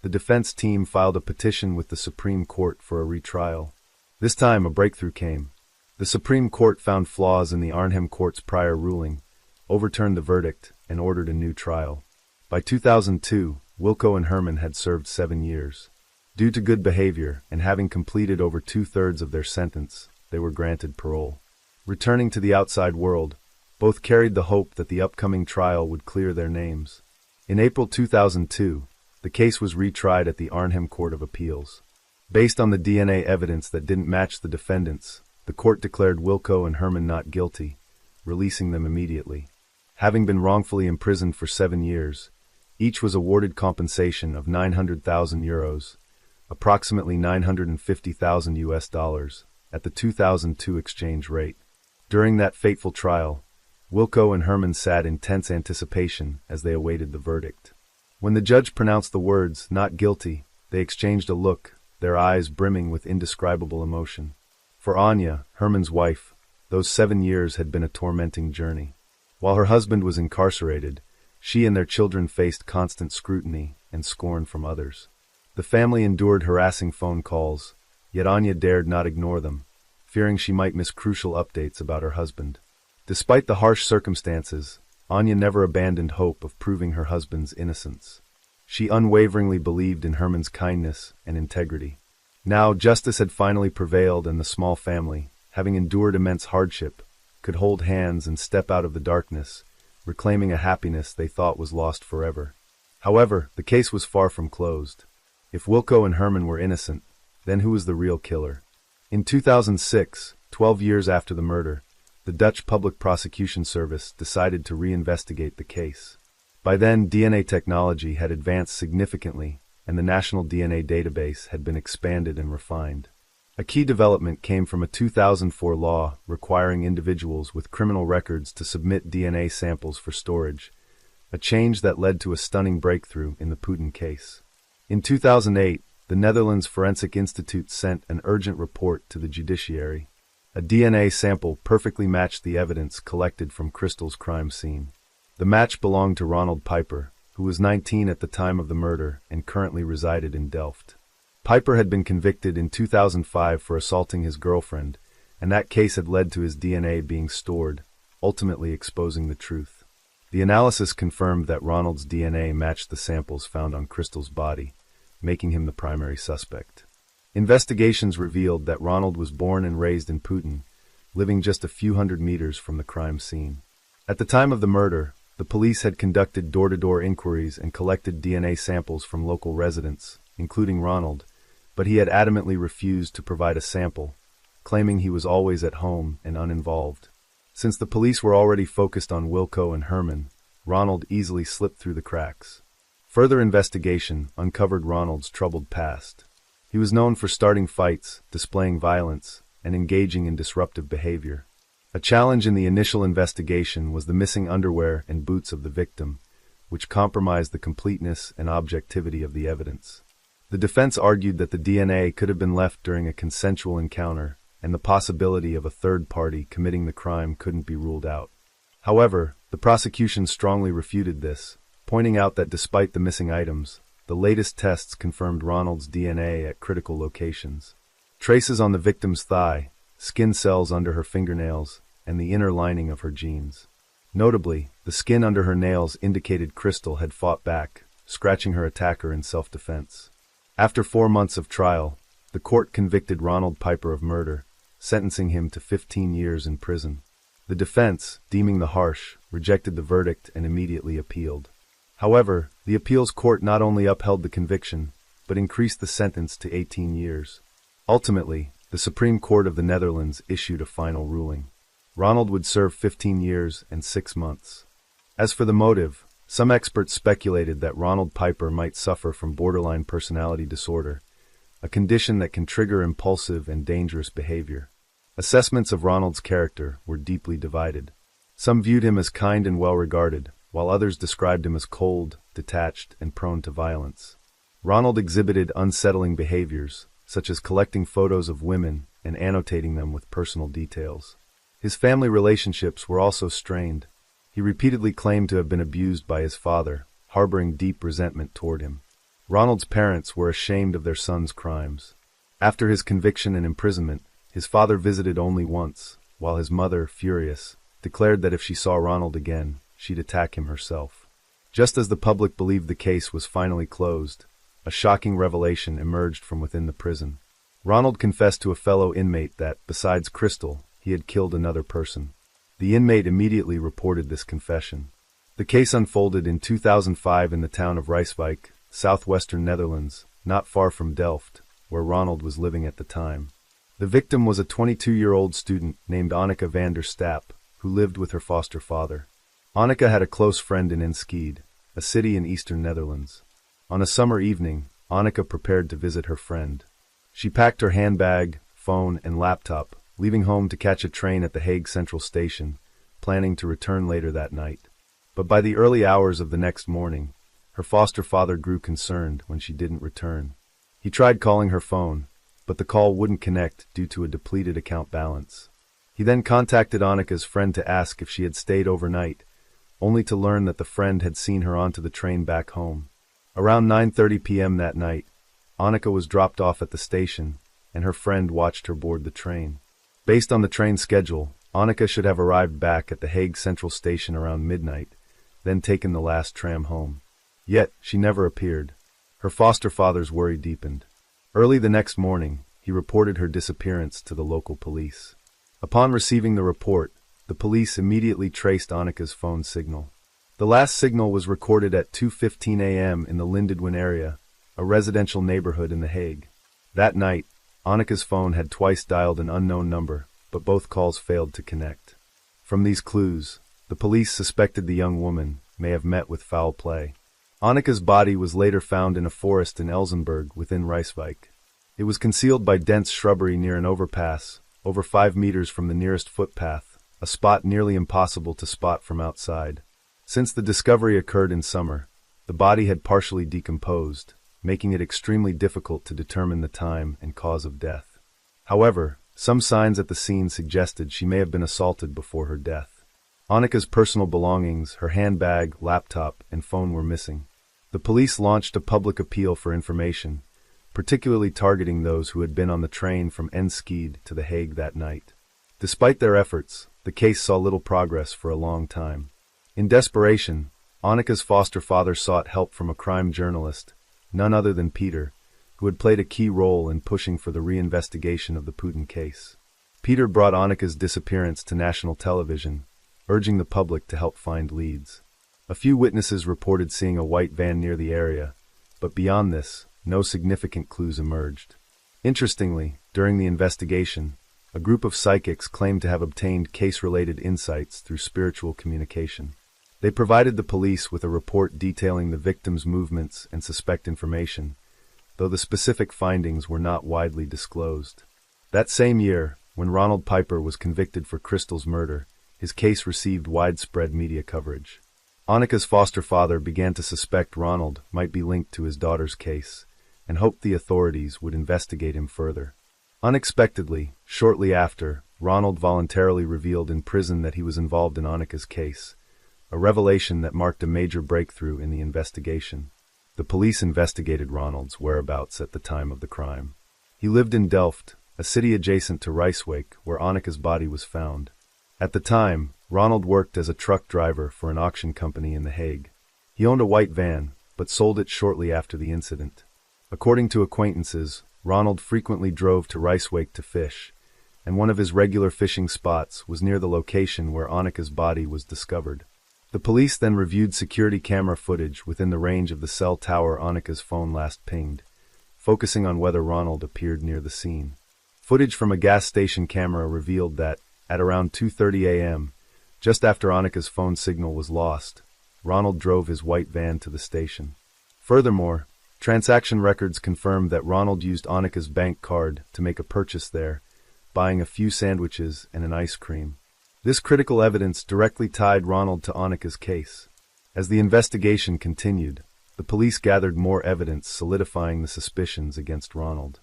the defense team filed a petition with the Supreme Court for a retrial. This time, a breakthrough came. The Supreme Court found flaws in the Arnhem Court's prior ruling, overturned the verdict, and ordered a new trial. By 2002, Wilco and Herman had served 7 years. Due to good behavior and having completed over 2/3 of their sentence, they were granted parole. Returning to the outside world, both carried the hope that the upcoming trial would clear their names. In April 2002, the case was retried at the Arnhem Court of Appeals. Based on the DNA evidence that didn't match the defendants, the court declared Wilco and Herman not guilty, releasing them immediately. Having been wrongfully imprisoned for 7 years, each was awarded compensation of 900,000 euros, approximately $950,000 at the 2002 exchange rate. During that fateful trial, Wilco and Herman sat in tense anticipation as they awaited the verdict. When the judge pronounced the words, "not guilty," they exchanged a look, their eyes brimming with indescribable emotion. For Anya, Herman's wife, those 7 years had been a tormenting journey. While her husband was incarcerated, she and their children faced constant scrutiny and scorn from others. The family endured harassing phone calls, yet Anya dared not ignore them, fearing she might miss crucial updates about her husband. Despite the harsh circumstances, Anya never abandoned hope of proving her husband's innocence. She unwaveringly believed in Herman's kindness and integrity. Now justice had finally prevailed, and the small family, having endured immense hardship, could hold hands and step out of the darkness, reclaiming a happiness they thought was lost forever. However, the case was far from closed. If Wilco and Herman were innocent, then who was the real killer? In 2006, 12 years after the murder, the Dutch Public Prosecution Service decided to reinvestigate the case. By then, DNA technology had advanced significantly, and the national DNA database had been expanded and refined. A key development came from a 2004 law requiring individuals with criminal records to submit DNA samples for storage, a change that led to a stunning breakthrough in the Putin case. In 2008, the Netherlands Forensic Institute sent an urgent report to the judiciary. A DNA sample perfectly matched the evidence collected from Christel's crime scene. The match belonged to Ronald Piper, who was 19 at the time of the murder and currently resided in Delft. Piper had been convicted in 2005 for assaulting his girlfriend, and that case had led to his DNA being stored, ultimately exposing the truth. The analysis confirmed that Ronald's DNA matched the samples found on Christel's body, making him the primary suspect. Investigations revealed that Ronald was born and raised in Putin, living just a few hundred meters from the crime scene. At the time of the murder, the police had conducted door-to-door inquiries and collected DNA samples from local residents, including Ronald, but he had adamantly refused to provide a sample, claiming he was always at home and uninvolved. Since the police were already focused on Wilco and Herman, Ronald easily slipped through the cracks. Further investigation uncovered Ronald's troubled past. He was known for starting fights, displaying violence, and engaging in disruptive behavior. A challenge in the initial investigation was the missing underwear and boots of the victim, which compromised the completeness and objectivity of the evidence. The defense argued that the DNA could have been left during a consensual encounter, and the possibility of a third party committing the crime couldn't be ruled out. However, the prosecution strongly refuted this, pointing out that despite the missing items, the latest tests confirmed Ronald's DNA at critical locations. Traces on the victim's thigh, skin cells under her fingernails, and the inner lining of her jeans. Notably, the skin under her nails indicated Christel had fought back, scratching her attacker in self-defense. After 4 months of trial, the court convicted Ronald Piper of murder, sentencing him to 15 years in prison. The defense, deeming the harsh, rejected the verdict and immediately appealed. However, the appeals court not only upheld the conviction, but increased the sentence to 18 years. Ultimately, the Supreme Court of the Netherlands issued a final ruling. Ronald would serve 15 years and 6 months. As for the motive, some experts speculated that Ronald Piper might suffer from borderline personality disorder, a condition that can trigger impulsive and dangerous behavior. Assessments of Ronald's character were deeply divided. Some viewed him as kind and well-regarded, while others described him as cold, detached, and prone to violence. Ronald exhibited unsettling behaviors, such as collecting photos of women and annotating them with personal details. His family relationships were also strained. He repeatedly claimed to have been abused by his father, harboring deep resentment toward him. Ronald's parents were ashamed of their son's crimes. After his conviction and imprisonment, his father visited only once, while his mother, furious, declared that if she saw Ronald again, she'd attack him herself. Just as the public believed the case was finally closed, a shocking revelation emerged from within the prison. Ronald confessed to a fellow inmate that, besides Christel, he had killed another person. The inmate immediately reported this confession. The case unfolded in 2005 in the town of Rijswijk, southwestern Netherlands, not far from Delft, where Ronald was living at the time. The victim was a 22-year-old student named Anneke van der Stap, who lived with her foster father. Anneke had a close friend in Enschede, a city in eastern Netherlands. On a summer evening, Anneke prepared to visit her friend. She packed her handbag, phone, and laptop, leaving home to catch a train at the Hague Central Station, planning to return later that night. But by the early hours of the next morning, Her foster father grew concerned when she didn't return. He tried calling her phone, but the call wouldn't connect due to a depleted account balance. He then contacted Annika's friend to ask if she had stayed overnight, only to learn that the friend had seen her onto the train back home. Around 9:30 p.m. that night, Annika was dropped off at the station, and her friend watched her board the train. Based on the train schedule, Annika should have arrived back at the Hague Central Station around midnight, then taken the last tram home. Yet, she never appeared. Her foster father's worry deepened. Early the next morning, he reported her disappearance to the local police. Upon receiving the report, the police immediately traced Annika's phone signal. The last signal was recorded at 2:15 a.m. in the Lindedwin area, a residential neighborhood in The Hague. That night, Annika's phone had twice dialed an unknown number, but both calls failed to connect. From these clues, the police suspected the young woman may have met with foul play. Annika's body was later found in a forest in Elsenburg within Rijswijk. It was concealed by dense shrubbery near an overpass, over 5 meters from the nearest footpath, a spot nearly impossible to spot from outside. Since the discovery occurred in summer, the body had partially decomposed, making it extremely difficult to determine the time and cause of death. However, some signs at the scene suggested she may have been assaulted before her death. Annika's personal belongings, her handbag, laptop, and phone were missing. The police launched a public appeal for information, particularly targeting those who had been on the train from Enschede to The Hague that night. Despite their efforts, the case saw little progress for a long time. In desperation, Annika's foster father sought help from a crime journalist, none other than Peter, who had played a key role in pushing for the reinvestigation of the Putin case. Peter brought Annika's disappearance to national television, urging the public to help find leads. A few witnesses reported seeing a white van near the area, but beyond this, no significant clues emerged. Interestingly, during the investigation, a group of psychics claimed to have obtained case-related insights through spiritual communication. They provided the police with a report detailing the victim's movements and suspect information, though the specific findings were not widely disclosed. That same year, when Ronald Piper was convicted for Crystal's murder, his case received widespread media coverage. Annika's foster father began to suspect Ronald might be linked to his daughter's case, and hoped the authorities would investigate him further. Unexpectedly, shortly after, Ronald voluntarily revealed in prison that he was involved in Annika's case, a revelation that marked a major breakthrough in the investigation. The police investigated Ronald's whereabouts at the time of the crime. He lived in Delft, a city adjacent to Rijswijk, where Annika's body was found. At the time, Ronald worked as a truck driver for an auction company in The Hague. He owned a white van, but sold it shortly after the incident. According to acquaintances, Ronald frequently drove to Rijswijk to fish, and one of his regular fishing spots was near the location where Annika's body was discovered. The police then reviewed security camera footage within the range of the cell tower Annika's phone last pinged, focusing on whether Ronald appeared near the scene. Footage from a gas station camera revealed that, at around 2:30 a.m., just after Annika's phone signal was lost, Ronald drove his white van to the station. Furthermore, transaction records confirmed that Ronald used Annika's bank card to make a purchase there, buying a few sandwiches and an ice cream. This critical evidence directly tied Ronald to Annika's case. As the investigation continued, the police gathered more evidence solidifying the suspicions against Ronald.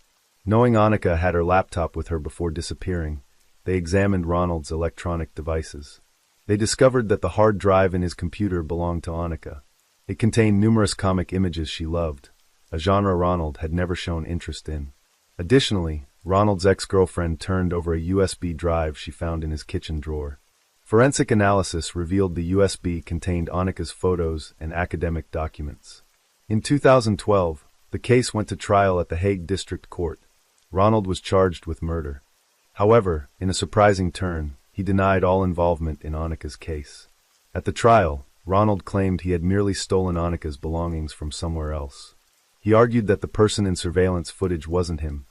Knowing Annika had her laptop with her before disappearing, they examined Ronald's electronic devices. They discovered that the hard drive in his computer belonged to Annika. It contained numerous comic images she loved, a genre Ronald had never shown interest in. Additionally, Ronald's ex-girlfriend turned over a USB drive she found in his kitchen drawer. Forensic analysis revealed the USB contained Annika's photos and academic documents. In 2012, the case went to trial at the Hague District Court. Ronald was charged with murder. However, in a surprising turn, he denied all involvement in Annika's case. At the trial, Ronald claimed he had merely stolen Annika's belongings from somewhere else. He argued that the person in surveillance footage wasn't him,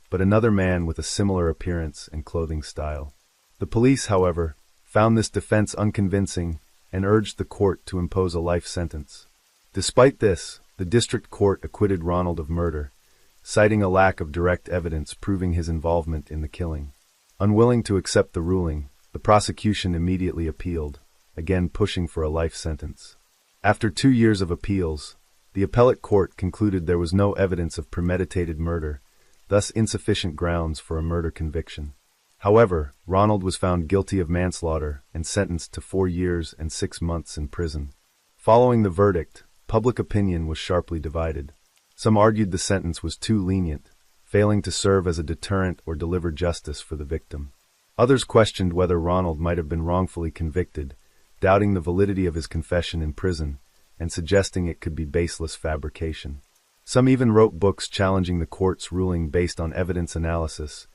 but another man with a similar appearance and clothing style. The police, however, found this defense unconvincing and urged the court to impose a life sentence. Despite this, the district court acquitted Ronald of murder, citing a lack of direct evidence proving his involvement in the killing. Unwilling to accept the ruling, the prosecution immediately appealed, again pushing for a life sentence. After 2 years of appeals, The appellate court concluded there was no evidence of premeditated murder, thus insufficient grounds for a murder conviction. However, Ronald was found guilty of manslaughter and sentenced to 4 years and 6 months in prison. Following the verdict, public opinion was sharply divided. Some argued the sentence was too lenient, failing to serve as a deterrent or deliver justice for the victim. Others questioned whether Ronald might have been wrongfully convicted, doubting the validity of his confession in prison and suggesting it could be baseless fabrication. Some even wrote books challenging the court's ruling based on evidence analysis,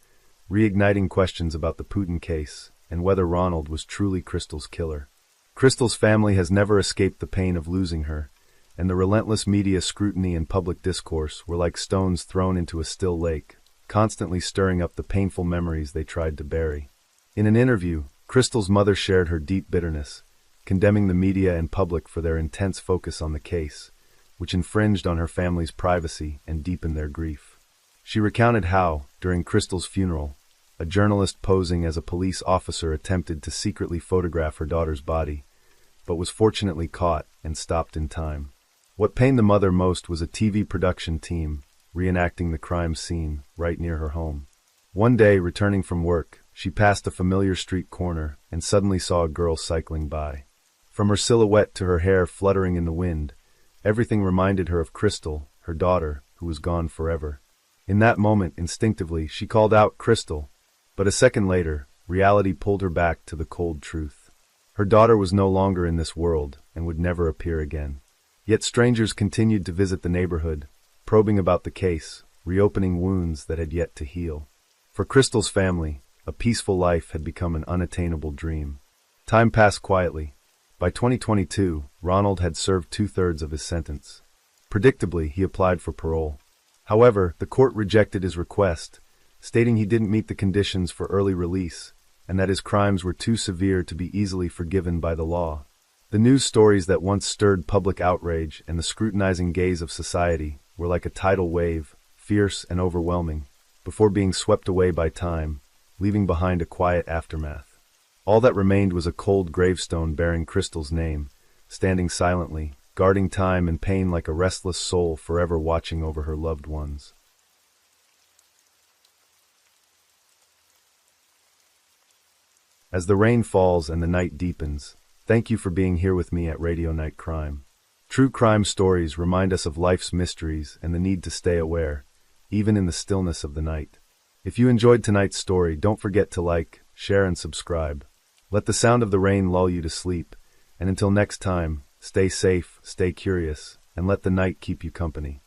reigniting questions about the Putin case and whether Ronald was truly Crystal's killer. Crystal's family has never escaped the pain of losing her, and the relentless media scrutiny and public discourse were like stones thrown into a still lake, constantly stirring up the painful memories they tried to bury. In an interview, Crystal's mother shared her deep bitterness, condemning the media and public for their intense focus on the case, which infringed on her family's privacy and deepened their grief. She recounted how, during Crystal's funeral, a journalist posing as a police officer attempted to secretly photograph her daughter's body, but was fortunately caught and stopped in time. What pained the mother most was a TV production team reenacting the crime scene right near her home. One day, returning from work, she passed a familiar street corner and suddenly saw a girl cycling by. From her silhouette to her hair fluttering in the wind, everything reminded her of Crystal, her daughter, who was gone forever. In that moment, instinctively, she called out, "Crystal," but a second later, reality pulled her back to the cold truth. Her daughter was no longer in this world and would never appear again. Yet strangers continued to visit the neighborhood, probing about the case, reopening wounds that had yet to heal. For Crystal's family, a peaceful life had become an unattainable dream. Time passed quietly. By 2022, Ronald had served 2/3 of his sentence. Predictably, he applied for parole. However, the court rejected his request, stating he didn't meet the conditions for early release and that his crimes were too severe to be easily forgiven by the law. The news stories that once stirred public outrage and the scrutinizing gaze of society were like a tidal wave, fierce and overwhelming, before being swept away by time, leaving behind a quiet aftermath. All that remained was a cold gravestone bearing Crystal's name, standing silently, guarding time and pain like a restless soul forever watching over her loved ones. As the rain falls and the night deepens, thank you for being here with me at Radio Night Crime. True crime stories remind us of life's mysteries and the need to stay aware, even in the stillness of the night. If you enjoyed tonight's story, don't forget to like, share, and subscribe. Let the sound of the rain lull you to sleep, and until next time, stay safe, stay curious, and let the night keep you company.